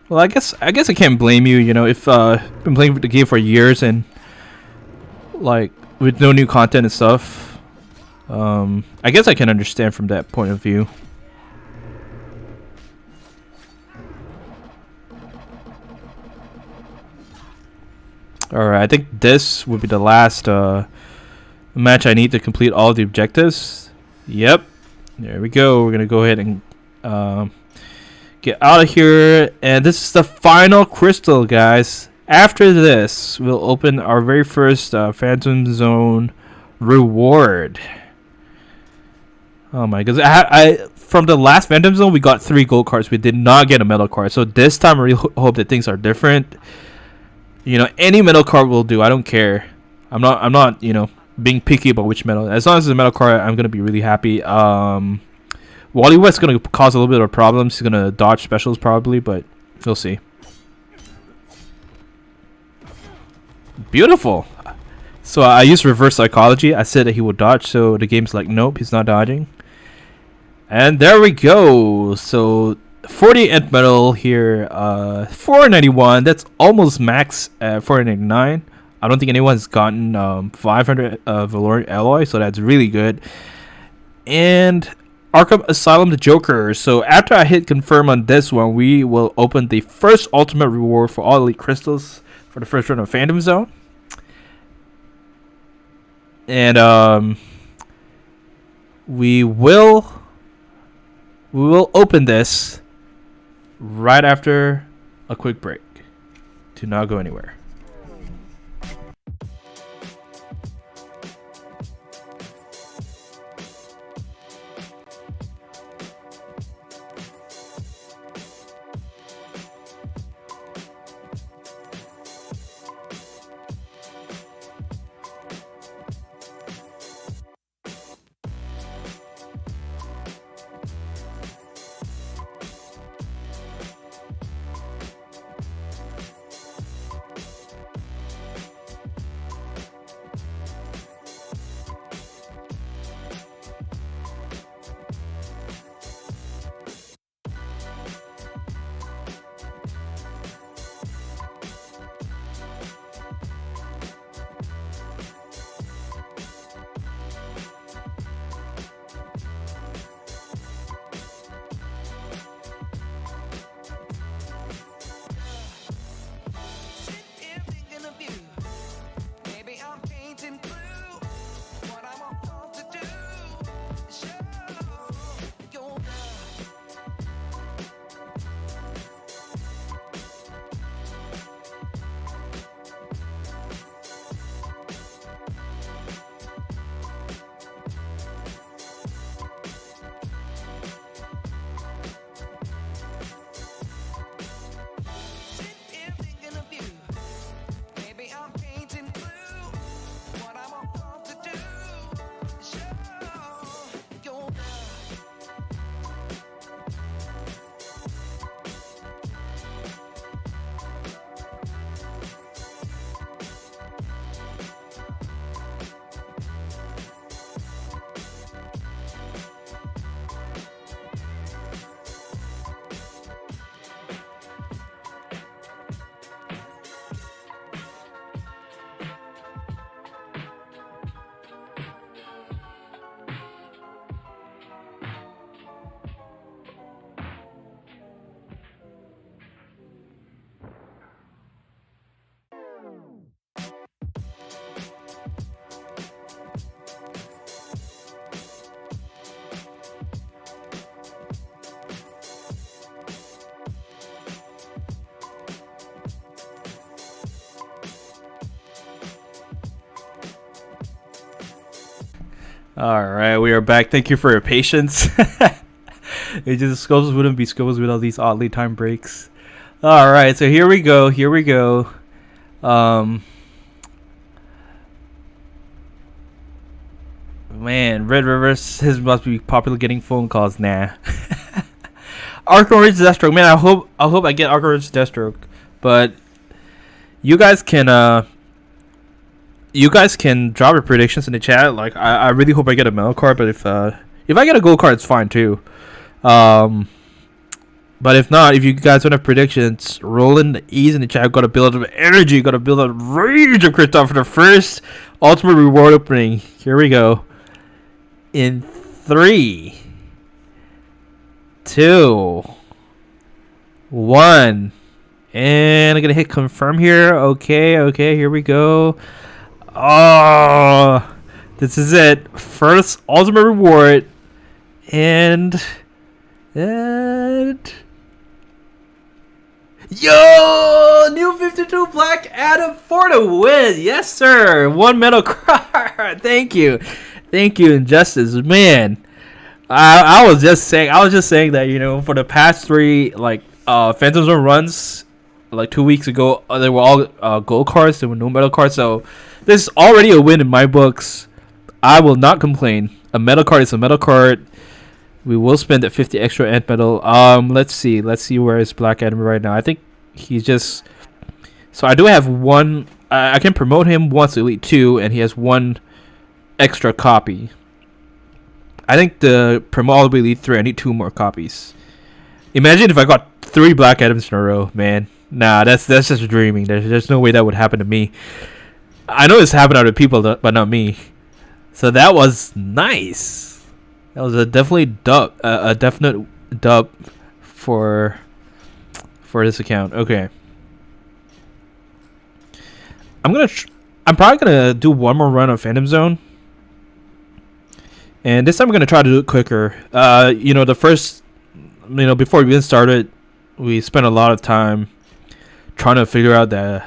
Well, I guess I can't blame you. You know, if been playing the game for years and like with no new content and stuff. I guess I can understand from that point of view. Alright, I think this would be the last match I need to complete all the objectives. Yep. There we go. We're going to go ahead and get out of here. And this is the final crystal, guys. After this, we'll open our very first Phantom Zone reward. Oh my goodness. I from the last Phantom Zone, we got 3 gold cards. We did not get a metal card. So this time, I really hope that things are different. You know, any metal card will do. I don't care. I'm not, you know, being picky about which metal. As long as it's a metal card, I'm gonna be really happy. Wally West's gonna cause a little bit of problems. He's gonna dodge specials probably, but we'll see. Beautiful. So I used reverse psychology. I said that he would dodge, so the game's like, nope, he's not dodging. And there we go. So 40 end metal here, 491. That's almost max at 499. I don't think anyone's gotten 500 Valorium Alloy, so that's really good. And Arkham Asylum the Joker. So after I hit confirm on this one, we will open the first ultimate reward for all elite crystals for the first run of Phantom Zone. And we will We will open this right after a quick break. Do not go anywhere. Alright, we are back. Thank you for your patience. It just scopes wouldn't be scopes without these oddly timed breaks. Alright, so here we go. Man, Red River says must be popular getting phone calls. Nah. Arkham Knight Deathstroke. Man, I hope I get Arkham Knight Deathstroke. But you guys can drop your predictions in the chat. Like I really hope I get a metal card, but if I get a gold card, it's fine too. But if not, if you guys don't have predictions, roll in the E's in the chat. Got to build up energy. Got to build up rage of Christoph for the first ultimate reward opening. Here we go. In 3, 2, 1, and I'm gonna hit confirm here. Okay, here we go. Oh, this is it. First ultimate reward, and yo, new 52 Black Adam for the win. Yes, sir. One metal card. Thank you, Injustice. Man, I was just saying that for the past 3 Phantom Zone runs, 2 weeks ago, they were all gold cards. There were no metal cards, so this is already a win in my books. I will not complain. A metal card is a metal card. We will spend that 50 extra end metal. Let's see where is Black Adam right now. I think he's just. So I do have one. I can promote him once to Elite 2, and he has 1 extra copy. I think the promote all the way Elite 3. I need 2 more copies. Imagine if I got 3 Black Adams in a row, man. Nah, that's just dreaming. There's no way that would happen to me. I know it's happened to other people, but not me. So that was nice. That was a definite dub for this account. Okay. I'm probably gonna do one more run of Phantom Zone, and this time I'm gonna try to do it quicker. The first before we even started, we spent a lot of time trying to figure out the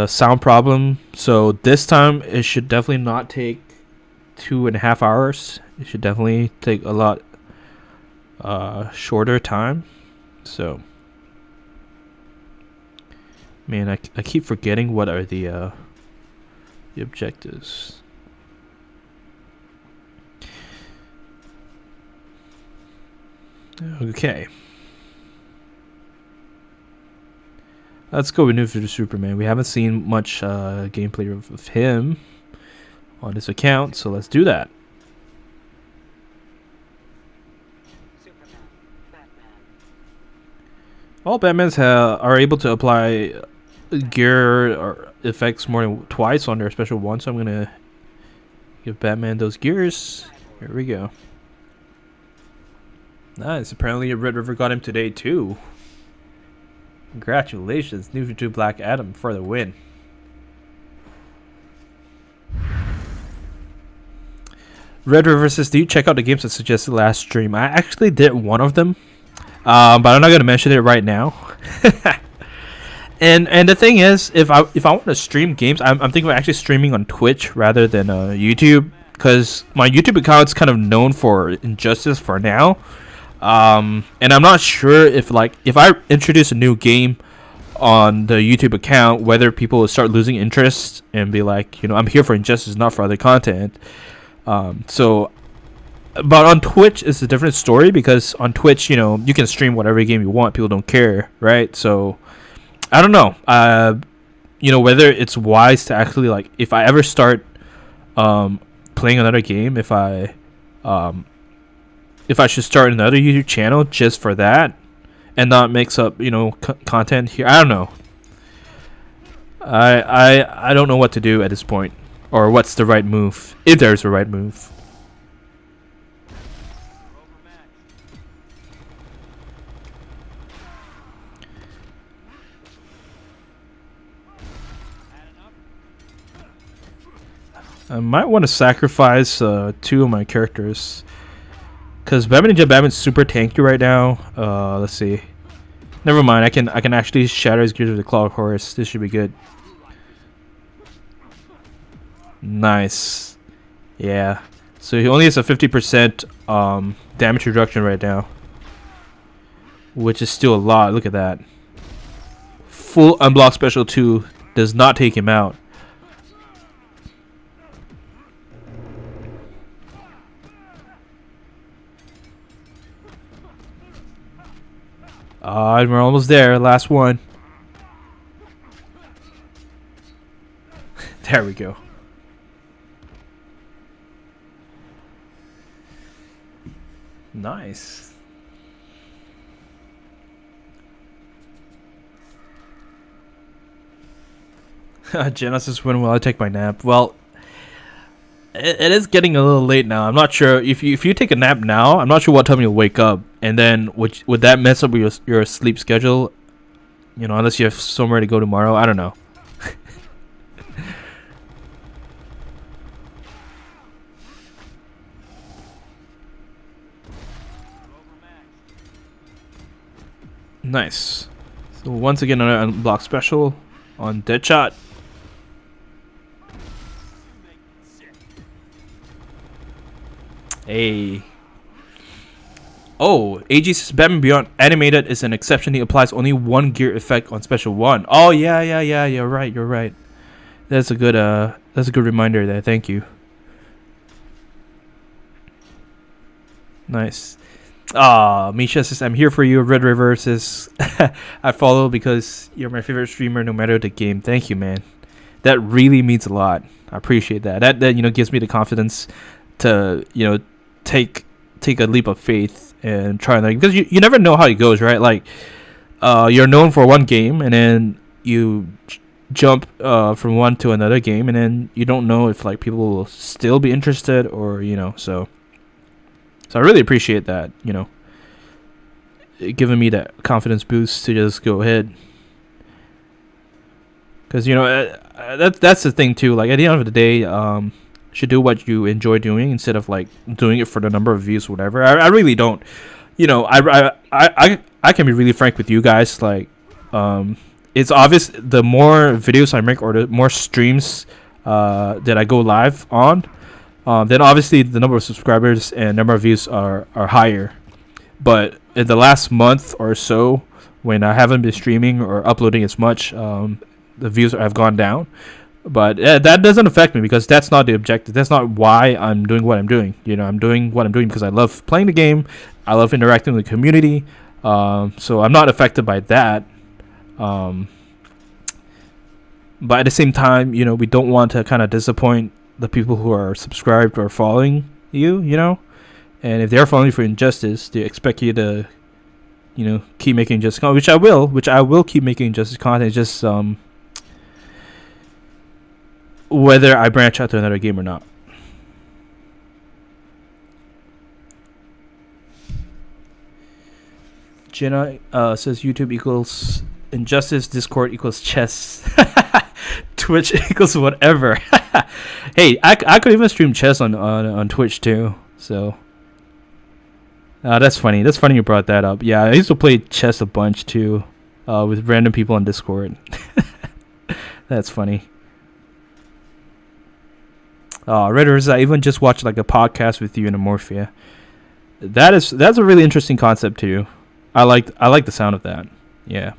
sound problem. So this time it should definitely not take 2.5 hours. It should definitely take a lot shorter time. So man, I keep forgetting what are the objectives. Okay. Let's go with New 52 Superman. We haven't seen much gameplay of him on this account, so let's do that. Superman, Batman, All Batmans are able to apply gear or effects more than twice on their special one, so I'm gonna give Batman those gears. Here we go. Nice. Apparently, Red River got him today too. Congratulations, New 52 Black Adam, for the win. Red River says, "Do you check out the games I suggested last stream?" I actually did one of them, but I'm not gonna mention it right now. And the thing is, if I want to stream games, I'm thinking of actually streaming on Twitch rather than YouTube, because my YouTube account's kind of known for Injustice for now. And I'm not sure if I introduce a new game on the YouTube account, whether people will start losing interest and be like, I'm here for Injustice, not for other content. But on Twitch it's a different story, because on Twitch, you can stream whatever game you want. People don't care, right? So I don't know, whether it's wise to actually, if I ever start playing another game, if I should start another YouTube channel just for that and not mix up, content here. I don't know. I don't know what to do at this point, or what's the right move, if there's a right move. I might want to sacrifice 2 of my characters, because Batman's super tanky right now. Let's see. Never mind. I can actually shatter his gears with the Claw Horse. This should be good. Nice. Yeah. So he only has a 50% damage reduction right now, which is still a lot. Look at that. Full unblock special 2 does not take him out. We're almost there. Last one. There we go. Nice. Genesis win while I take my nap. Well, it is getting a little late now. I'm not sure if you take a nap now, I'm not sure what time you'll wake up, and then would that mess up your sleep schedule? Unless you have somewhere to go tomorrow. I don't know. Nice. So once again, another unblock special on Deadshot. Hey. Oh, AG says Batman Beyond Animated is an exception. He applies only 1 gear effect on special 1. Oh yeah. You're right. That's a good reminder there. Thank you. Nice. Misha says, I'm here for you. Red River says, I follow because you're my favorite streamer no matter the game. Thank you, man. That really means a lot. I appreciate that. That gives me the confidence to, take a leap of faith and try, because you never know how it goes, right? You're known for one game, and then you jump from one to another game, and then you don't know if people will still be interested, or so I really appreciate that, giving me that confidence boost to just go ahead, because that's the thing too. At the end of the day, should do what you enjoy doing instead of doing it for the number of views, whatever. I really don't you know, I can be really frank with you guys. Like, it's obvious the more videos I make or the more streams that I go live on, then obviously the number of subscribers and number of views are higher. But in the last month or so, when I haven't been streaming or uploading as much, the views have gone down. But that doesn't affect me because that's not the objective. That's not why I'm doing what I'm doing. You know, I'm doing what I'm doing because I love playing the game. I love interacting with the community. So I'm not affected by that. But at the same time, you know, we don't want to kind of disappoint the people who are subscribed or following you, you know. And if they're following you for Injustice, they expect you to, you know, keep making Injustice content, which I will keep making Injustice content. It's just whether I branch out to another game or not. Jenna says YouTube equals Injustice, Discord equals chess, Twitch equals whatever. Hey, I could even stream chess on Twitch too. So that's funny. That's funny you brought that up. Yeah, I used to play chess a bunch too, with random people on Discord. That's funny. Redders, I even just watched like a podcast with you and Amorphia. That's a really interesting concept too. I like the sound of that. Yeah.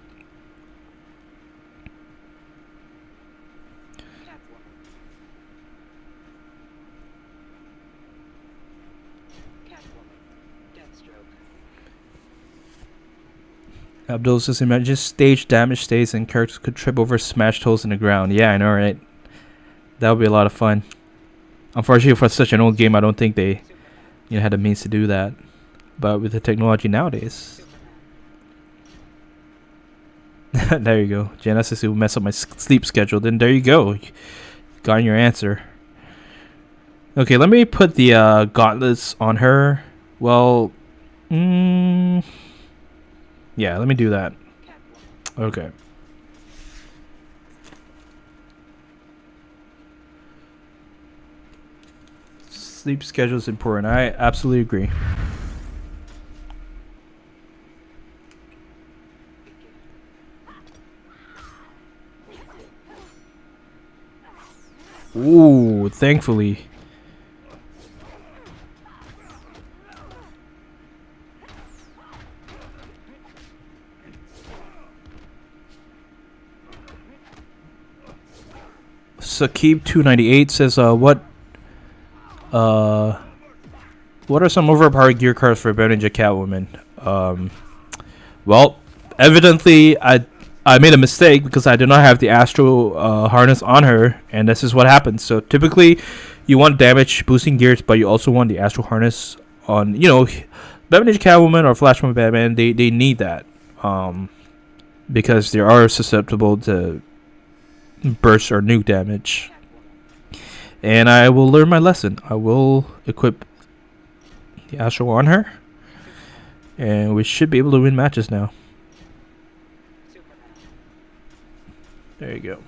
Abdul says, imagine just stage damage stays and characters could trip over smashed holes in the ground. Yeah, I know, right? That would be a lot of fun. Unfortunately, for such an old game, I don't think they, you know, had the means to do that. But with the technology nowadays, there you go. Jenna says it will mess up my sleep schedule. Then there you go. Got your answer. Okay, let me put the gauntlets on her. Well, yeah, let me do that. Okay. Sleep schedule is important. I absolutely agree. Ooh, thankfully. Sakib298 says, what are some overpowered gear cards for Batman Ninja Catwoman? Well, evidently I made a mistake because I do not have the Astro harness on her, and this is what happens. So typically, you want damage boosting gears, but you also want the Astro harness on. You know, Batman Ninja Catwoman or Flashpoint Batman, they need that, because they are susceptible to burst or nuke damage. And I will learn my lesson. I will equip the Astro on her, and we should be able to win matches now. There you go.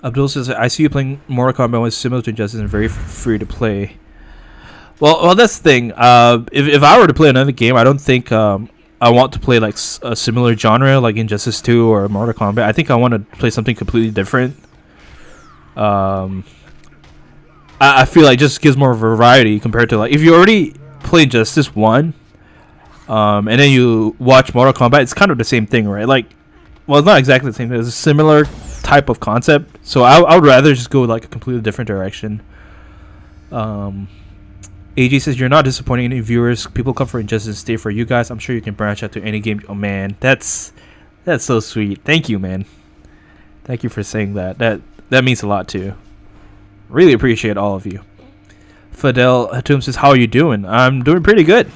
Abdul says, I see you playing Mortal Kombat was similar to Injustice and very free to play. Well, that's the thing. If I were to play another game, I don't think I want to play like a similar genre like Injustice 2 or Mortal Kombat. I think I want to play something completely different. I feel like it just gives more variety compared to like if you already played Justice 1, and then you watch Mortal Kombat, it's kind of the same thing, right? Like, well, it's not exactly the same thing. It's a similar type of concept. So I would rather just go like a completely different direction. AG says, you're not disappointing any viewers. People come for Injustice and stay for you guys. I'm sure you can branch out to any game. Oh man, that's so sweet. Thank you, man. Thank you for saying that. That means a lot too. Really appreciate all of you. Fidel Hatum says, how are you doing? I'm doing pretty good.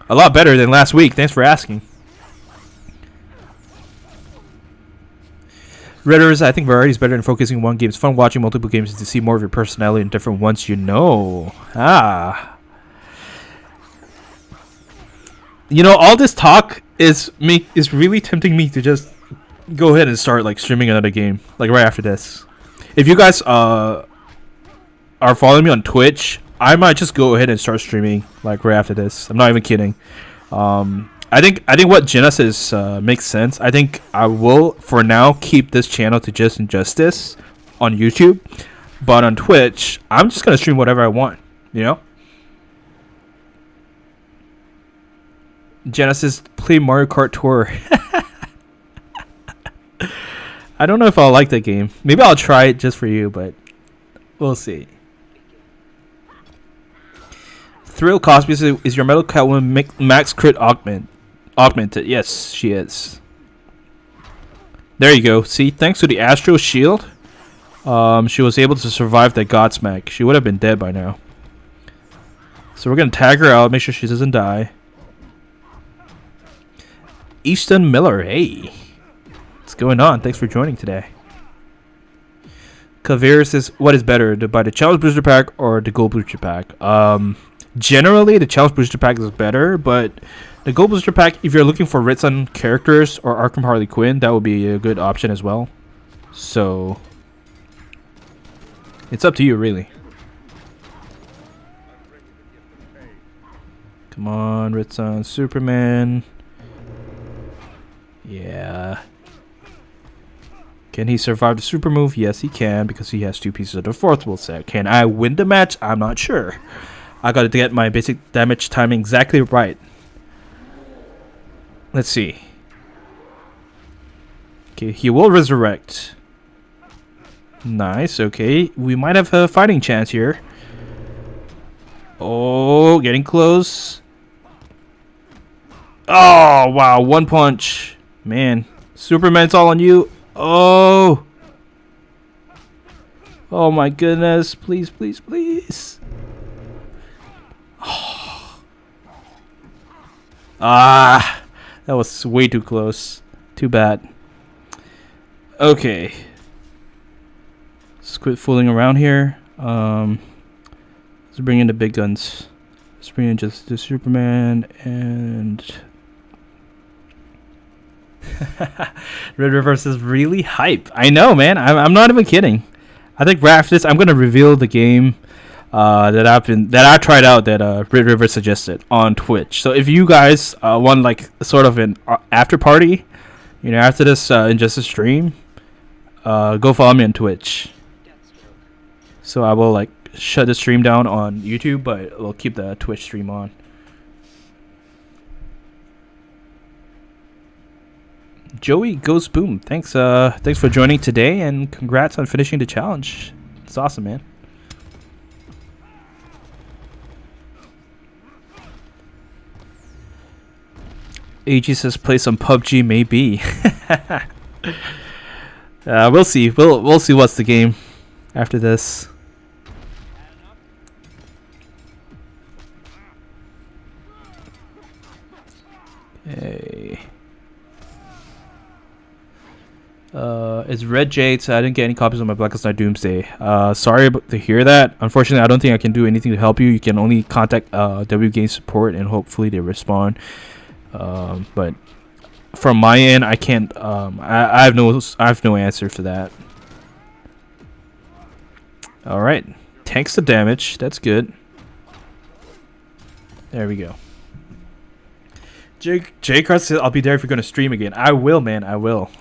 A lot better than last week. Thanks for asking. Redders, I think variety is better than focusing on one game. It's fun watching multiple games to see more of your personality in different ones, you know. You know, all this talk is really tempting me to just go ahead and start like streaming another game, like right after this. If you guys are following me on Twitch, I might just go ahead and start streaming like right after this. I'm not even kidding. I think what Jenna says makes sense. I think I will for now keep this channel to just Injustice on YouTube, but on Twitch I'm just gonna stream whatever I want. You know. Jenna says play Mario Kart Tour. I don't know if I'll like that game. Maybe I'll try it just for you, but we'll see. Thrill Cosby is your Metal Catwoman max crit augmented? Yes, she is. There you go. See, thanks to the Astro Shield, she was able to survive that Godsmack. She would have been dead by now. So we're gonna tag her out, make sure she doesn't die. Easton Miller, hey. What's going on? Thanks for joining today. Kavir says, what is better, to buy the Challenge Booster Pack or the Gold Booster Pack? Generally, the Challenge Booster Pack is better, but the Gold Booster Pack, if you're looking for Red Sun characters or Arkham Harley Quinn, that would be a good option as well. So, it's up to you, really. Come on, Red Sun, Superman. Yeah. Can he survive the super move? Yes, he can, because he has 2 pieces of the 4th will set. Can I win the match? I'm not sure. I gotta get my basic damage timing exactly right. Let's see. Okay, he will resurrect. Nice, okay. We might have a fighting chance here. Oh, getting close. Oh, wow, 1 punch. Man, Superman's all on you. Oh. Oh my goodness. Please, please, please. Oh. Ah. That was way too close. Too bad. Okay. Let's quit fooling around here. Let's bring in the big guns. Let's bring in just the Superman and... Red Reverse is really hype. I know, man. I'm not even kidding. I think right after this, I'm gonna reveal the game that I tried out that Red River suggested on Twitch. So if you guys want like sort of an after party, you know, after this Injustice stream, go follow me on Twitch. So I will like shut the stream down on YouTube, but we'll keep the Twitch stream on. Joey Goes Boom, thanks for joining today, and congrats on finishing the challenge. It's awesome, man. AG says play some PUBG, maybe. We'll see. We'll see what's the game after this. Okay. It's Red Jade, so I didn't get any copies of my Blackest Night Doomsday. Sorry to hear that. Unfortunately, I don't think I can do anything to help you. You can only contact W Game support, and hopefully they respond. But from my end, I can't. I have no answer for that. All right, tanks the damage. That's good. There we go. J Cross says, I'll be there if you're gonna stream again. I will, man. I will.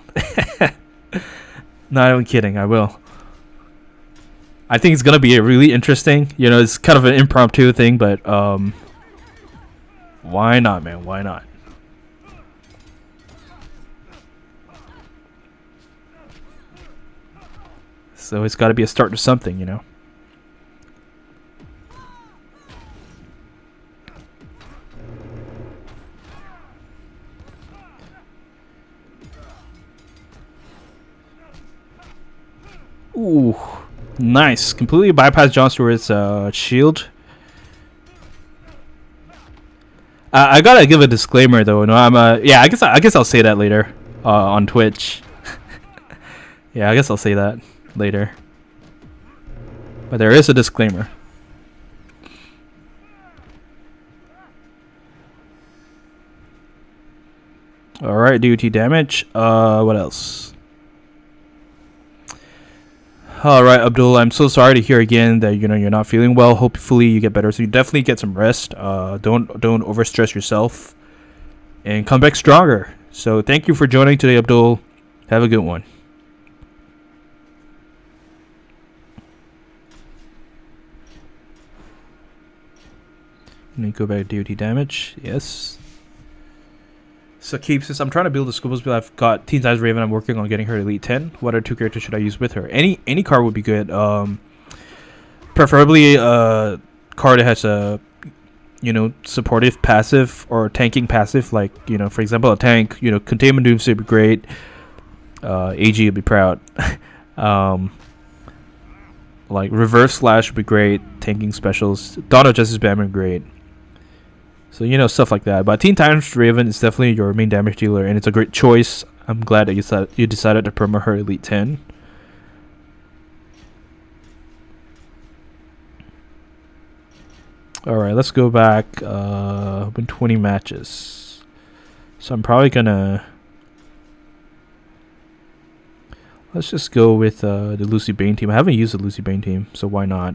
Not even kidding. I will. I think it's gonna be a really interesting. You know, it's kind of an impromptu thing, but why not, man? Why not? So it's got to be a start to something, you know. Ooh, nice. Completely bypass John Stewart's shield. I gotta give a disclaimer though. No, yeah. I guess I'll say that later on Twitch. Yeah, I guess I'll say that later. But there is a disclaimer. Alright, DOT damage. What else? All right, Abdul. I'm so sorry to hear again that you're not feeling well. Hopefully you get better. So you definitely get some rest. Don't overstress yourself, and come back stronger. So thank you for joining today, Abdul. Have a good one. Let me go back to DOT damage. Yes. So Keep says, I'm trying to build a Scooples build. I've got Teen Titans Raven. I'm working on getting her Elite 10. What other 2 characters should I use with her? Any card would be good. Preferably a card that has a supportive passive or tanking passive. Like, for example, a tank. Containment Doomsday would be great. AG would be proud. Like Reverse Slash would be great. Tanking specials. Dawn of Justice Batman great. So, stuff like that. But Teen Titans Raven is definitely your main damage dealer, and it's a great choice. I'm glad that you decided to promote her Elite 10. Alright, let's go back. Win 20 matches. So I'm probably gonna... Let's just go with the Lucy Bane team. I haven't used the Lucy Bane team, so why not?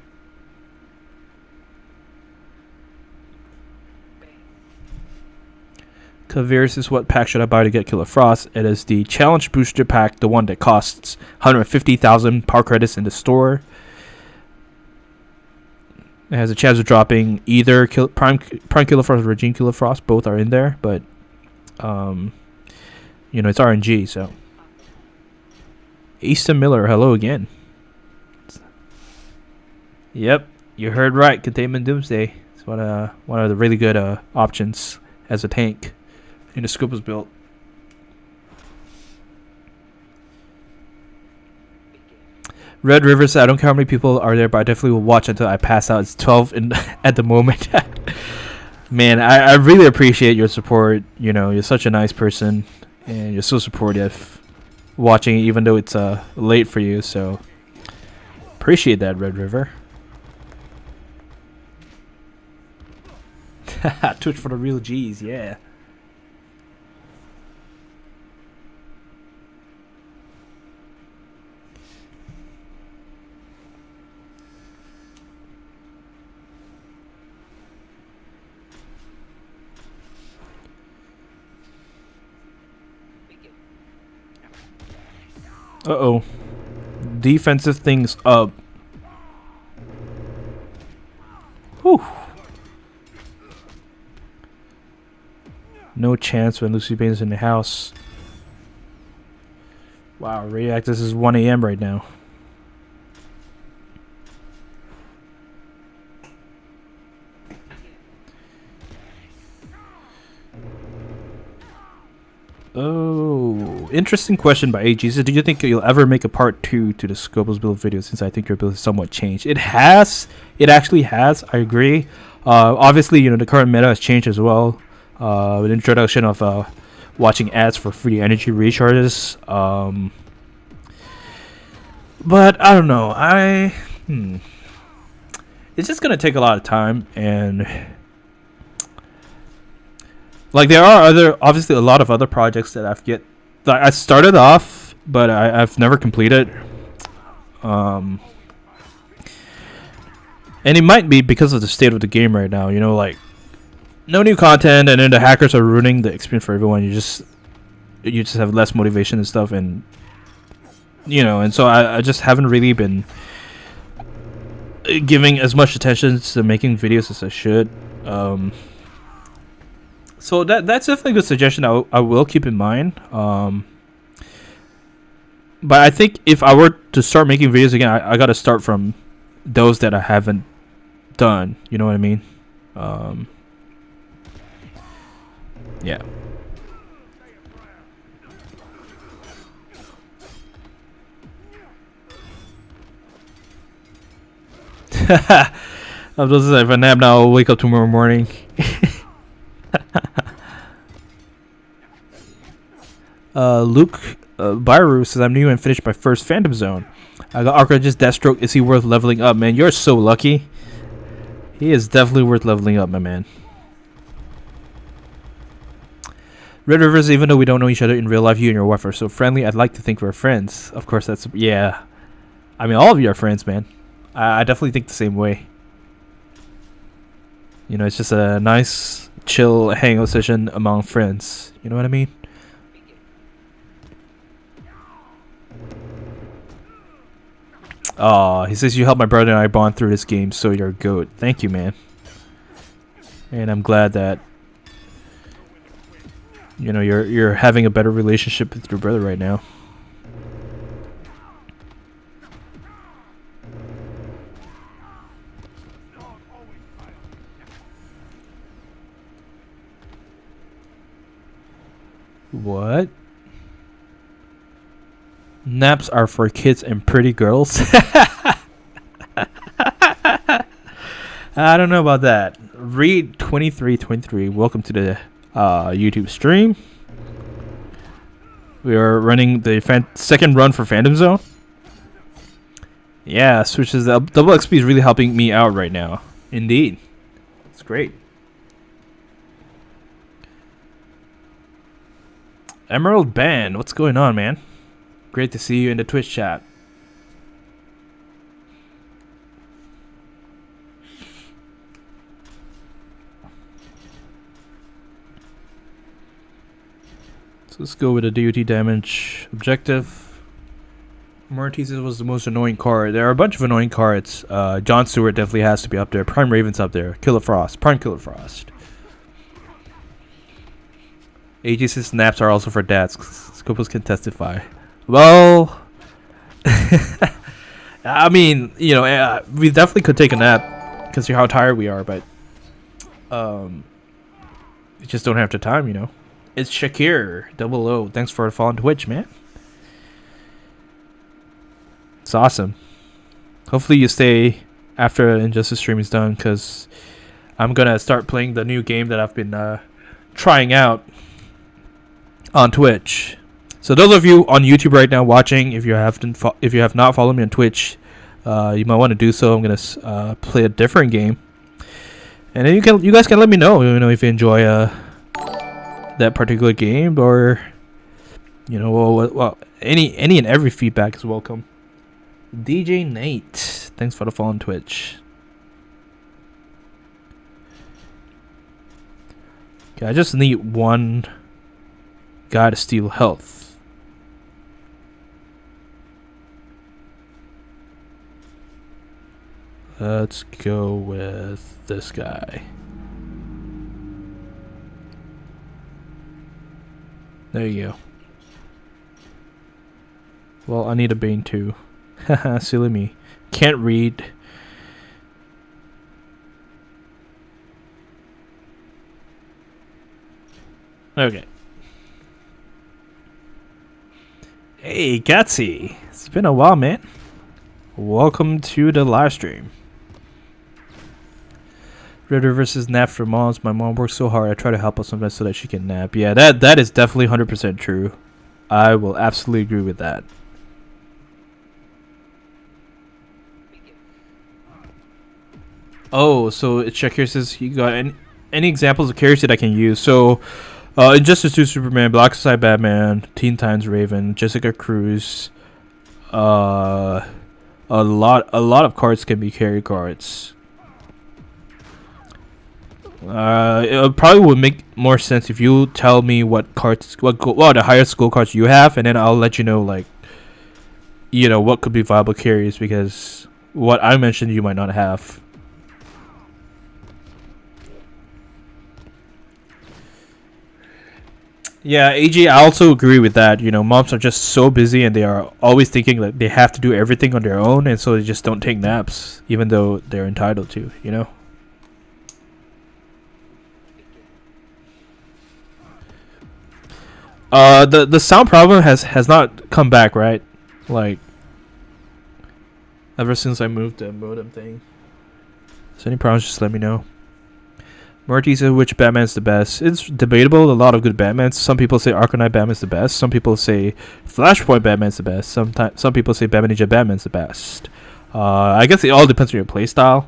Kaviris is what pack should I buy to get Killer Frost? It is the Challenge Booster Pack, the one that costs 150,000 power credits in the store. It has a chance of dropping either Prime Killer Frost or Regine Killer Frost. Both are in there, but it's RNG, so. Easton Miller, hello again. Yep, you heard right. Containment Doomsday. It's one of the really good options as a tank in the Scoop was built. Red River said, I don't care how many people are there, but I definitely will watch until I pass out. It's 12 at the moment. Man, I really appreciate your support. You're such a nice person, and you're so supportive watching, even though it's late for you. So appreciate that, Red River. Twitch for the real G's, yeah. Uh-oh. Defensive things up. Whew. No chance when Lucy Bane's in the house. Wow, React, this is 1 a.m. right now. Oh, interesting question by AG. So do you think you'll ever make a part 2 to the Scopus build video, since I think your build has somewhat changed? It has. It actually has. I agree. Obviously, the current meta has changed as well. With the introduction of watching ads for free energy recharges. But I don't know. It's just going to take a lot of time, and... Like, there are obviously a lot of other projects that I started off, but I've never completed. And it might be because of the state of the game right now, like, no new content, and then the hackers are ruining the experience for everyone. You just have less motivation and stuff, and and so I just haven't really been giving as much attention to making videos as I should. So that's definitely a good suggestion. I will keep in mind. But I think if I were to start making videos again, I got to start from those that I haven't done. You know what I mean? Yeah. I'm just saying, if I nap now, I'll wake up tomorrow morning. Luke Byru says, I'm new and finished my first Phantom Zone. I got Archangel Deathstroke. Is he worth leveling up, man? You're so lucky. He is definitely worth leveling up, my man. Red Rivers, even though we don't know each other in real life, you and your wife are so friendly. I'd like to think we're friends. Of course, that's... Yeah. I mean, all of you are friends, man. I definitely think the same way. You know, it's just a nice, chill hangout session among friends. You know what I mean? Oh, he says you helped my brother and I bond through this game, so you're a goat. Thank you, man. And I'm glad that you know you're having a better relationship with your brother right now. What? Naps are for kids and pretty girls. I don't know about that. Read 2323. Welcome to the YouTube stream. We are running the second run for Phantom Zone. Yeah, switches the double XP is really helping me out right now. Indeed, it's great. Emerald Band, what's going on, man? Great to see you in the Twitch chat. So let's go with a DOT damage objective. Mortiz was the most annoying card. There are a bunch of annoying cards. John Stewart definitely has to be up there. Prime Raven's up there. Killer Frost. Prime Killer Frost. AG's naps are also for dads. Scopus can testify. Well, I mean, you know, we definitely could take a nap because of how tired we are, but we just don't have the time, you know. It's Shakir, double O. Thanks for the follow on Twitch, man. It's awesome. Hopefully you stay after Injustice stream is done, because I'm gonna start playing the new game that I've been trying out on Twitch. So those of you on YouTube right now watching, if you have not followed me on Twitch, you might want to do so. I'm gonna play a different game, and then you guys can let me know, you know, if you enjoy that particular game, or you know, well, any and every feedback is welcome. DJ Nate, thanks for the follow on Twitch. Okay, I just need one guy to steal health. Let's go with this guy. There you go. Well, I need a Bane too. Haha, silly me. Can't read. Okay. Hey, Gatsy. It's been a while, man. Welcome to the live stream. Ritter versus nap for moms. My mom works so hard. I try to help her sometimes so that she can nap. Yeah, that is definitely 100% true. I will absolutely agree with that. Oh, so it's check here says you got any examples of characters that I can use. So Injustice 2 Superman, Black Side Batman, Teen Titans Raven, Jessica Cruz. A lot of cards can be carry cards. It probably would make more sense if you tell me what cards, the highest gold cards you have, and then I'll let you know, like, you know, what could be viable carries, because what I mentioned you might not have. Yeah, AJ, I also agree with that. You know, moms are just so busy and they are always thinking that they have to do everything on their own, and so they just don't take naps, even though they're entitled to, you know? The sound problem has not come back, right? Like, ever since I moved the modem thing. If there's any problems, just let me know. Marty said which Batman's the best. It's debatable. A lot of good Batmans. Some people say Arkham Knight Batman's the best. Some people say Flashpoint Batman's the best. Some people say Batman Ninja Batman's the best. I guess it all depends on your playstyle.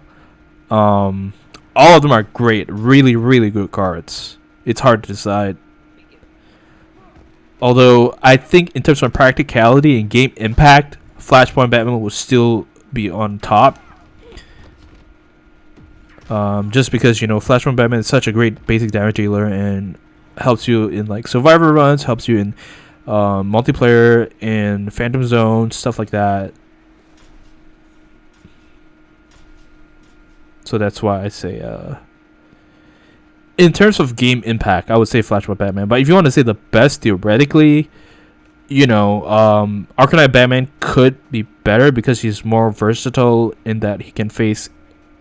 All of them are great. Really, really good cards. It's hard to decide. Although I think in terms of practicality and game impact, Flashpoint Batman will still be on top. Just because, you know, Flashpoint Batman is such a great basic damage dealer and helps you in like survivor runs, helps you in multiplayer, in Phantom Zone, stuff like that. So that's why I say, in terms of game impact, I would say Flashpoint Batman. But if you want to say the best theoretically, you know, Arkham Knight Batman could be better because he's more versatile in that he can face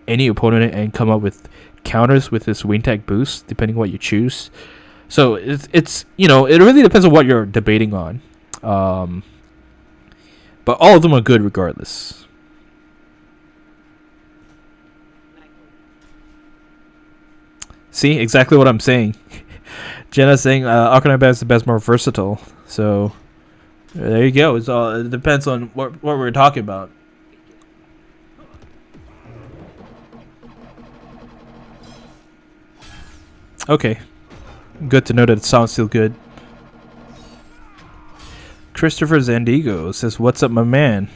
any opponent and come up with counters with his wing tag boost, depending on what you choose. So it's you know, it really depends on what you're debating on. But all of them are good regardless. See, exactly what I'm saying. Jenna's saying Arkham Knight Batman is the best, more versatile. So there you go. It depends on what we're talking about. Okay, good to know that it sounds still good. Christopher Zandigo says, "What's up, my man?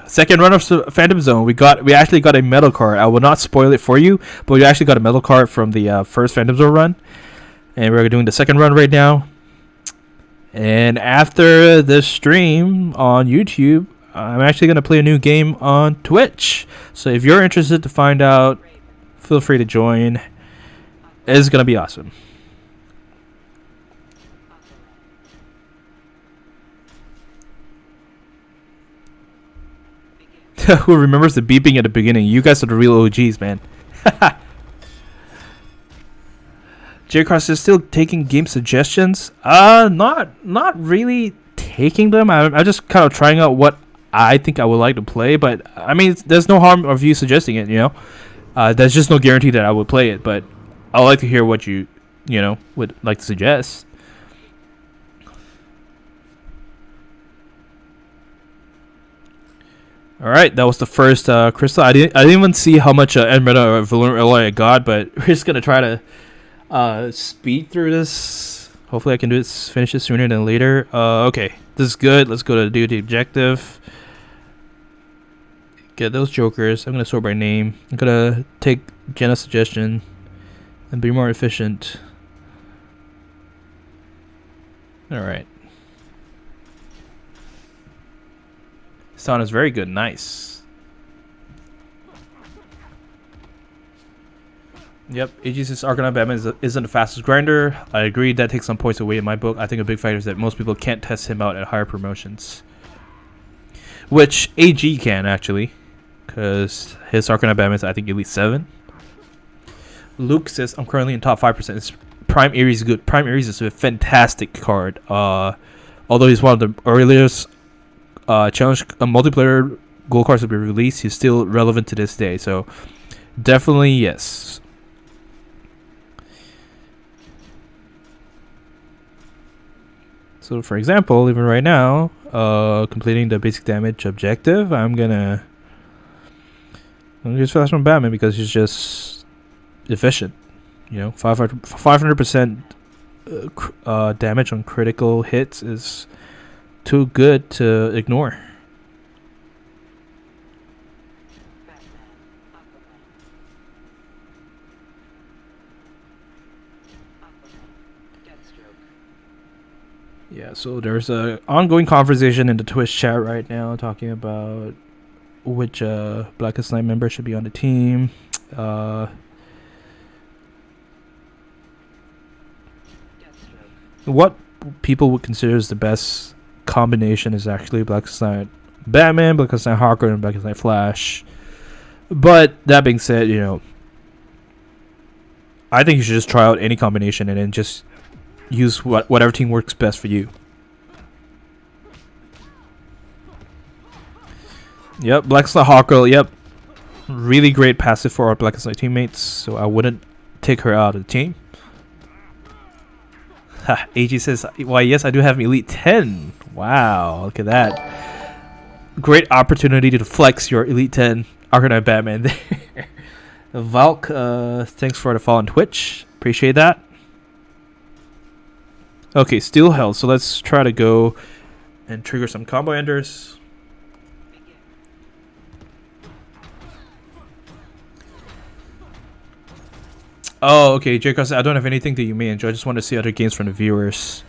Second run of Phantom Zone. We actually got a medal card. I will not spoil it for you, but we actually got a medal card from the first Phantom Zone run, and we're doing the second run right now. And after this stream on YouTube, I'm actually gonna play a new game on Twitch. So if you're interested to find out, feel free to join. It's gonna be awesome." Who remembers the beeping at the beginning? You guys are the real OGs, man. J Cross is still taking game suggestions. Not really taking them. I'm just kind of trying out what I think I would like to play. But I mean, there's no harm of you suggesting it. You know, there's just no guarantee that I would play it. But I would like to hear what you know, would like to suggest. All right, that was the first crystal. I didn't even see how much Emerald or Valorium Alloy I got, but we're just gonna try to speed through this. Hopefully, I can finish it sooner than later. Okay, this is good. Let's go to do the objective. Get those jokers. I'm gonna sort by name. I'm gonna take Jenna's suggestion and be more efficient. All right. Sound is very good. Nice. Yep. AG says Arkham Knight Batman isn't the fastest grinder. I agree. That takes some points away in my book. I think a big factor is that most people can't test him out at higher promotions. Which AG can, actually. Because his Arkham Knight Batman is, I think, Elite 7. Luke says, I'm currently in top 5%. It's Prime Ares is good. Prime Ares is a fantastic card. Although he's one of the earliest challenge multiplayer gold cards to be released, he's still relevant to this day. So definitely yes. So for example, even right now, completing the basic damage objective, I'm gonna use Flashpoint Batman because he's just efficient. You know, 500% damage on critical hits is too good to ignore. Yeah, so there's a ongoing conversation in the Twitch chat right now talking about which Blackest Night member should be on the team. What people would consider as the best combination is actually Blackest Night Batman, Blackest Night Hawker, and Blackest Night Flash. But that being said, you know, I think you should just try out any combination and then just use whatever team works best for you. Yep, Blackest Night Hawker, yep. Really great passive for our Blackest Night teammates, so I wouldn't take her out of the team. AG says, why, yes, I do have Elite 10. Wow, look at that. Great opportunity to flex your Elite 10 Arkham Knight Batman there. Valk, thanks for the follow on Twitch. Appreciate that. Okay, still held. So let's try to go and trigger some combo enders. Oh, okay, Jacob said, I don't have anything that you may enjoy. I just want to see other games from the viewers.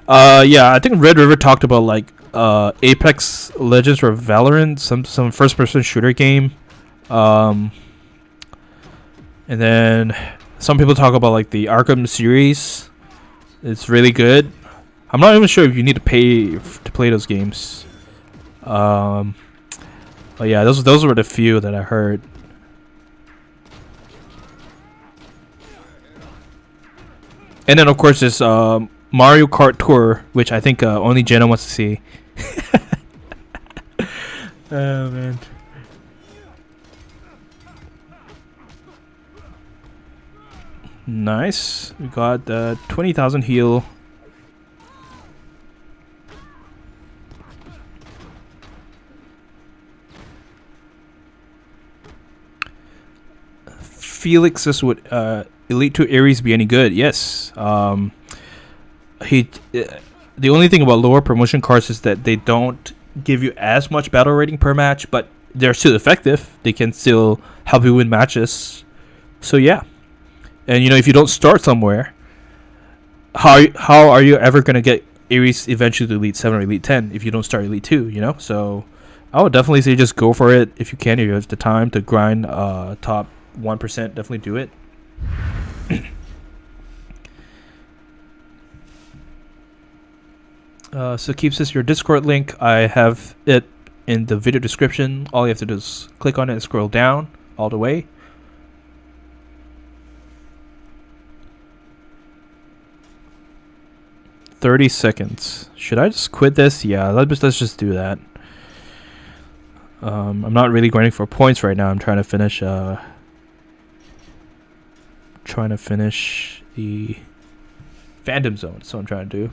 Yeah, I think Red River talked about like Apex Legends or Valorant, some first-person shooter game. And then some people talk about like the Arkham series. It's really good. I'm not even sure if you need to pay to play those games. But yeah, those were the few that I heard. And then of course there's Mario Kart Tour, which I think only Jenna wants to see. Oh man. Nice. We got 20,000 heal. Felix says, would Elite 2 Ares be any good? Yes. The only thing about lower promotion cards is that they don't give you as much battle rating per match, but they're still effective. They can still help you win matches. So yeah. And you know, if you don't start somewhere, how are you ever gonna get Ares eventually to Elite 7 or Elite 10 if you don't start Elite 2, you know? So I would definitely say just go for it if you can, if you have the time to grind top 1%, definitely do it. So keeps this your Discord link. I have it in the video description. All you have to do is click on it and scroll down all the way. "30 seconds. Should I just quit this? Yeah, let's just do that. I'm not really grinding for points right now. I'm trying to finish the Phantom Zone. That's what I'm trying to do.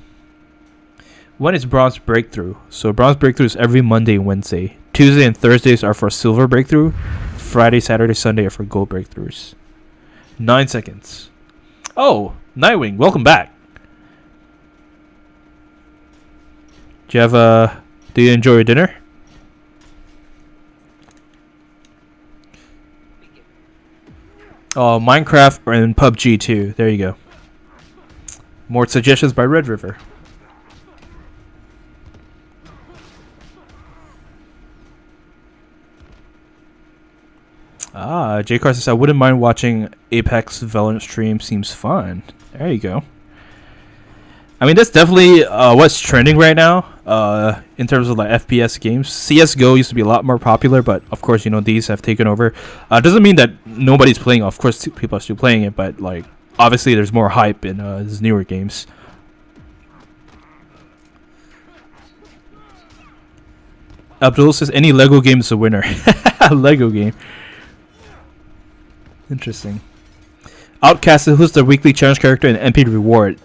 When is Bronze Breakthrough? So Bronze Breakthrough is every Monday and Wednesday. Tuesday and Thursdays are for Silver Breakthrough. Friday, Saturday, Sunday are for Gold Breakthroughs. 9 seconds. Oh, Nightwing, welcome back. Do you enjoy your dinner? Oh, Minecraft and PUBG too. There you go. More suggestions by Red River. J. Carson said, I wouldn't mind watching Apex Valorant stream. Seems fun. There you go. I mean, that's definitely what's trending right now in terms of like FPS games. CSGO used to be a lot more popular, but of course, you know, these have taken over. Doesn't mean that nobody's playing. Of course, people are still playing it, but like obviously, there's more hype in these newer games. Abdul says, any Lego game is a winner. Lego game. Interesting. Outcast, who's the weekly challenge character and MP reward?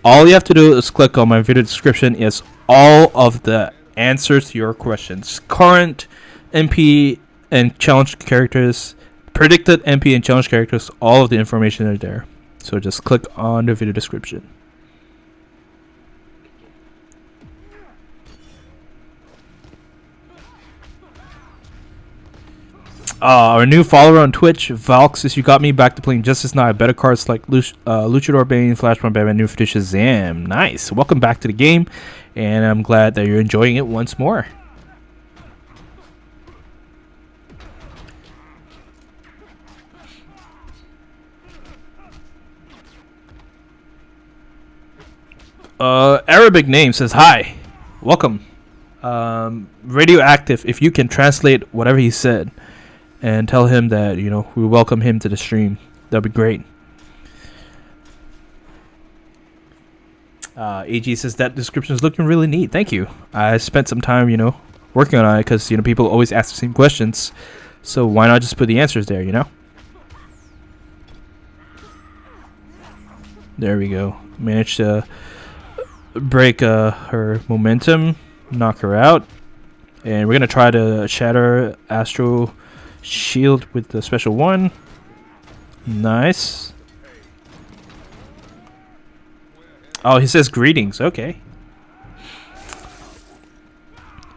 All you have to do is click on my video description. Is all of the answers to your questions. Current MP and challenge characters, predicted MP and challenge characters, all of the information are there. So just click on the video description. Our new follower on Twitch, Valk, says, you got me back to playing Justice Now. Better cards like Luchador Bane, Flashpoint Batman, New Fish Shazam. Nice. Welcome back to the game, and I'm glad that you're enjoying it once more. Arabic name says, hi. Welcome. Radioactive, if you can translate whatever he said and tell him that, you know, we welcome him to the stream, that'd be great. AG says that description is looking really neat. Thank you. I spent some time, you know, working on it because, you know, people always ask the same questions. So why not just put the answers there, you know? There we go. Managed to break her momentum, knock her out. And we're going to try to shatter Astro Shield with the special one. Nice. Oh, he says greetings. Okay.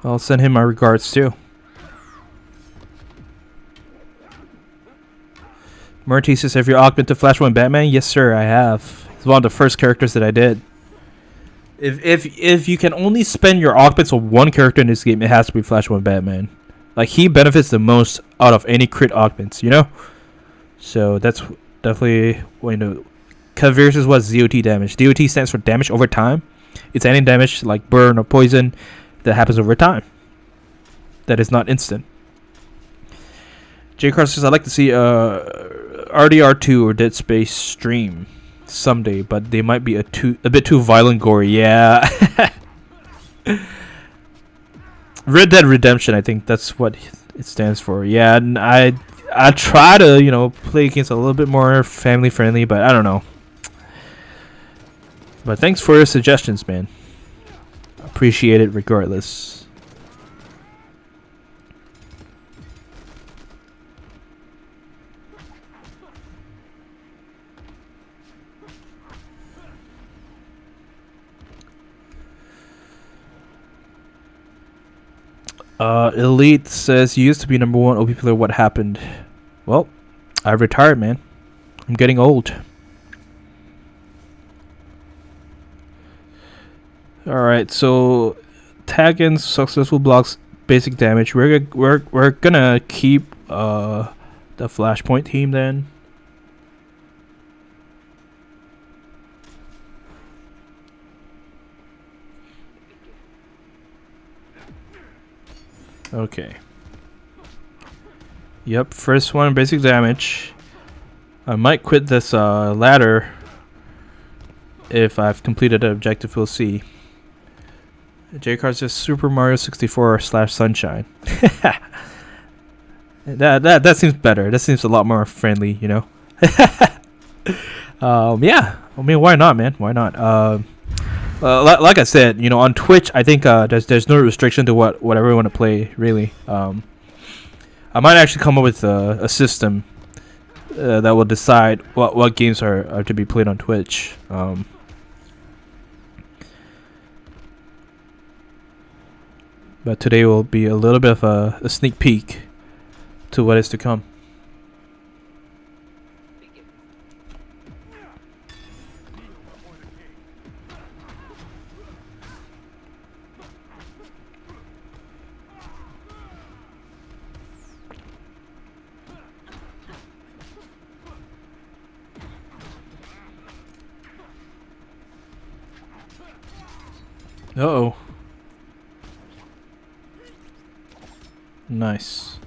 I'll send him my regards too. Murty says, have you augmented to Flashpoint Batman? Yes, sir, I have. It's one of the first characters that I did. If you can only spend your augments on one character in this game, it has to be Flashpoint Batman. Like, he benefits the most out of any crit augments, you know? So that's definitely, well, you know, Caveers is what DOT damage. DOT stands for damage over time. It's any damage like burn or poison that happens over time. That is not instant. J. Carter says, I'd like to see RDR2 or Dead Space stream someday, but they might be a bit too violent, gory. Yeah. Red Dead Redemption, I think that's what it stands for. Yeah, and I try to, you know, play games a little bit more family friendly, but I don't know. But thanks for your suggestions, man. Appreciate it regardless. Elite says, you used to be #1 OP player, what happened? Well, I retired, man. I'm getting old. Alright, so tag in successful blocks basic damage. We're gonna keep the Flashpoint team then. Okay. Yep, first one, basic damage. I might quit this ladder if I've completed an objective. We'll see. J-Card says Super Mario 64 / Sunshine. that seems better. That seems a lot more friendly, you know. Yeah. I mean, why not, man? Why not? Like I said, you know, on Twitch, I think there's no restriction to whatever you want to play, really. I might actually come up with a system that will decide what games are to be played on Twitch. But today will be a little bit of a sneak peek to what is to come. Uh-oh. Nice.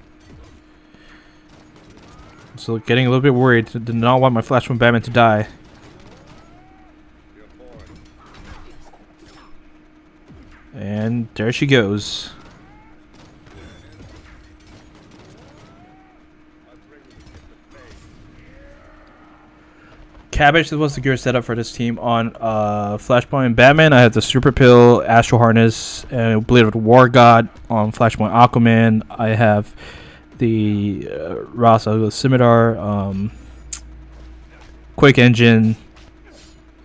So getting a little bit worried. Did not want my Flashpoint Batman to die. And there she goes. Cabbage, this was the gear setup for this team. On Flashpoint Batman, I have the Super Pill, Astral Harness, and Blade of the War God. On Flashpoint Aquaman, I have the Rasa Scimitar, Quake Engine,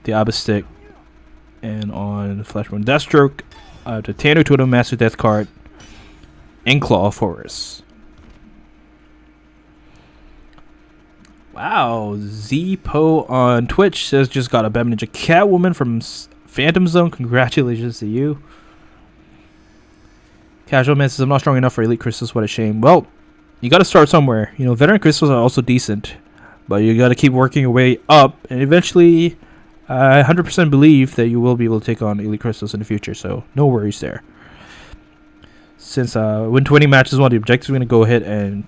the Abyss-Stick, and on Flashpoint Deathstroke, I have the Tanu Totem Master Death card, and Claw Forest. Wow, Zpo on Twitch says just got a Batman Ninja Catwoman from Phantom Zone. Congratulations to you. Casual Man says I'm not strong enough for Elite Crystals. What a shame. Well, you got to start somewhere. You know, Veteran Crystals are also decent, but you got to keep working your way up, and eventually, I 100% believe that you will be able to take on Elite Crystals in the future. So no worries there. Since win 20 matches is one of the objectives, we're gonna go ahead and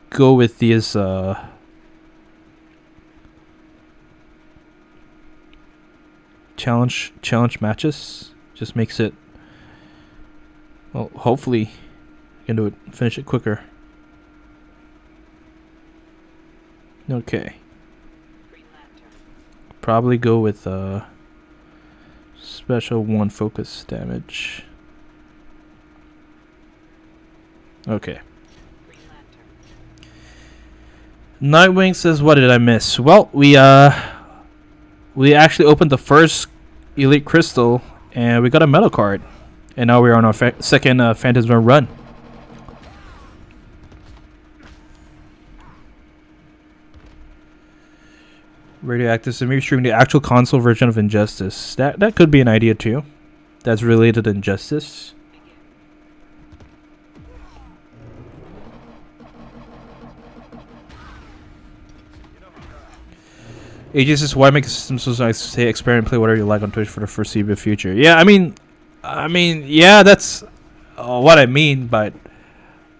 go with these. Challenge matches. Just makes it, well, hopefully you can do it, finish it quicker. Okay, probably go with special 1 focus damage. Okay. Nightwing says, what did I miss? Well, we actually opened the first Elite Crystal, and we got a metal card. And now we're on our second Phantom Zone run. Radioactive, so maybe streaming the actual console version of Injustice. That could be an idea too. That's related to Injustice. AJ says, why make a system so nice to say experiment, play whatever you like on Twitch for the foreseeable future? Yeah, I mean, yeah, that's what I mean, but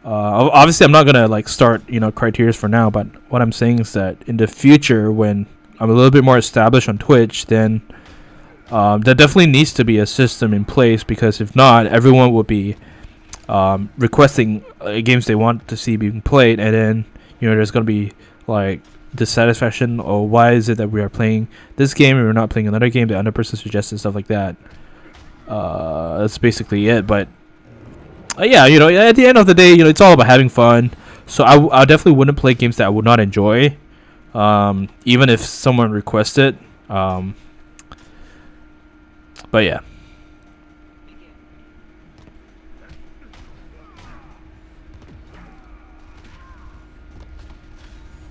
obviously I'm not gonna like start, criteria for now, but what I'm saying is that in the future, when I'm a little bit more established on Twitch, then there definitely needs to be a system in place, because if not, everyone will be requesting games they want to see being played, and then there's gonna be like dissatisfaction, or why is it that we are playing this game and we're not playing another game that another person suggested, stuff like that. That's basically it. But yeah, at the end of the day, it's all about having fun. So I definitely wouldn't play games that I would not enjoy, even if someone requested. But yeah.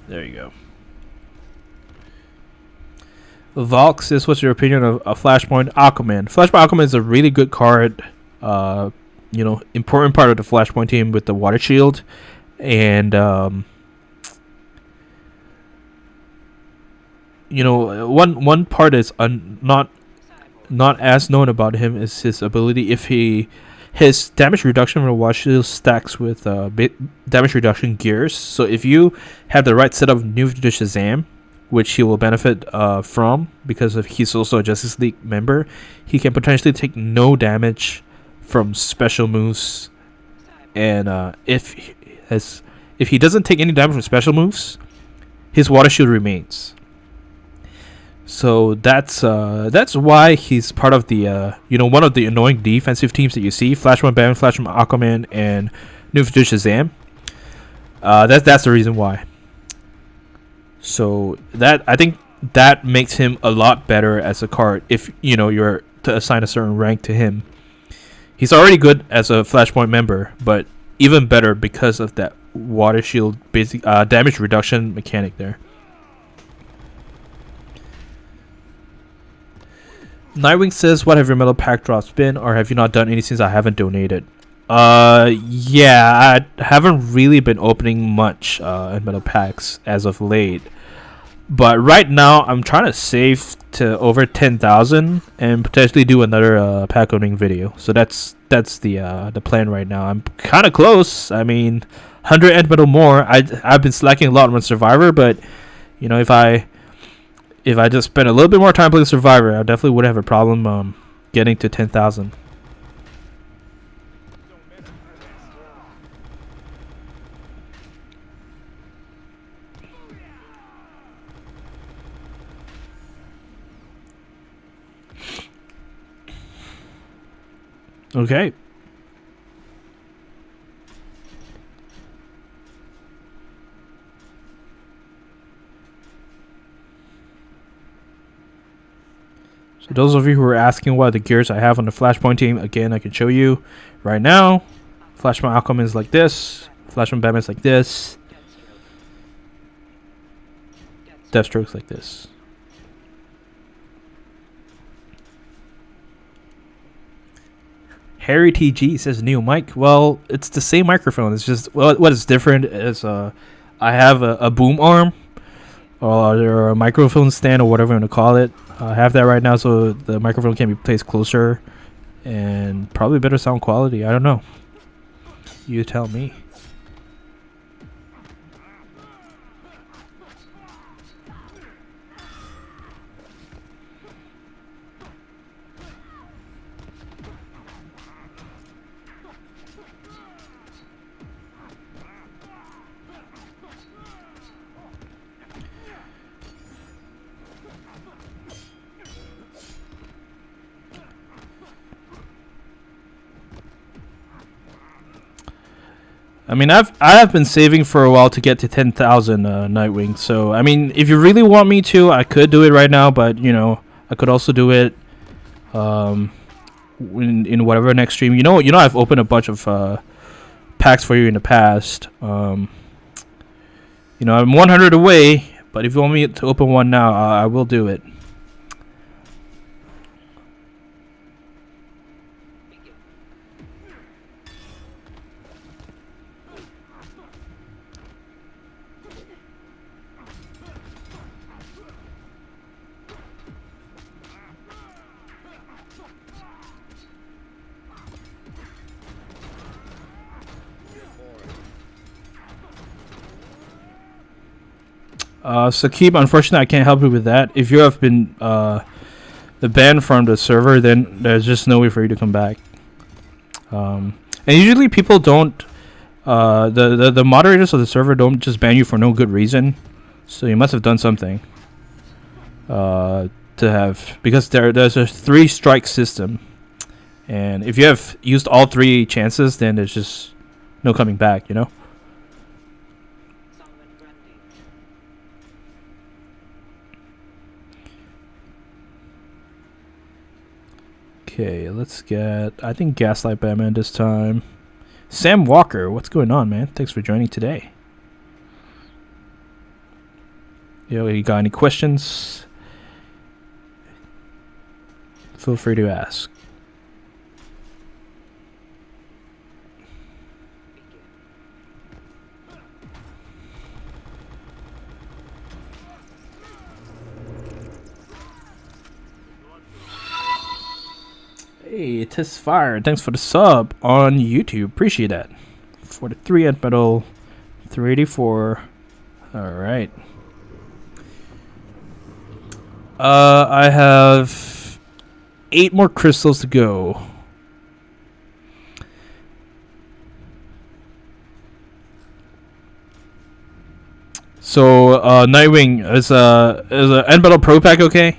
There you go. Valk says, what's your opinion of Flashpoint Aquaman? Flashpoint Aquaman is a really good card. Important part of the Flashpoint team with the water shield. And, one part is not as known about him is his ability. If his damage reduction from the water shield stacks with damage reduction gears. So if you have the right set of New Shazam, which he will benefit from because he's also a Justice League member, he can potentially take no damage from special moves, and if he doesn't take any damage from special moves, his water shield remains. So that's why he's part of the one of the annoying defensive teams that you see: Flashpoint Batman, Flashpoint Aquaman, and New Shazam. That's the reason why. So I think that makes him a lot better as a card if you're to assign a certain rank to him. He's already good as a Flashpoint member, but even better because of that water shield basic damage reduction mechanic there. Nightwing says, what have your metal pack drops been, or have you not done any since I haven't donated? Yeah, I haven't really been opening much in metal packs as of late. But right now, I'm trying to save to over 10,000 and potentially do another pack opening video. So that's the plan right now. I'm kind of close. I mean, 100 end metal more. I've been slacking a lot on Survivor, but if I just spend a little bit more time playing Survivor, I definitely wouldn't have a problem getting to 10,000. Okay. So those of you who are asking what the gears I have on the Flashpoint team, again, I can show you right now. Flashpoint Aquaman is like this. Flashpoint Batman is like this. Deathstroke's like this. Harry TG says new mic. Well, it's the same microphone. It's just what is different is I have a boom arm or a microphone stand or whatever you want to call it. I have that right now, so the microphone can be placed closer and probably better sound quality. I don't know. You tell me. I mean, I have been saving for a while to get to 10,000 Nightwing. So I mean, if you really want me to, I could do it right now. But I could also do it in whatever next stream. I've opened a bunch of packs for you in the past. I'm 100 away, But if you want me to open one now, I will do it. Sakib, unfortunately, I can't help you with that. If you have been banned from the server, then there's just no way for you to come back. And usually people don't, the moderators of the server don't just ban you for no good reason. So you must have done something to have, because there's a 3-strike system. And if you have used all 3 chances, then there's just no coming back, you know? Okay, let's get, I think, Gaslight Batman this time. Sam Walker, what's going on, man? Thanks for joining today. Yo, you got any questions? Feel free to ask. Hey, it is fire. Thanks for the sub on YouTube. Appreciate that. 43 at metal, 384. All right. I have 8 more crystals to go. So, Nightwing, is a End Battle Pro Pack okay?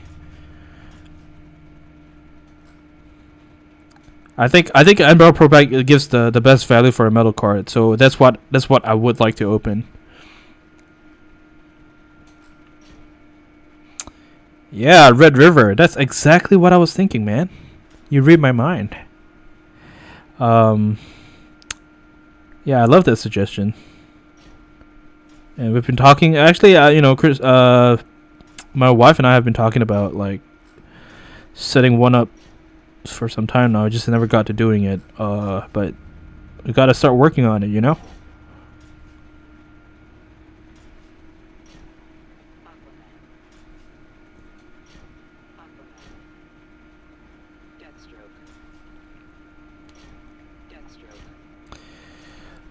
I think End Battle Pro Pack gives the best value for a metal card, so that's what I would like to open. Yeah, Red River. That's exactly what I was thinking, man. You read my mind. Yeah, I love that suggestion. And we've been talking. Actually, you know, Chris, my wife and I have been talking about like setting one up for some time now. I just never got to doing it. But we got to start working on it, you know.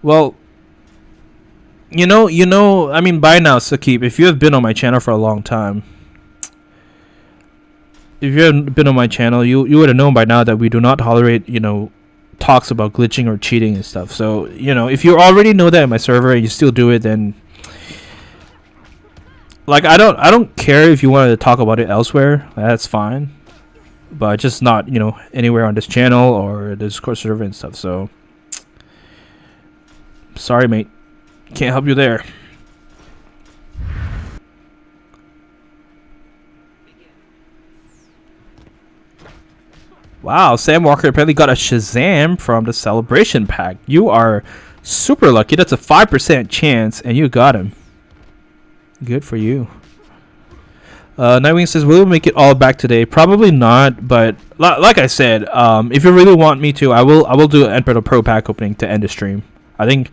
Well, you know, I mean, by now, Sakib, if you have been on my channel for a long time, if you haven't been on my channel, you would have known by now that we do not tolerate, you know, talks about glitching or cheating and stuff. So, you know, if you already know that in my server and you still do it, then like I don't care if you wanted to talk about it elsewhere. That's fine, but just not, you know, anywhere on this channel or the Discord server and stuff. So, sorry, mate. Can't help you there. Wow, Sam Walker apparently got a Shazam from the Celebration Pack. You are super lucky. That's a 5% chance, and you got him. Good for you. Nightwing says, will we make it all back today? Probably not, but like I said, if you really want me to, I will do an Emperor Pro Pack opening to end the stream. I think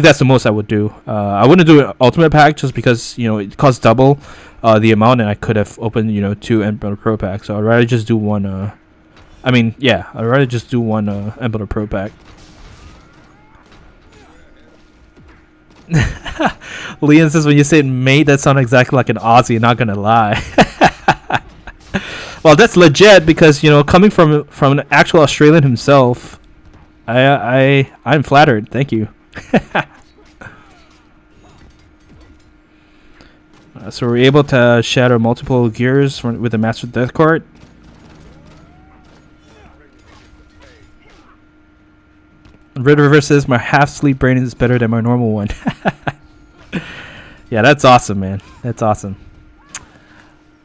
that's the most I would do. I wouldn't do an Ultimate Pack just because, you know, it costs double the amount, and I could have opened, you know, 2 Emperor Pro Packs. So I'd rather just do one. I'd rather just do one Emperor Pro Pack. Leon says, when you say mate, that sounds exactly like an Aussie, not gonna lie. Well, that's legit because, you know, coming from an actual Australian himself, I'm flattered. Thank you. So we're able to shatter multiple gears with the Master Death card. Red River says, my half-sleep brain is better than my normal one. Yeah, that's awesome, man. That's awesome.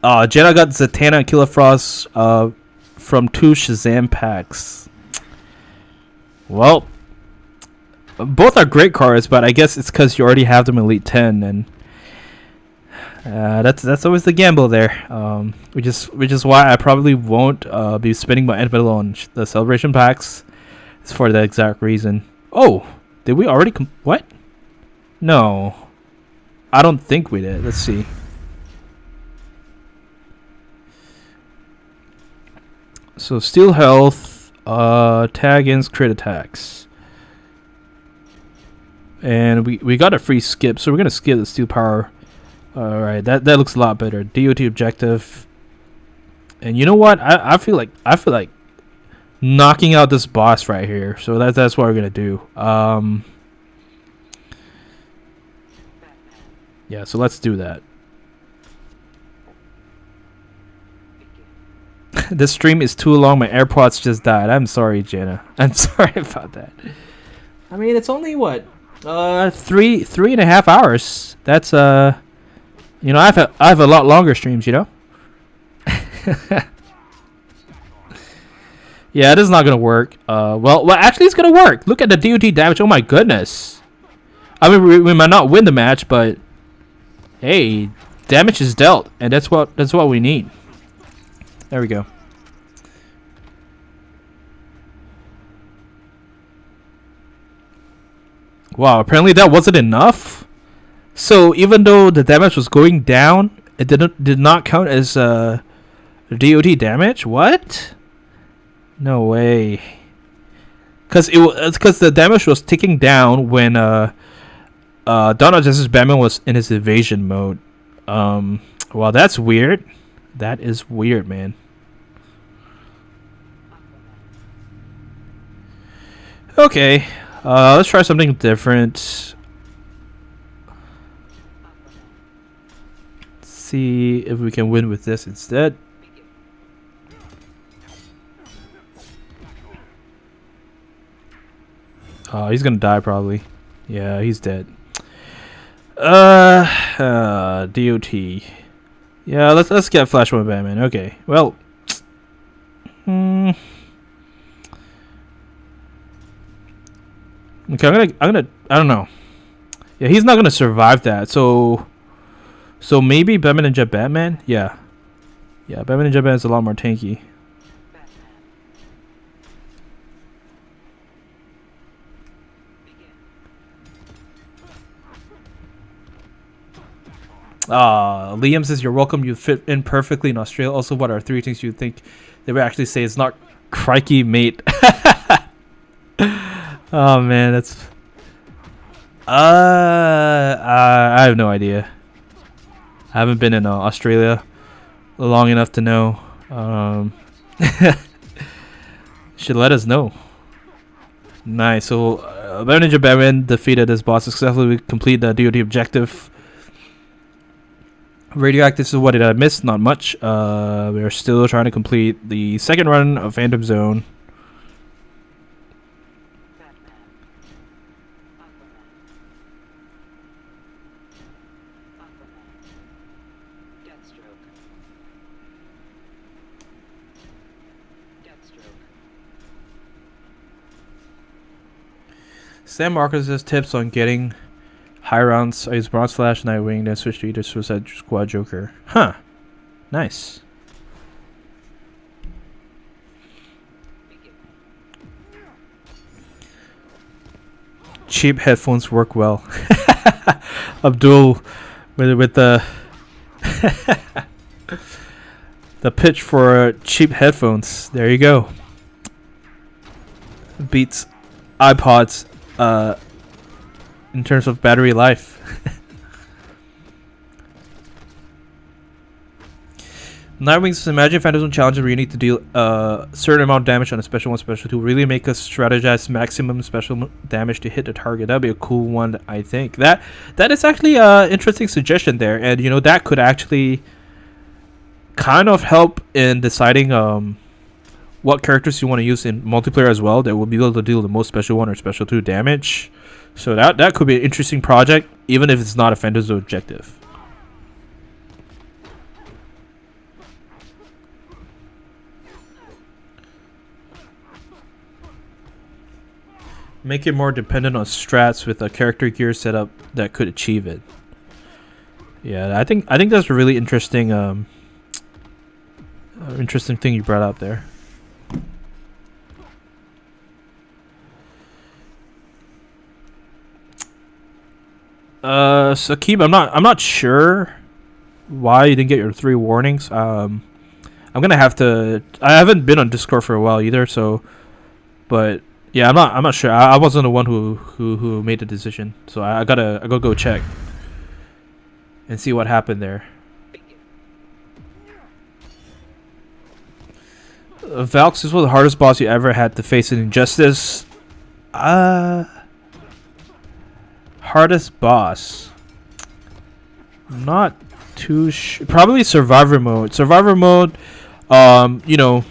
Jenna got Zatanna and Killer Frost from 2 Shazam packs. Well, both are great cards, but I guess it's because you already have them Elite 10, and That's always the gamble there. Which is why I probably won't be spending my input on the celebration packs. It's for that exact reason. Oh, did we already what? No, I don't think we did. Let's see. So steal health, tag ins, crit attacks. And we got a free skip, so we're gonna skip the steel power. Alright, that looks a lot better. DOT objective. And you know what? I feel like knocking out this boss right here. So that's what we're gonna do. Yeah, so let's do that. This stream is too long. My AirPods just died. I'm sorry, Jenna. I'm sorry about that. I mean, it's only what, 3.5 hours. That's you know, I have a lot longer streams. You know. Yeah, it is not gonna work. Well, actually, it's gonna work. Look at the DOT damage. Oh my goodness. I mean, we might not win the match, but hey, damage is dealt, and that's what we need. There we go. Wow, apparently that wasn't enough. So even though the damage was going down, it did not count as DOT damage. What? No way. Because the damage was ticking down when Donald Justice Batman was in his evasion mode. Well, that's weird. That is weird, man. Okay, let's try something different. See if we can win with this instead. He's gonna die probably. Yeah, he's dead. DOT. Yeah, let's get Flashpoint Batman. Okay. Well, okay, I don't know. Yeah, he's not gonna survive that. So maybe Batman and Jet Batman. Yeah, Batman and Jet Batman is a lot more tanky. Liam says you're welcome. You fit in perfectly in Australia. Also, what are 3 things you think they would actually say? It's not crikey, mate. Oh man, that's. I have no idea. I haven't been in Australia long enough to know. Should let us know. Nice. So, Batman Ninja Batman defeated this boss successfully. Complete the DOT objective. Radioactive, so what did I miss? Not much. We're still trying to complete the second run of Phantom Zone. Sam Marcus has tips on getting high rounds. I use Bronze Flash, Nightwing, then switch to either Suicide Squad Joker. Huh. Nice. Cheap headphones work well. Abdul with the the pitch for cheap headphones. There you go. Beats iPods in terms of battery life. Nightwing's Imagine Phantasm challenges where you need to deal a certain amount of damage on a special 1 special 2. Really make us strategize maximum special damage to hit the target. That'd be a cool one, I think. That is actually an interesting suggestion there, and you know that could actually kind of help in deciding what characters you want to use in multiplayer as well. That will be able to deal the most special 1 or special 2 damage. So that could be an interesting project, even if it's not a Phantasm objective. Make it more dependent on strats with a character gear setup that could achieve it. Yeah, I think that's a really interesting interesting thing you brought up there. Sakib, I'm not sure why you didn't get your 3 warnings. I'm gonna have to. I haven't been on Discord for a while either, so. But yeah, I'm not sure. I wasn't the one who made the decision, so I gotta go check and see what happened there. Valks, this was the hardest boss you ever had to face in Injustice. Hardest boss. Not too sure. Probably Survivor mode. Survivor mode. You know,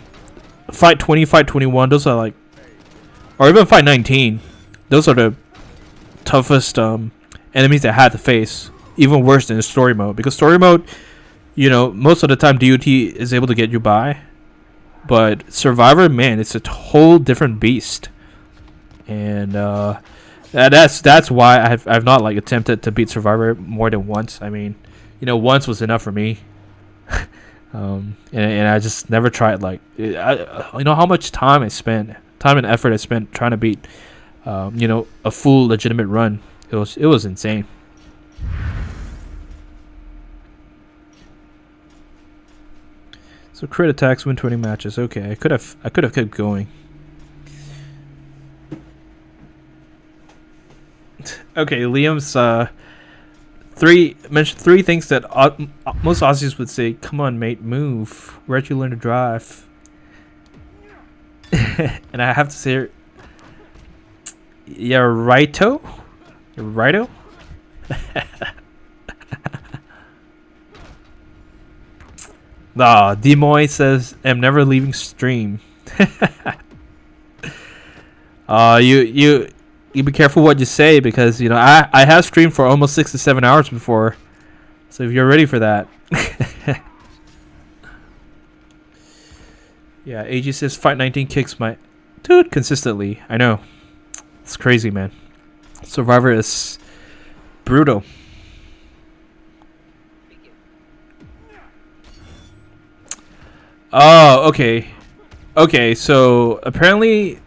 Fight 20, Fight 21. Those are like, or even Fight 19. Those are the toughest enemies that I had to face. Even worse than the story mode, because story mode, you know, most of the time DOT is able to get you by. But Survivor, man, it's a whole different beast, and that's why I've not like attempted to beat Survivor more than once. I mean, you know, once was enough for me, and I just never tried. Like, you know how much time and effort I spent trying to beat, you know, a full legitimate run. It was insane. So crit attacks win 20 matches. Okay, I could have kept going. Okay, Liam's mentioned 3 things that most Aussies would say. Come on, mate, move. Where'd you learn to drive? And I have to say, yeah, righto. Righto. Demoy says, I'm never leaving stream. You be careful what you say, because, you know, I have streamed for almost 6 to 7 hours before. So if you're ready for that. Yeah, AG says Fight 19 kicks my dude consistently. I know. It's crazy, man. Survivor is brutal. Oh, okay. Okay, so apparently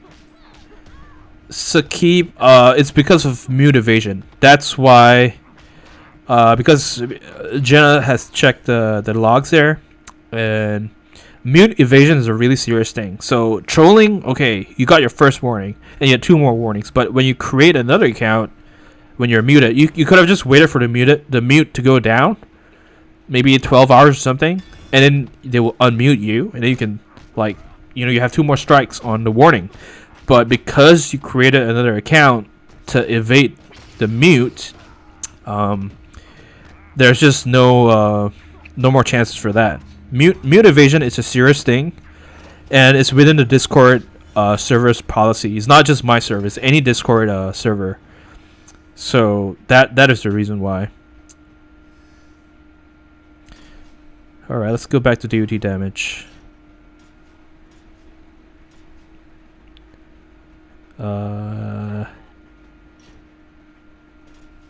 Sakib, it's because of mute evasion. That's why, because Jenna has checked the logs there, and mute evasion is a really serious thing. So trolling, okay, you got your first warning, and you had 2 more warnings. But when you create another account, when you're muted, you could have just waited for the mute to go down, maybe 12 hours or something. And then they will unmute you, and then you can, like, you know, you have 2 more strikes on the warning. But because you created another account to evade the mute, there's just no more chances for that. Mute evasion is a serious thing, and it's within the Discord server's policy. It's not just my server; it's any Discord server. So that is the reason why. Alright, let's go back to DOT damage.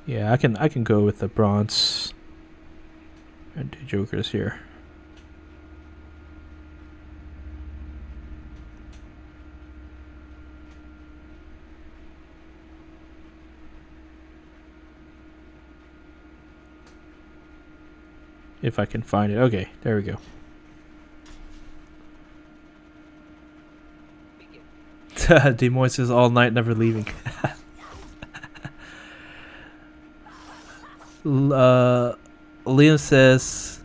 Yeah, I can go with the bronze and do jokers here. If I can find it. Okay, there we go. Demoy says all night, never leaving. Liam says,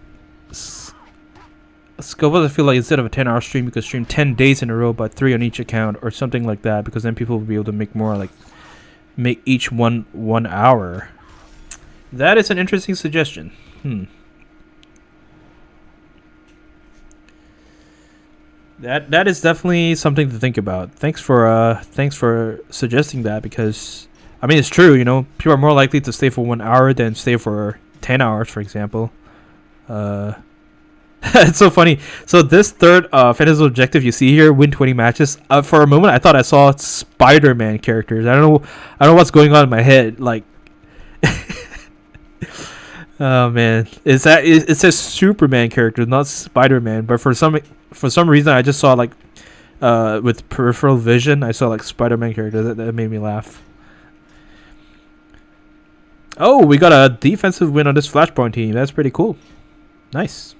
Scope, I feel like instead of a 10-hour stream, you could stream 10 days in a row, but 3 on each account or something like that, because then people will be able to make more, like, make each one 1 hour. That is an interesting suggestion. That is definitely something to think about. Thanks for suggesting that, because I mean, it's true, you know, people are more likely to stay for 1 hour than stay for 10 hours, for example. It's so funny. So this third fantasy objective you see here, win 20 matches. For a moment I thought I saw Spider-Man characters. I don't know what's going on in my head. Like Oh man, it says Superman character, not Spider-Man. But for some reason, I just saw like with peripheral vision, I saw like Spider-Man character. That made me laugh. Oh, we got a defensive win on this Flashpoint team. That's pretty cool. Nice.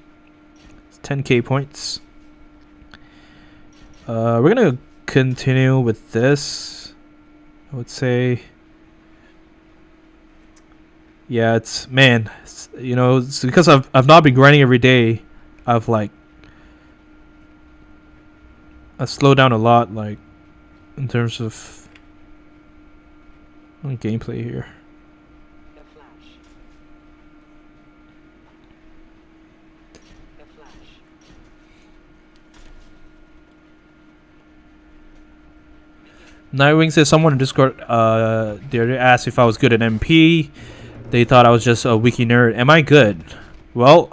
It's 10k points. We're gonna continue with this. I would say. Yeah, it's you know, it's because I've not been grinding every day. I've slowed down a lot, like in terms of gameplay here. The Flash. The Flash. Nightwing says someone in Discord they asked if I was good at MP. They thought I was just a wiki nerd. Am I good? Well,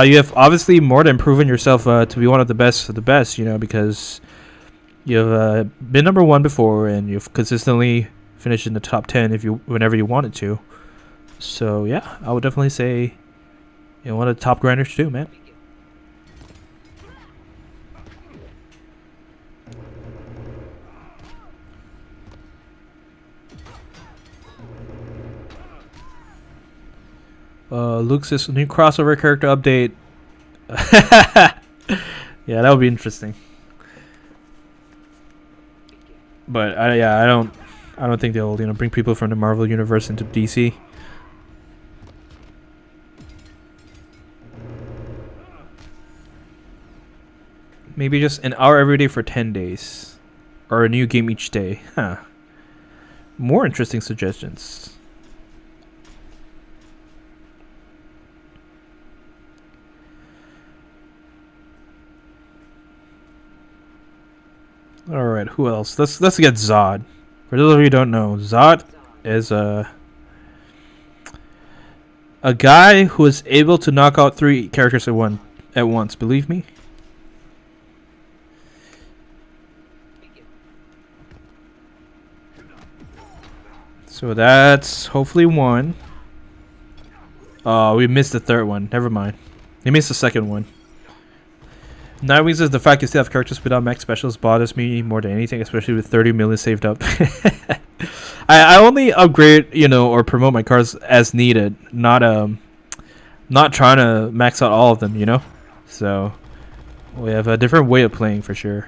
you have obviously more than proven yourself to be one of the best of the best, you know, because you've been number 1 before and you've consistently finished in the top 10 whenever you wanted to. So yeah, I would definitely say you're one of the top grinders too, man. Luke says new crossover character update. Yeah, that would be interesting. But I don't think they'll bring people from the Marvel universe into DC. Maybe just an hour every day for 10 days, or a new game each day. Huh. More interesting suggestions. All right, who else? Let's get Zod. For those of you who don't know, Zod is a guy who is able to knock out 3 characters at once. Believe me. So that's hopefully 1. We missed the 3rd one. Never mind. We missed the 2nd one. Nightwing says the fact you still have characters without max specials bothers me more than anything, especially with 30 million saved up. I only upgrade, you know, or promote my cards as needed, not trying to max out all of them, you know. So we have a different way of playing for sure.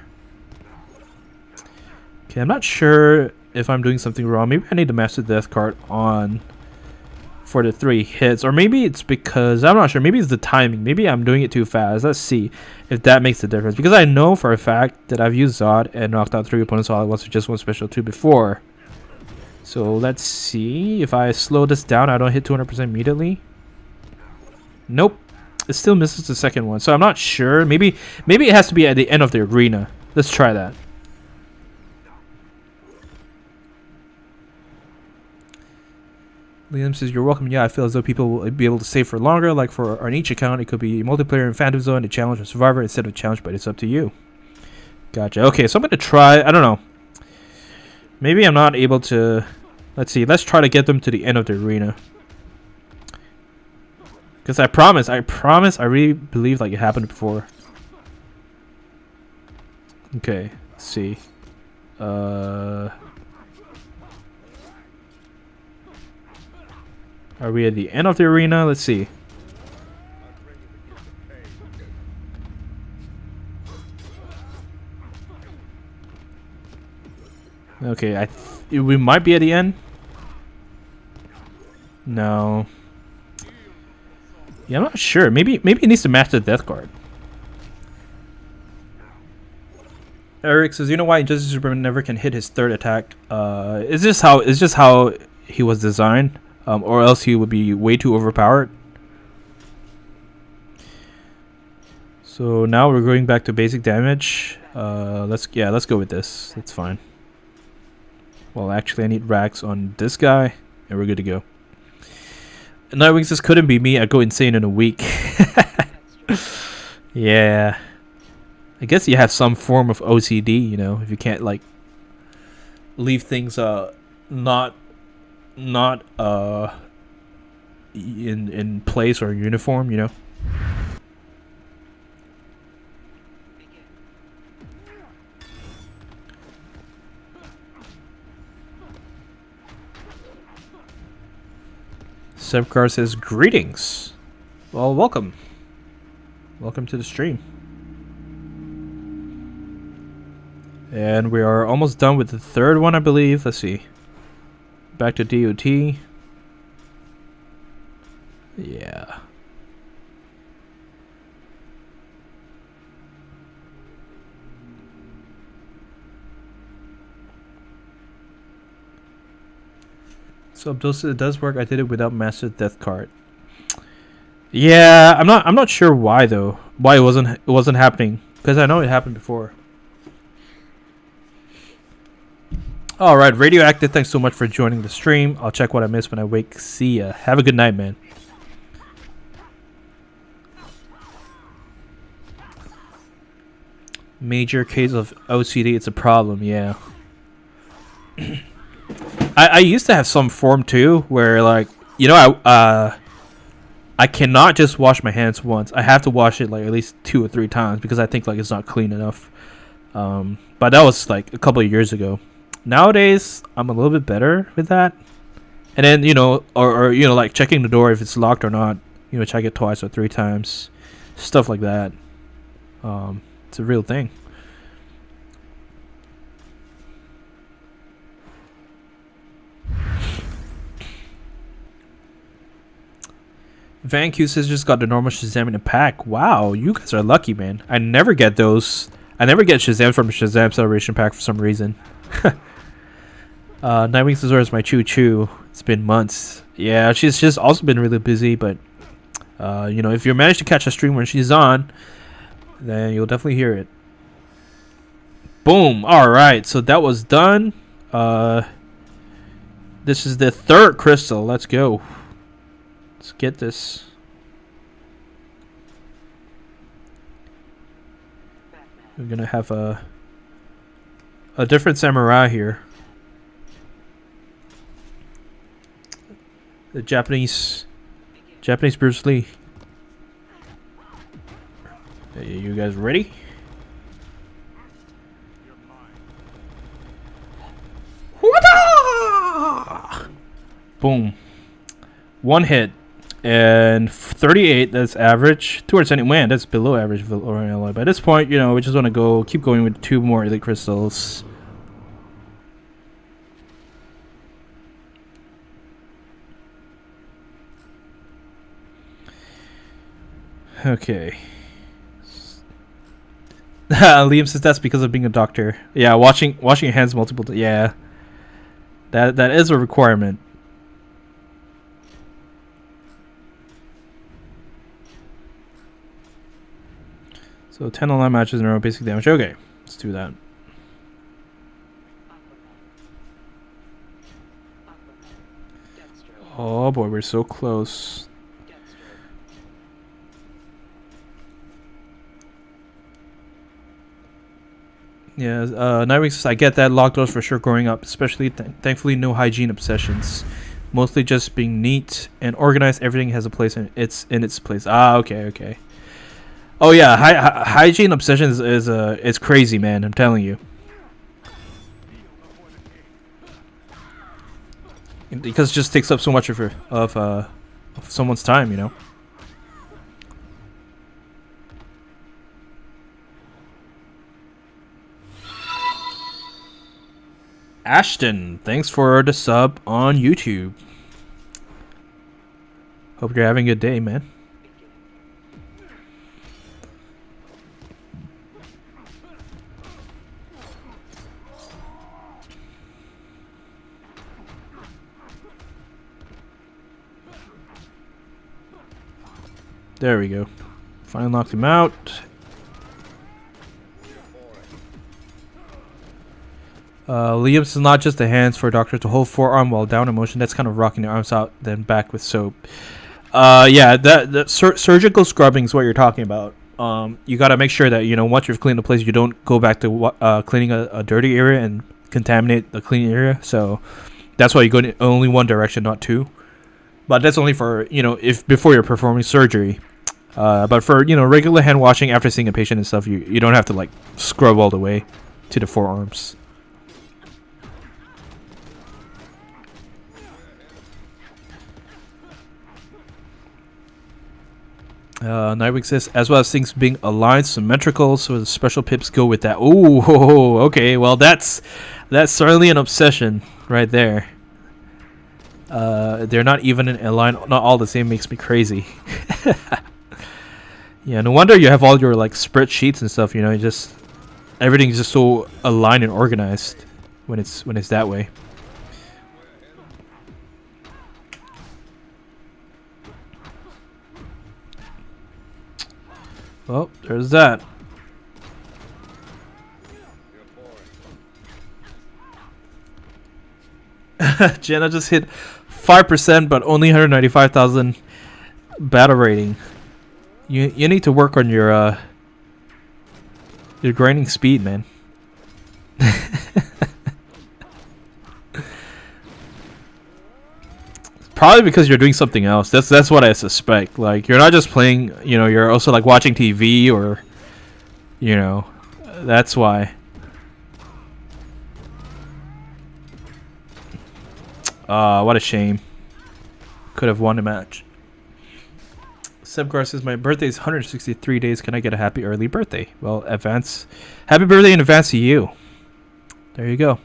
Okay, I'm not sure if I'm doing something wrong. Maybe I need the Master Death card on for the 3 hits, or maybe it's because I'm not sure. Maybe it's the timing. Maybe I'm doing it too fast. Let's see if that makes a difference, because I know for a fact that I've used Zod and knocked out 3 opponents all at once with just 1 special 2 before. So let's see if I slow this down. I don't hit 200% immediately. Nope, it still misses the 2nd one. So I'm not sure. Maybe it has to be at the end of the arena. Let's try that. Liam says, you're welcome. Yeah, I feel as though people will be able to save for longer. Like for on each account, it could be multiplayer and Phantom Zone, a challenge or Survivor instead of challenge, but it's up to you. Gotcha. Okay, so I'm going to try. I don't know. Maybe I'm not able to. Let's see. Let's try to get them to the end of the arena. Because I promise, I really believe like it happened before. Okay, let's see. Are we at the end of the arena? Let's see. Okay, we might be at the end. No. Yeah, I'm not sure. Maybe it needs to match the death card. Eric says, you know why Justice Superman never can hit his 3rd attack? It's just how he was designed. Or else he would be way too overpowered. So now we're going back to basic damage. Let's go with this. That's fine. Well, actually, I need racks on this guy, and we're good to go. Nightwing says, couldn't be me. I go insane in a week. Yeah. I guess you have some form of OCD, you know, if you can't like leave things not in place or uniform, you know. Sebcar says greetings. Well, welcome. Welcome to the stream. And we are almost done with the third one, I believe. Let's see. Back to DOT. Yeah. So it does work. I did it without Master Death card. Yeah, I'm not sure why though. Why it wasn't happening, because I know it happened before. All right, Radioactive, thanks so much for joining the stream. I'll check what I missed when I wake. See ya. Have a good night, man. Major case of OCD, it's a problem, yeah. I used to have some form too, where like, you know, I cannot just wash my hands once. I have to wash it like at least 2 or 3 times because I think like it's not clean enough. But that was like a couple of years ago. Nowadays, I'm a little bit better with that. And then, you know, or you know, like checking the door if it's locked or not. You know, check it twice or 3 times. Stuff like that. It's a real thing. Van Q says just got the normal Shazam in a pack. Wow, you guys are lucky, man. I never get those. I never get Shazam from a Shazam Celebration pack for some reason. Nightwing Azor is my choo-choo. It's been months. Yeah, she's just also been really busy, but you know, if you manage to catch a stream when she's on, then you'll definitely hear it. Boom. Alright, so that was done. This is the 3rd crystal. Let's go. Let's get this. We're gonna have a different samurai here. The Japanese Bruce Lee. Hey, you guys ready? Boom. 1 hit. And 38, that's average. 270, man, that's below average Valorium Alloy. By this point, you know, we just want to keep going with 2 more elite crystals. Okay. Liam says that's because of being a doctor. Yeah, washing your hands multiple times. Yeah. That is a requirement. So 10 online matches in a row, basic damage. Okay, let's do that. Oh boy, we're so close. Yeah, Nightwing says, I get that. Locked doors for sure growing up, especially thankfully no hygiene obsessions. Mostly just being neat and organized. Everything has a place in its place. Ah, okay. Oh yeah, hygiene obsessions is crazy, man. I'm telling you. Because it just takes up so much of someone's time, you know. Ashton, thanks for the sub on YouTube. Hope you're having a good day, man. There we go. Finally knocked him out. Liam's is not just the hands for a doctor to hold forearm while down in motion. That's kind of rocking the arms out, then back with soap. Yeah, that surgical scrubbing is what you're talking about. You got to make sure that, you know, once you've cleaned the place, you don't go back to cleaning a dirty area and contaminate the clean area. So that's why you go in only one direction, not 2. but that's only for, you know, if before you're performing surgery. But for, you know, regular hand washing after seeing a patient and stuff, you don't have to like scrub all the way to the forearms. Nightwing says, as well as things being aligned symmetrical, so the special pips go with that. Ooh, okay. Well, that's certainly an obsession right there. They're not even in a line, not all the same. Makes me crazy. Yeah, no wonder you have all your like spreadsheets and stuff. You know, just everything's just so aligned and organized when it's that way. Well, there's that. Jenna just hit 5%, but only 195,000 battle rating. You need to work on your grinding speed, man. Probably because you're doing something else. That's what I suspect. Like, you're not just playing, you know, you're also like watching TV or, you know, that's why. What a shame. Could have won the match. Sebgar says, my birthday is 163 days. Can I get a happy early birthday? Well, advance. Happy birthday in advance to you. There you go.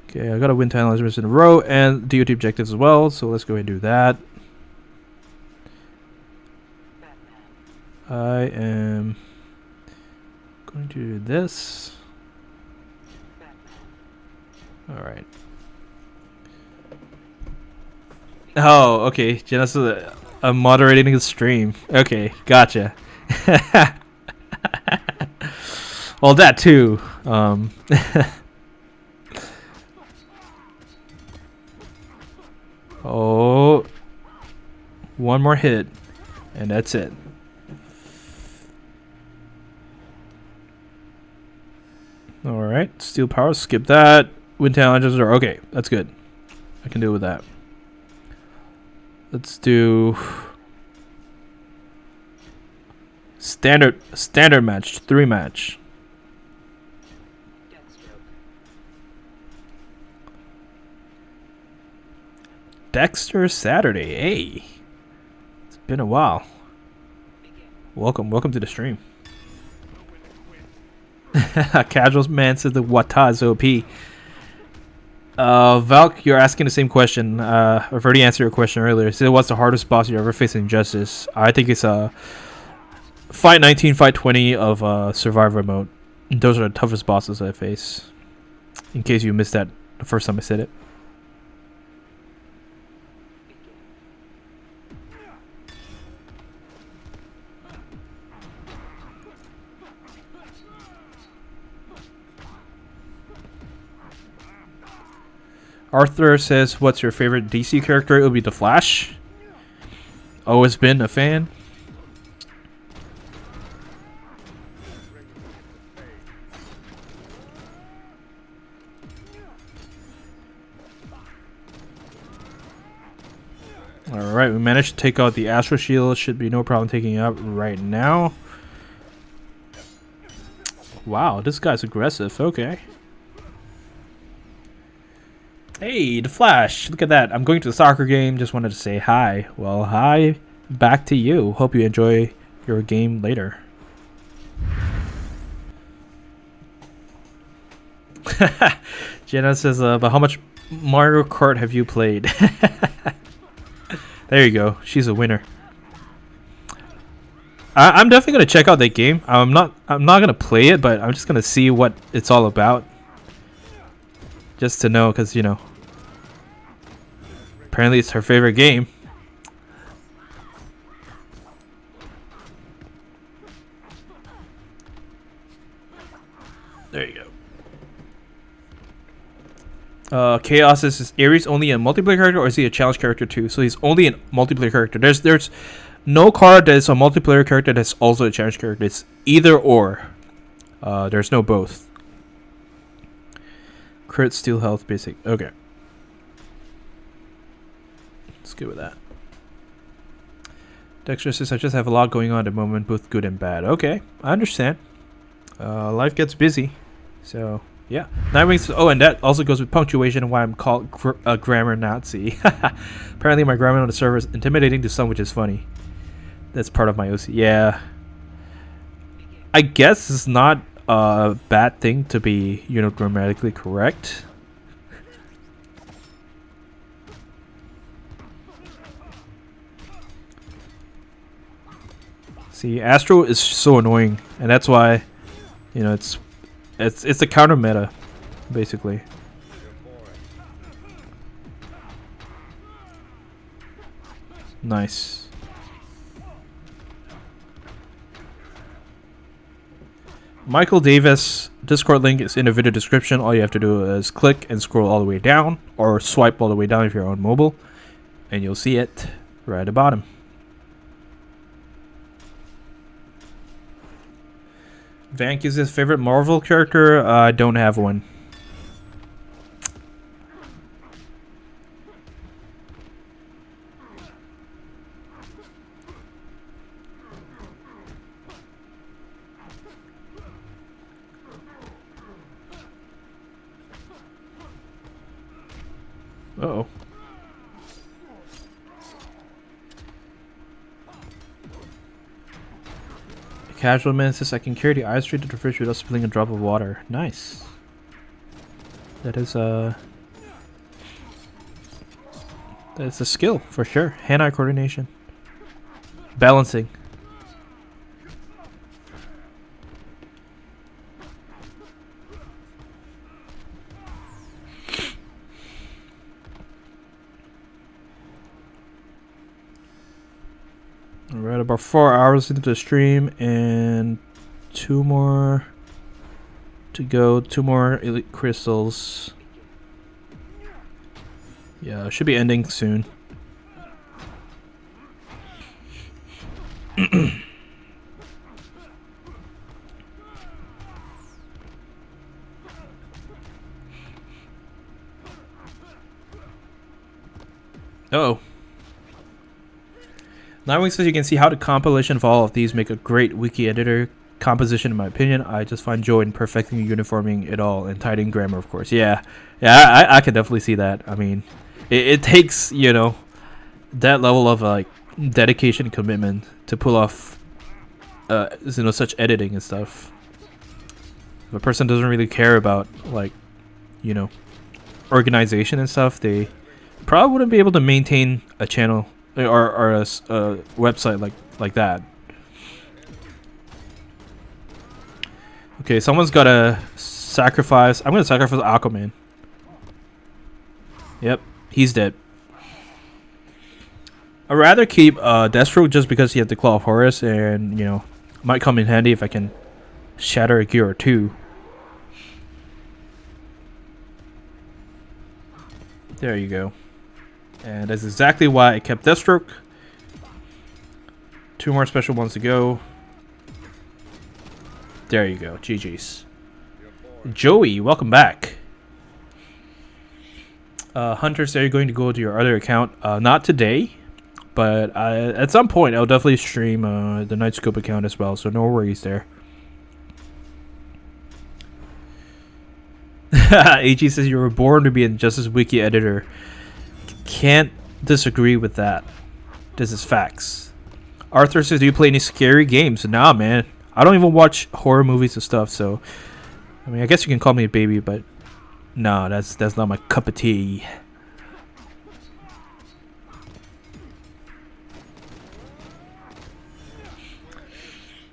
Okay, I got to win 10 lasers in a row and DOT objectives as well. So let's go ahead and do that. I am going to do this. All right. Oh, okay. Jenna's I'm moderating the stream. Okay, gotcha. Well, that too. Oh, one more hit, and that's it. All right, steel power. Skip that. Wind challenges are okay. That's good. I can deal with that. Let's do standard match, 3 match. Dexter Saturday. Hey, it's been a while. Welcome to the stream. Casuals man says the Wata is OP. Valk, you're asking the same question. I've already answered your question earlier. So what's the hardest boss you ever faced in Injustice? I think it's Fight 19, Fight 20 of Survivor mode. Those are the toughest bosses I face. In case you missed that the first time I said it. Arthur says, what's your favorite DC character? It'll be The Flash. Always been a fan. Alright, we managed to take out the Astro Shield. Should be no problem taking it out right now. Wow, this guy's aggressive. Okay. Hey, The Flash. Look at that. I'm going to the soccer game. Just wanted to say hi. Well, hi back to you. Hope you enjoy your game later. Jenna says, but how much Mario Kart have you played? There you go. She's a winner. I'm definitely gonna check out that game. I'm not gonna play it, but I'm just gonna see what it's all about. Just to know, because, you know, apparently it's her favorite game. There you go. Chaos is Ares only a multiplayer character, or is he a challenge character too? So he's only a multiplayer character. There's no card that is a multiplayer character that's also a challenge character. It's either or. There's no both. Crit, steal health, basic. Okay. Let's go with that. Dexter says, I just have a lot going on at the moment, both good and bad. Okay, I understand. Life gets busy. So, yeah. Nightwing. Oh, and that also goes with punctuation and why I'm called a grammar Nazi. Apparently my grammar on the server is intimidating to some, which is funny. That's part of my OC. Yeah. I guess it's not a bad thing to be, you know, grammatically correct. See, Astro is so annoying, and that's why, you know, it's a counter meta, basically. Nice. Michael Davis Discord link is in the video description. All you have to do is click and scroll all the way down, or swipe all the way down if you're on mobile, and you'll see it right at the bottom. Vank is his favorite Marvel character. I don't have one. Uh-oh. Casual man says I can carry the ice straight to the fridge without spilling a drop of water. Nice. That is that's a skill for sure. Hand-eye coordination. Balancing. Alright, about 4 hours into the stream and 2 more to go. 2 more elite crystals. Yeah, it should be ending soon. Uh-oh. Nightwing says you can see how the compilation of all of these make a great wiki editor composition in my opinion. I just find joy in perfecting and uniforming it all and tidying grammar, of course. Yeah, I can definitely see that. I mean, it takes, you know, that level of like dedication and commitment to pull off you know, such editing and stuff. If a person doesn't really care about, like, you know, organization and stuff, they probably wouldn't be able to maintain a channel or a website like that. Okay, someone's gotta sacrifice. I'm gonna sacrifice Aquaman. Yep, he's dead. I'd rather keep Deathstroke just because he had the Claw of Horus, and you know, might come in handy if I can shatter a gear or two. There you go. And that's exactly why I kept Deathstroke. 2 more special ones to go. There you go. GG's. Joey, welcome back. Hunter, so you're going to go to your other account. Not today, but at some point I'll definitely stream the Nightscope account as well, so no worries there. AG says you were born to be an Injustice Wiki editor. Can't disagree with that. This is facts. Arthur says, do you play any scary games? Nah, man. I don't even watch horror movies and stuff, so I mean, I guess you can call me a baby, but no, that's not my cup of tea.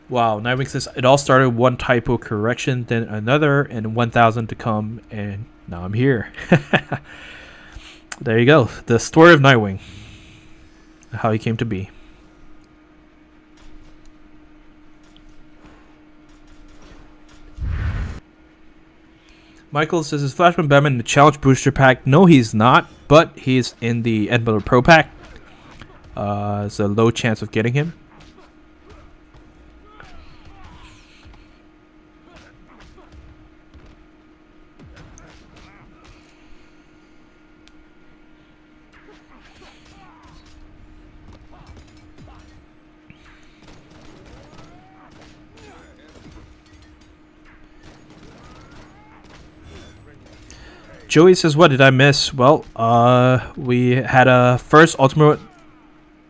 Wow, Nightwing says it all started one typo correction, then another, and 1,000 to come, and now I'm here. There you go. The story of Nightwing. How he came to be. Michael says, is Flashman Batman in the Challenge Booster Pack? No, he's not, but he's in the Ed Miller Pro Pack. It's a low chance of getting him. Joey says, "What did I miss?" Well, we had a first Ultimate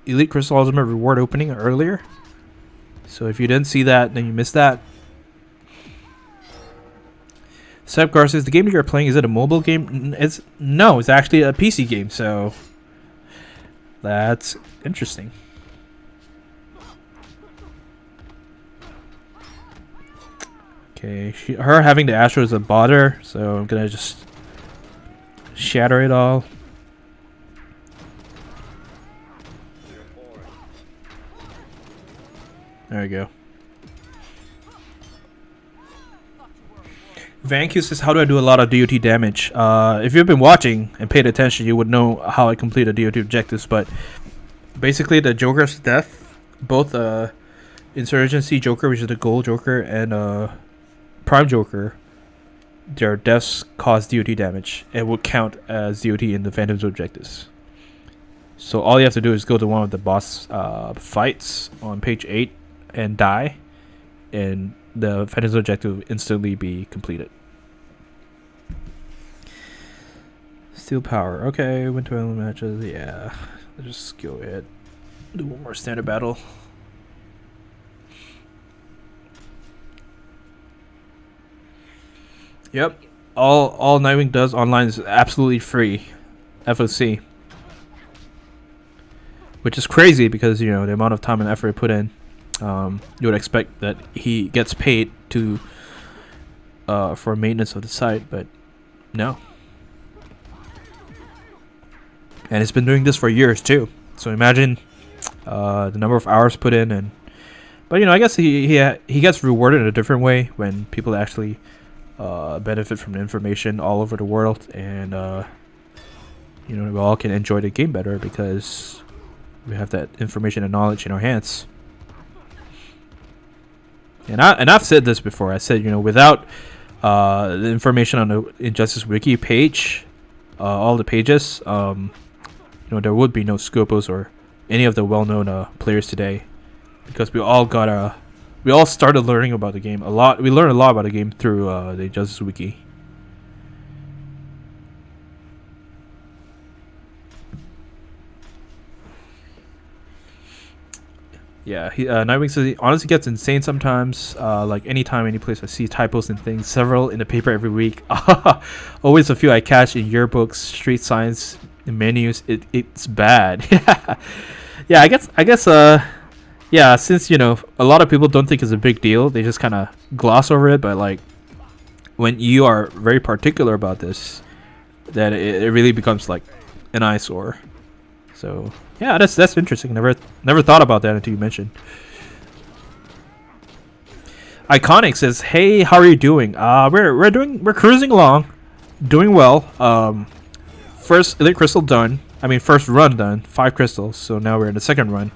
Elite Crystal Ultimate reward opening earlier. So if you didn't see that, then you missed that. Seb Gar says, "The game that you're playing, is it a mobile game?" It's actually a PC game. So that's interesting. Okay, her having the Astro is a bother, so I'm gonna just shatter it all. There we go. Vanq says, "How do I do a lot of DOT damage?" If you've been watching and paid attention, you would know how I complete a DOT objectives. But basically, the Joker's death, both Insurgency Joker, which is the Gold Joker, and Prime Joker, their deaths cause DOT damage. It will count as DOT in the Phantom's objectives. So all you have to do is go to one of the boss fights on page 8 and die, and the Phantom's objective will instantly be completed. Steel Power. Okay, win 12 matches. Yeah, let's just go ahead. Do one more standard battle. Yep. All Nightwing does online is absolutely free. FOC. Which is crazy because, you know, the amount of time and effort put in. You would expect that he gets paid to for maintenance of the site, but no. And he's been doing this for years too. So imagine the number of hours put in, but you know, I guess he gets rewarded in a different way when people actually benefit from the information all over the world, and you know, we all can enjoy the game better because we have that information and knowledge in our hands. And I've said this before. I said, you know, without the information on the Injustice Wiki page, all the pages, you know, there would be no Scopos or any of the well-known players today, because we all started learning about the game a lot. We learned a lot about the game through the Injustice Wiki. Yeah, Nightwing says he honestly gets insane sometimes. Like anytime, any place I see typos and things, several in the paper every week. Always a few I catch in yearbooks, street signs, in menus. It's bad. Yeah, I guess. Yeah, since, you know, a lot of people don't think it's a big deal, they just kind of gloss over it. But like, when you are very particular about this, that it really becomes like an eyesore. So yeah, that's interesting. Never thought about that until you mentioned. Iconic says, "Hey, how are you doing? We're cruising along, doing well. First Elite Crystal done. I mean, first run done. 5 crystals. So now we're in the second run."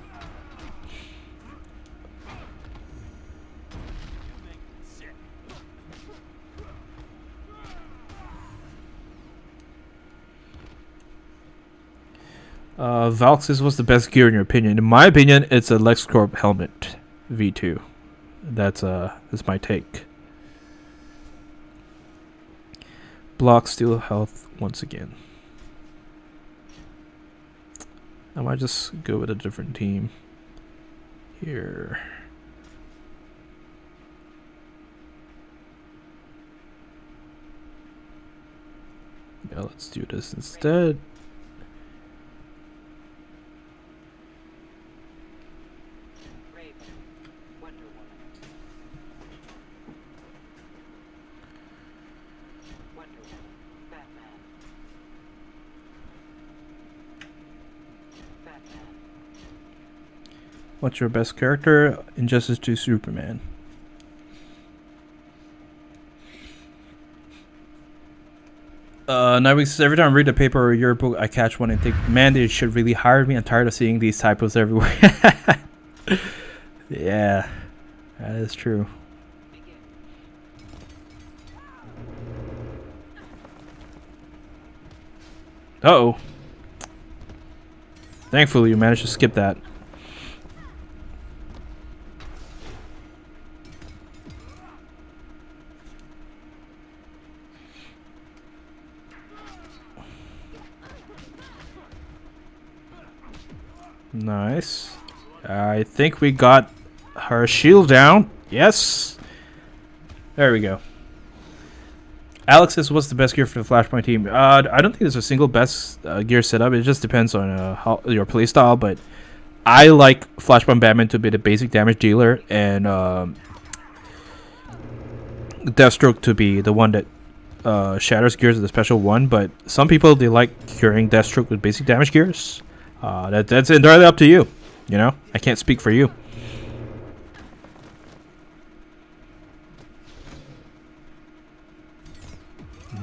Valk says, "What's the best gear in your opinion?" In my opinion, it's a LexCorp helmet V2. That's my take. Block steal health once again. I might just go with a different team here. Yeah, let's do this instead. What's your best character? Injustice 2 Superman. Nightwing says, "Every time I read a paper or your book, I catch one and think, man, they should really hire me. I'm tired of seeing these typos everywhere." Yeah, that is true. Uh-oh. Thankfully, you managed to skip that. Nice. I think we got her shield down. Yes. There we go. Alex says, what's the best gear for the Flashpoint team? I don't think there's a single best gear setup. It just depends on how your playstyle, but I like Flashpoint Batman to be the basic damage dealer and Deathstroke to be the one that shatters gears is the special one, but some people, they like curing Deathstroke with basic damage gears. That's entirely up to you. You know, I can't speak for you.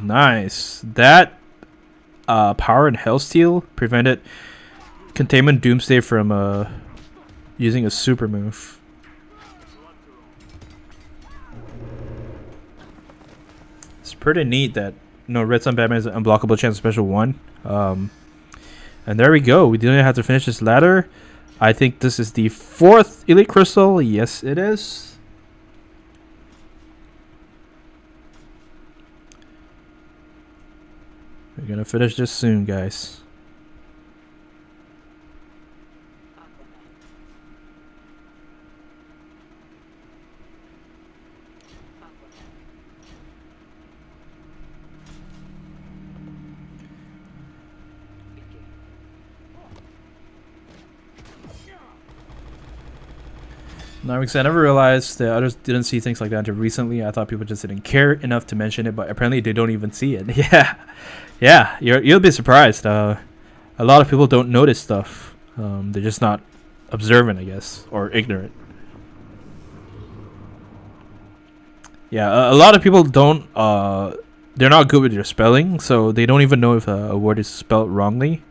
Nice. That power and Hellsteel prevented Containment Doomsday from using a super move. It's pretty neat that Red Sun Batman is an unblockable chance special 1. And there we go. We didn't have to finish this ladder. I think this is the 4th Elite Crystal. Yes, it is. We're gonna finish this soon, guys. No, because I never realized that others didn't see things like that until recently. I thought people just didn't care enough to mention it, but apparently they don't even see it. Yeah, you'll be surprised. A lot of people don't notice stuff. They're just not observant, I guess, or ignorant. Yeah, a lot of people don't. They're not good with their spelling, so they don't even know if a word is spelled wrongly.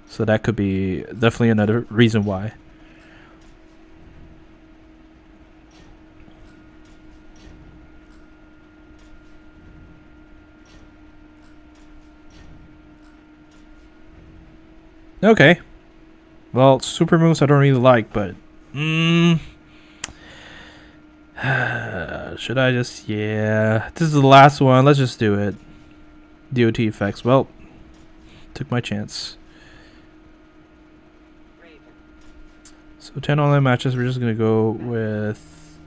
So that could be definitely another reason why. Okay. Well, super moves I don't really like, but should I just, yeah, this is the last one. Let's just do it. DOT effects. Well, took my chance. So 10 online matches, we're just gonna go with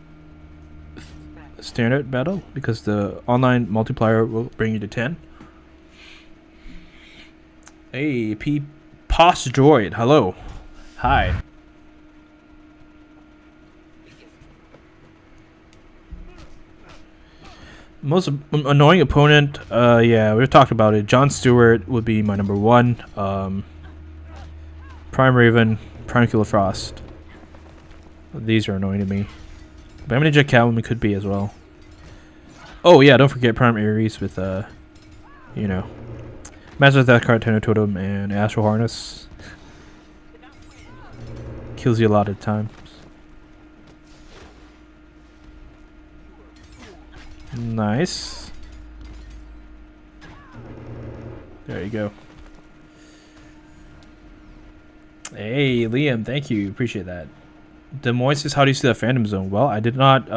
standard battle because the online multiplier will bring you to 10. Hey, Post Droid, hello. Hi. Most annoying opponent, yeah, we've talked about it. Jon Stewart would be my number 1. Prime Raven, Prime Killer Frost. These are annoying to me. Batman Ninja Catwoman could be as well. Oh yeah, don't forget Prime Ares with you know, Master of Death Card, Tenor Totem, and Astral Harness. Kills you a lot of times. Nice. There you go. Hey, Liam, thank you. Appreciate that. The Moist is, how do you see the Phantom Zone? Well, I did not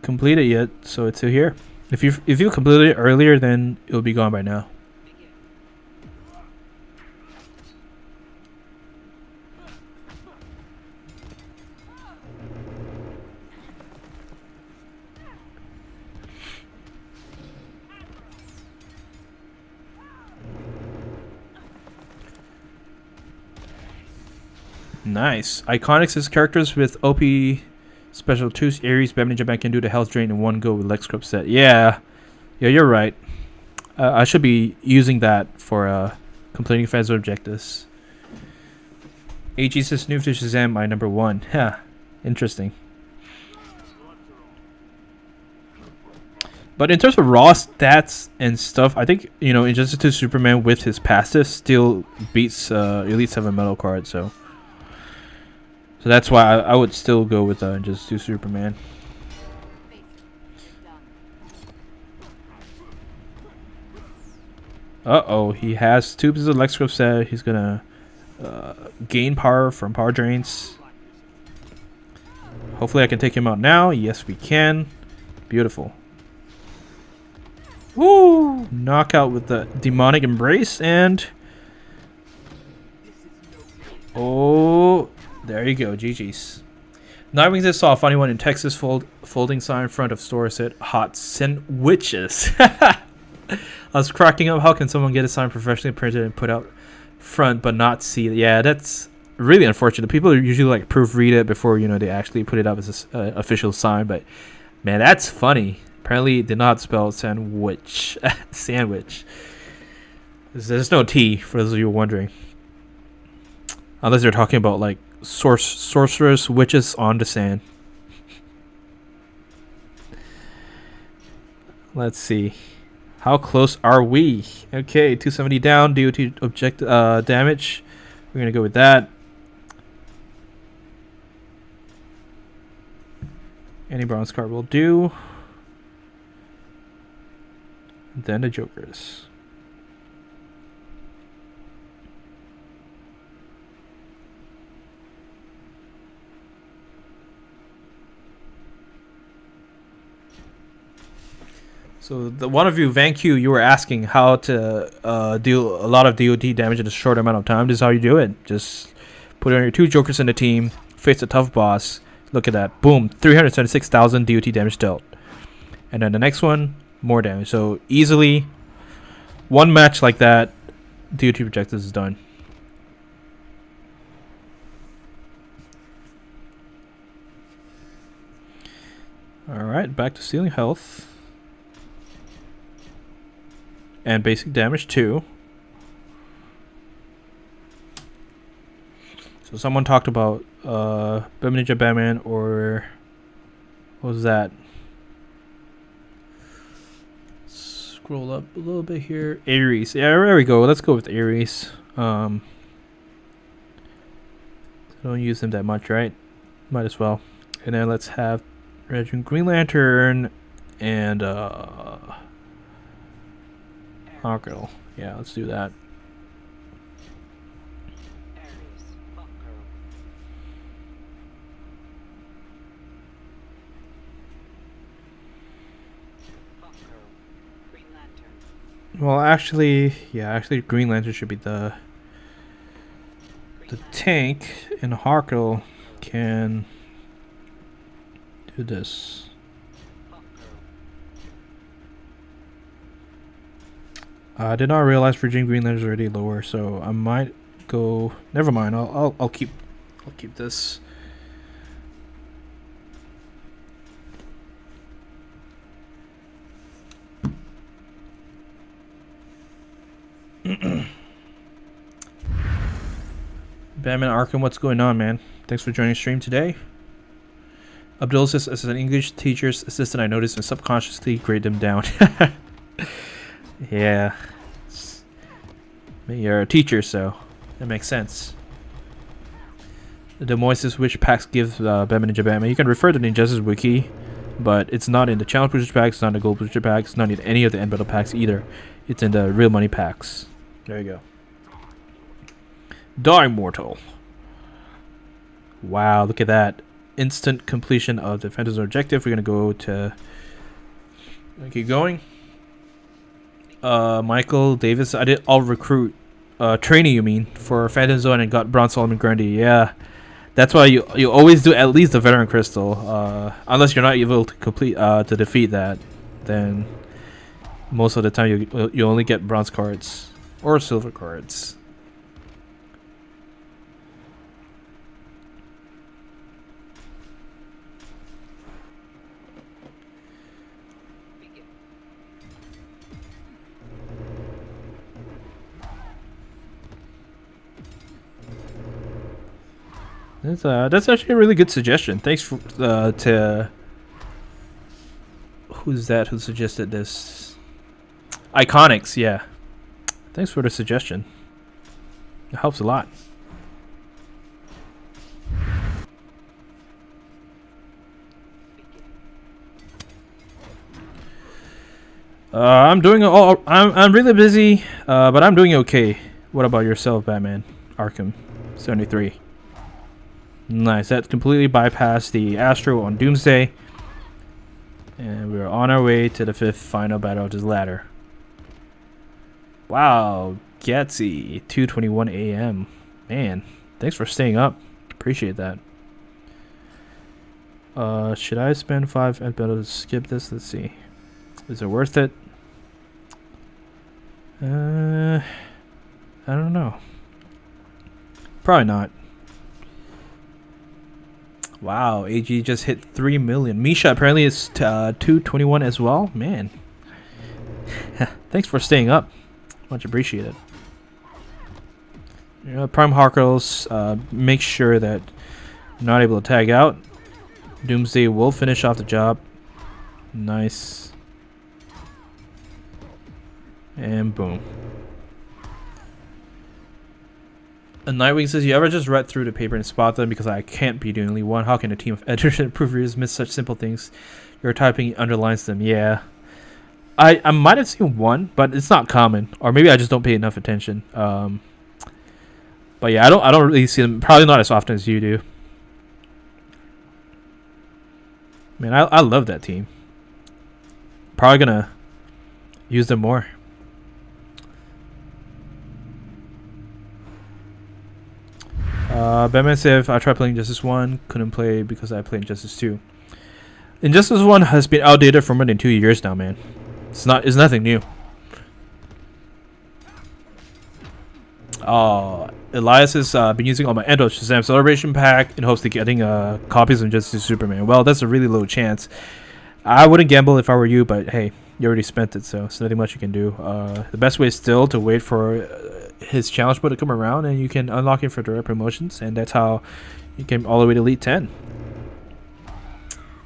complete it yet, so it's still here. If you completed it earlier, then it'll be gone by now. Nice. Iconics is characters with OP special 2 Ares Batman Ninja can do the health drain in one go with leg scrub set. Yeah, you're right. I should be using that for completing fans objectives. AG says new to Shazam, my number 1. Yeah, interesting. But in terms of raw stats and stuff, I think, you know, Injustice 2 Superman with his passive still beats Elite 7 Metal Card, so that's why I would still go with Injustice 2 Superman. Uh-oh, he has 2 pieces of Lexcroft set. He's gonna gain power from power drains. Hopefully I can take him out now. Yes, we can. Beautiful. Woo! Knockout with the Demonic Embrace, and Oh, there you go. GG's. Nightwings saw a funny one in Texas. Folding sign in front of store said hot sandwiches. I was cracking up. How can someone get a sign professionally printed and put out front but not see it? Yeah, that's really unfortunate. People usually like proofread it before they actually put it up as an official sign. But man, that's funny. Apparently, it did not spell sandwich. Sandwich. There's no T for those of you wondering. Unless they're talking about like sorceress witches on the sand. Let's see. How close are we? Okay, 270 down. DOT object damage. We're gonna go with that. Any bronze card will do. Then the jokers. So the one of you, Van Q, you were asking how to deal a lot of DOT damage in a short amount of time. This is how you do it. Just put on your 2 jokers in the team, face a tough boss. Look at that. Boom. 376,000 DOT damage dealt. And then the next one, more damage. So easily, one match like that, DOT objectives is done. Alright, back to stealing health. And basic damage too. So someone talked about Ninja Batman, or what was that? Scroll up a little bit here. Ares. Yeah, there we go. Let's go with Ares. Don't use them that much, right? Might as well. And then let's have Red and Green Lantern and Hawkgirl. Yeah, let's do that. Well, actually, Green Lantern should be the tank, and Hawkgirl can do this. I did not realize Virgin Green Lantern is already lower, so I might go. Never mind. I'll keep this. Batman Arkham, what's going on, man? Thanks for joining the stream today. Abdul says, as an English teacher's assistant, I noticed and subconsciously grade them down. Yeah. You're a teacher, so that makes sense. The Moises which packs give Batman Ninja Batman. You can refer to the Injustice Wiki, but it's not in the Challenge Booster packs, it's not in the Gold Booster packs, it's not in any of the End Battle packs either. It's in the real money packs. There you go. Die Mortal. Wow, look at that. Instant completion of the Phantom Zone objective. We're gonna go to keep going. Michael Davis, I'll recruit training, you mean, for Phantom Zone, and got Braun Solomon Grundy. Yeah, that's why you always do at least the Veteran Crystal, unless you're not able to complete to defeat that. Then most of the time you only get bronze cards or silver cards. That's actually a really good suggestion. Thanks for, to who's that who suggested this? Iconics, yeah. Thanks for the suggestion. It helps a lot. I'm doing I'm really busy, but I'm doing okay. What about yourself, Batman Arkham 73? Nice. That completely bypassed the Astro on Doomsday. And we're on our way to the 5th final battle of this ladder. Wow. Gatsy. 2:21 a.m. Man. Thanks for staying up. Appreciate that. Should I spend 5 and better to skip this? Let's see. Is it worth it? I don't know. Probably not. Wow, AG just hit 3 million. Misha apparently is 221 as well. Man. Thanks for staying up. Much appreciated. Prime Harkles, make sure that you're not able to tag out. Doomsday will finish off the job. Nice. And boom. A Nightwing says, you ever just read through the paper and spot them because I can't be the only one? How can a team of editors and proofreaders miss such simple things? Your typing underlines them. Yeah. I might have seen one, but it's not common. Or maybe I just don't pay enough attention. But yeah, I don't really see them. Probably not as often as you do. Man, I love that team. Probably gonna use them more. Batman said, I tried playing Justice 1, couldn't play because I played Justice 2. Injustice 1 has been outdated for more than 2 years now, man. It's nothing new. Elias has been using all my Endo Shazam Celebration Pack in hopes of getting copies of Justice Superman. Well, that's a really low chance. I wouldn't gamble if I were you, but hey, you already spent it, so there's nothing much you can do. The best way is still to wait for his challenge mode to come around, and you can unlock it for direct promotions, and that's how you came all the way to Elite 10.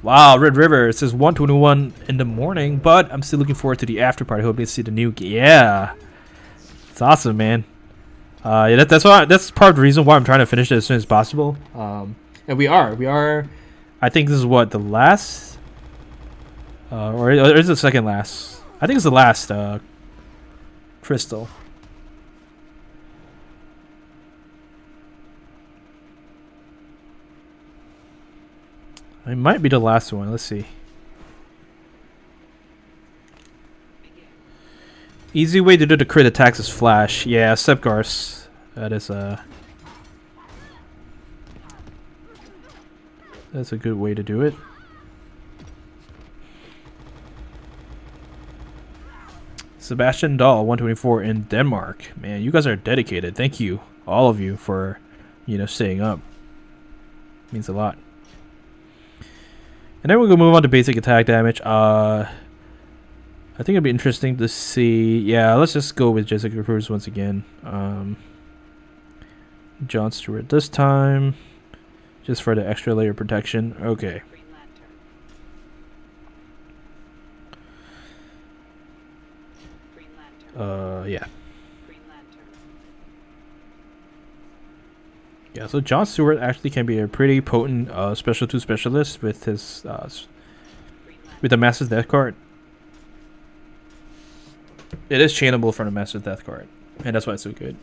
Wow, Red River, it says 1:21 in the morning, but I'm still looking forward to the after party. Hope to see the new yeah. It's awesome, man. Yeah, that's part of the reason why I'm trying to finish it as soon as possible. And we are. I think this is what the last, or is it the second last? I think it's the last crystal. It might be the last one. Let's see. Easy way to do the crit attacks is flash. Yeah, Sepgars. That is that's a good way to do it. Sebastian Dahl, 124 in Denmark. Man, you guys are dedicated. Thank you, all of you, for staying up. Means a lot. And then we're gonna move on to basic attack damage. I think it'd be interesting to see. Yeah, let's just go with Jessica Cruz once again. John Stewart this time, just for the extra layer of protection. Okay. Yeah. Yeah, so John Stewart actually can be a pretty potent Special 2 specialist with his with the Master's Death card. It is chainable from the Master's Death card, and that's why it's so good.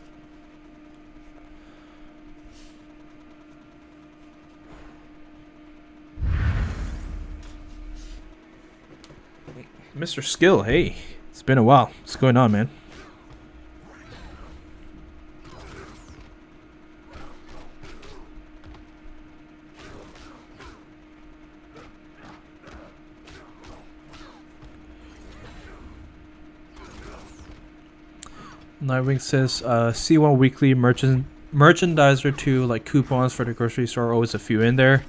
Mr. Skill, hey, it's been a while. What's going on, man? Nightwing says, C1 weekly merchandiser too, like coupons for the grocery store, always a few in there.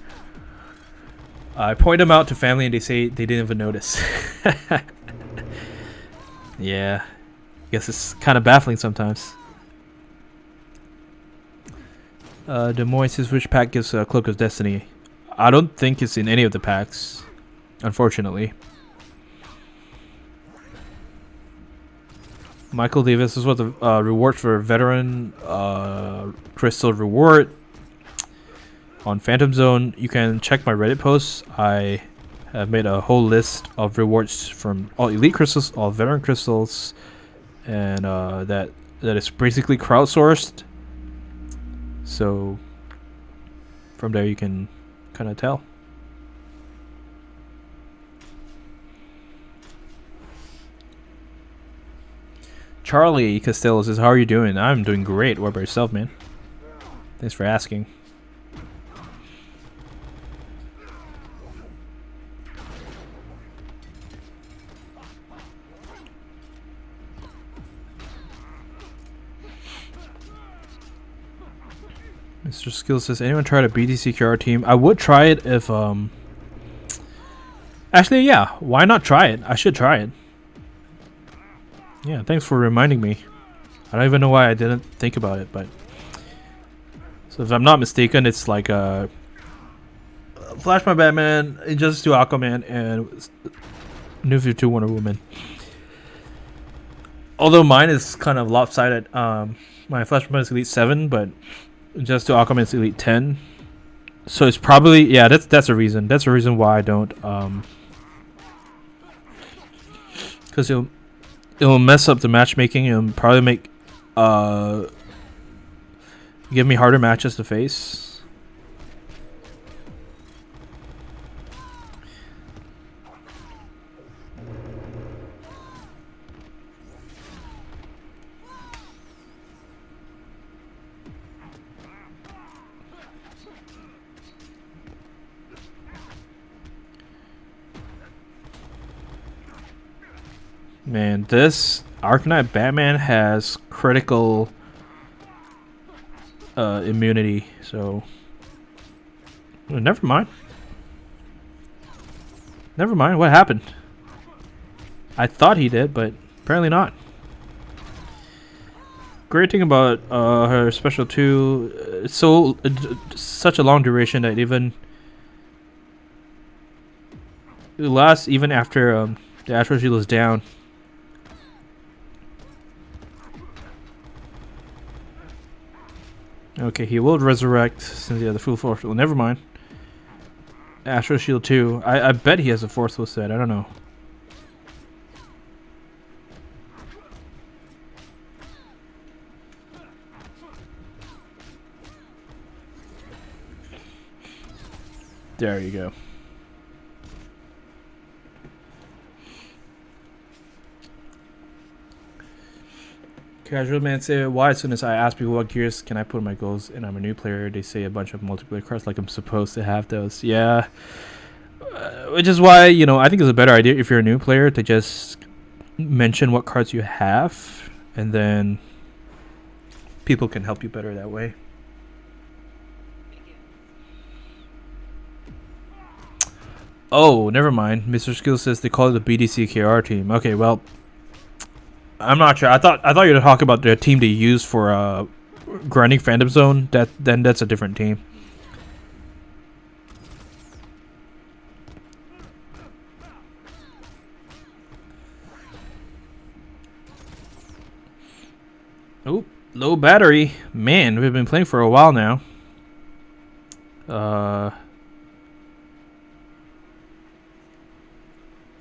I point them out to family and they say they didn't even notice. Yeah, I guess it's kind of baffling sometimes. Des Moines says, which pack gives Cloak of Destiny? I don't think it's in any of the packs, unfortunately. Michael Davis is what the reward for veteran crystal reward on Phantom Zone. You can check my Reddit posts. I have made a whole list of rewards from all elite crystals, all veteran crystals, and that is basically crowdsourced. So from there you can kind of tell. Charlie Costello says, how are you doing? I'm doing great. What about yourself, man? Thanks for asking. Mr. Skill says, anyone try a BDCQR team? I would try it if, actually, yeah, why not try it? I should try it. Yeah, thanks for reminding me. I don't even know why I didn't think about it, but... So if I'm not mistaken, it's like, Flash My Batman, Injustice 2 Aquaman, and New 52 Wonder Woman. Although mine is kind of lopsided. My Flash My Batman is Elite 7, but... Just to Aquaman's Elite 10. So it's probably, yeah, that's a reason. That's a reason why I don't, because it'll mess up the matchmaking and probably make give me harder matches to face. Man, this Arkham Knight Batman has critical immunity, so well, never mind. Never mind, what happened? I thought he did, but apparently not. Great thing about her special 2, it's so such a long duration that even it lasts even after the Astral Shield is down. Okay, he will resurrect since he has the full force. Well, never mind. Astral Shield 2. I bet he has a forceful set. I don't know. There you go. Casual man say, why as soon as I ask people what gears can I put in my goals and I'm a new player, they say a bunch of multiplayer cards like I'm supposed to have those. Yeah. Which is why, you know, I think it's a better idea if you're a new player to just mention what cards you have and then people can help you better that way. Oh, never mind. Mr. Skill says they call it the BDCKR team. Okay, well, I'm not sure. I thought you were talking about the team they use for grinding Phantom Zone. Then that's a different team. Oh, low battery. Man, we've been playing for a while now.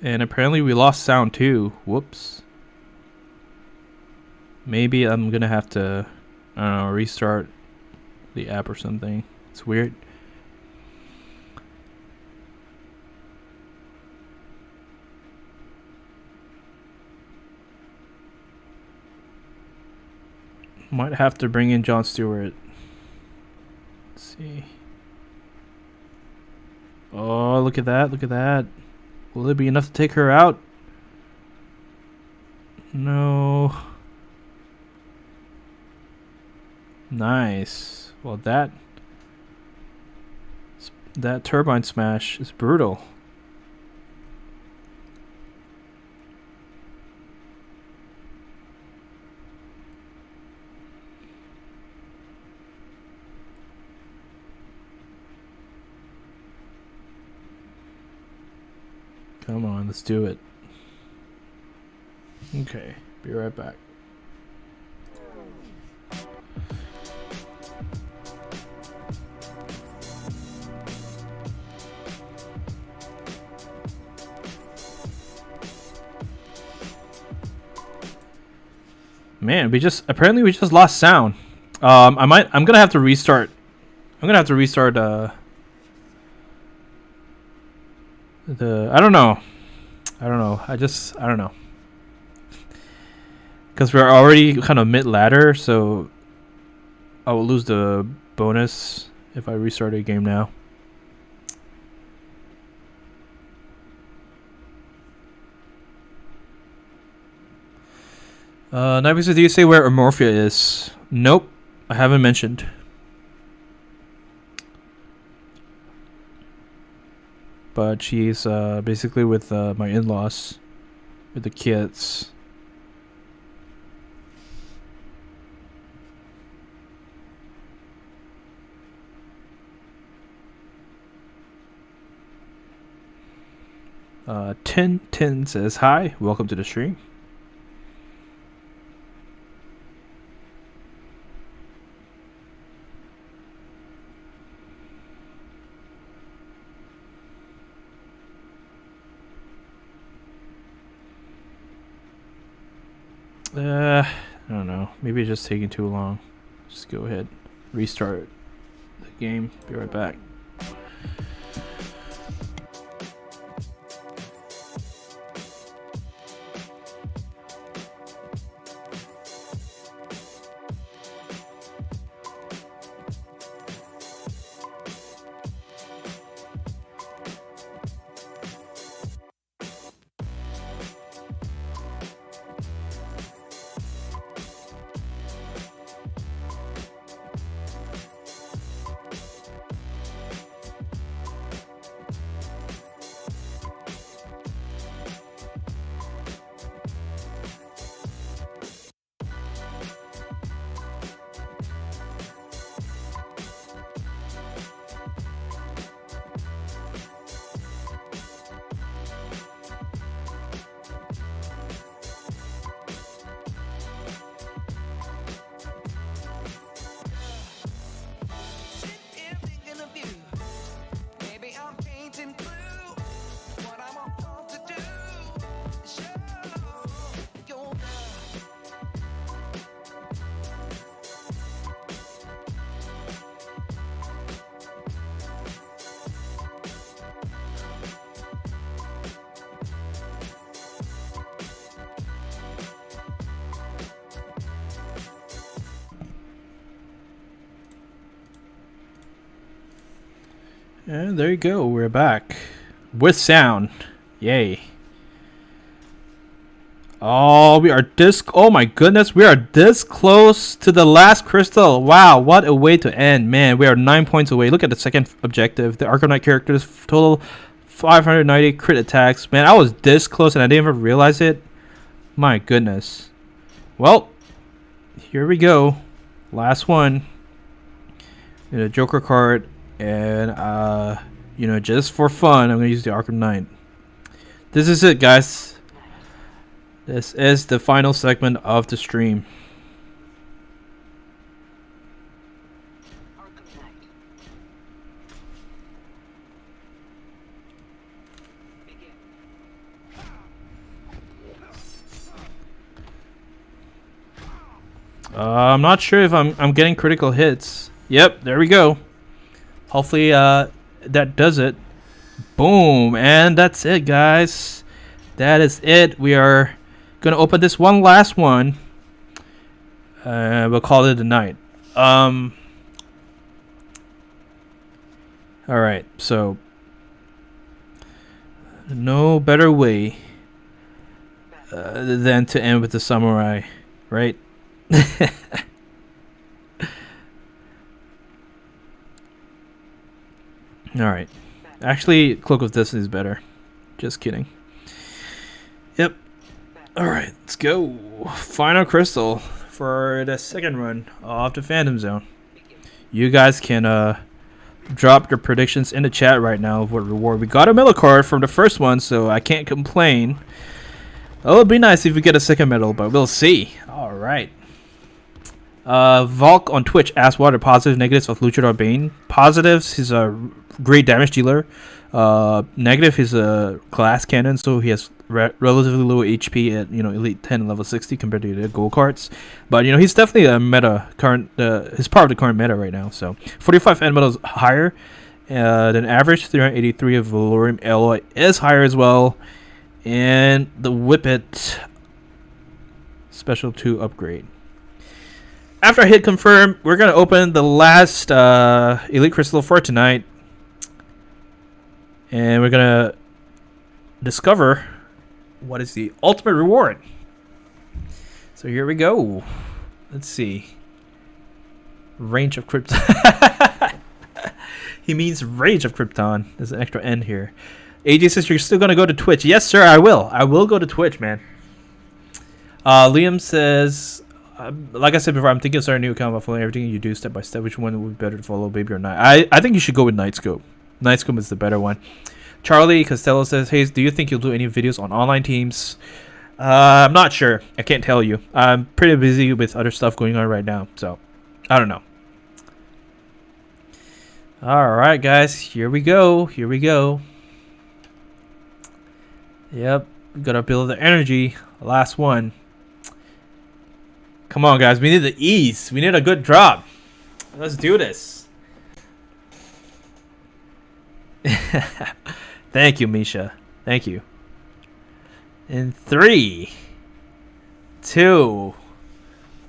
And apparently we lost sound too. Whoops. Maybe I'm gonna have to, I don't know, restart the app or something. It's weird. Might have to bring in Jon Stewart. Let's see. Oh, look at that. Look at that. Will it be enough to take her out? No. Nice. Well, that turbine smash is brutal. Come on, let's do it. Okay, be right back. Man, apparently we just lost sound. I'm gonna have to restart. I'm gonna have to restart I don't know. I don't know. Because we're already kind of mid ladder, so I will lose the bonus if I restart a game now. Nibus, do you say where Amorphia is? Nope, I haven't mentioned. But she's basically with my in-laws, with the kids. Tin says hi, welcome to the stream. I don't know. Maybe it's just taking too long. Just go ahead, restart the game. Be right back. And there you go, we're back with sound. Yay. Oh, we are this, oh my goodness, we are this close to the last crystal. Wow, what a way to end. Man, we are 9 points away. Look at the second objective. The Arkham Knight characters total 590 crit attacks. Man, I was this close and I didn't even realize it. My goodness. Well, here we go. Last one. And a Joker card. And you know, just for fun, I'm gonna use the Arkham Knight. This is it, guys. This is the final segment of the stream. Arkham Knight. Begin. I'm not sure if I'm getting critical hits. Yep, there we go. Hopefully that does it. Boom, and that's it, guys. That is it. We are gonna open this one last one. We'll call it a night. All right, so no better way than to end with the samurai, right? Alright. Actually, Cloak of Destiny is better. Just kidding. Yep. Alright, let's go. Final crystal for the second run of the Phantom Zone. You guys can drop your predictions in the chat right now of what reward. We got a medal card from the first one, so I can't complain. It would be nice if we get a second medal, but we'll see. Alright. Volk on Twitch asked what are positives, negatives of Luchador Bane. Positives, he's a great damage dealer. Negative, he's a glass cannon, so he has relatively low HP at Elite 10 and level 60 compared to the gold cards. But he's definitely a meta current. He's part of the current meta right now. So 45 end metal is higher than average. 383 of Valorium Alloy is higher as well, and the Whippet special 2 upgrade. after I hit confirm, we're gonna open the last elite crystal for tonight, and we're gonna discover what is the ultimate reward. So here we go. Let's see. Range of Krypton. He means range of Krypton. There's an extra N here. AJ says you're still gonna go to Twitch. Yes, sir. I will. I will go to Twitch, man. Liam says, like I said before, I'm thinking of starting a new account by following everything you do step by step. Which one would be better to follow, Baby or Night? I think you should go with Nightscope. Nightscope is the better one. Charlie Costello says, hey, do you think you'll do any videos on online teams? I'm not sure. I can't tell you. I'm pretty busy with other stuff going on right now, so I don't know. Alright, guys. Here we go. Here we go. Yep. We gotta build the energy. Last one. Come on, guys. We need the ease. We need a good drop. Let's do this. Thank you, Misha. Thank you. In 3, 2,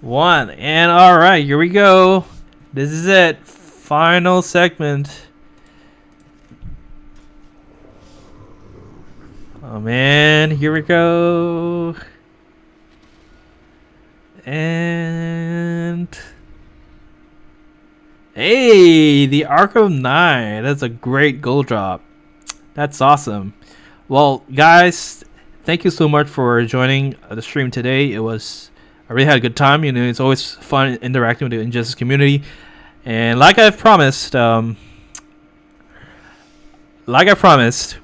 1. And alright, here we go. This is it. Final segment. Oh man, here we go. And hey, the Arkham Knight. That's a great gold drop. That's awesome. Well, guys, thank you so much for joining the stream today. I really had a good time. You know, it's always fun interacting with the Injustice community. And like I've promised,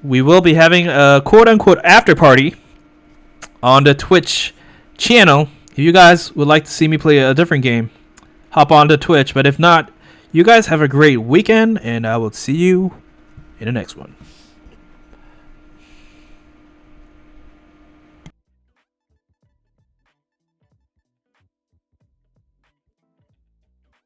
we will be having a quote-unquote after party on the Twitch channel. If you guys would like to see me play a different game, hop on to Twitch. But if not, you guys have a great weekend, and I will see you in the next one.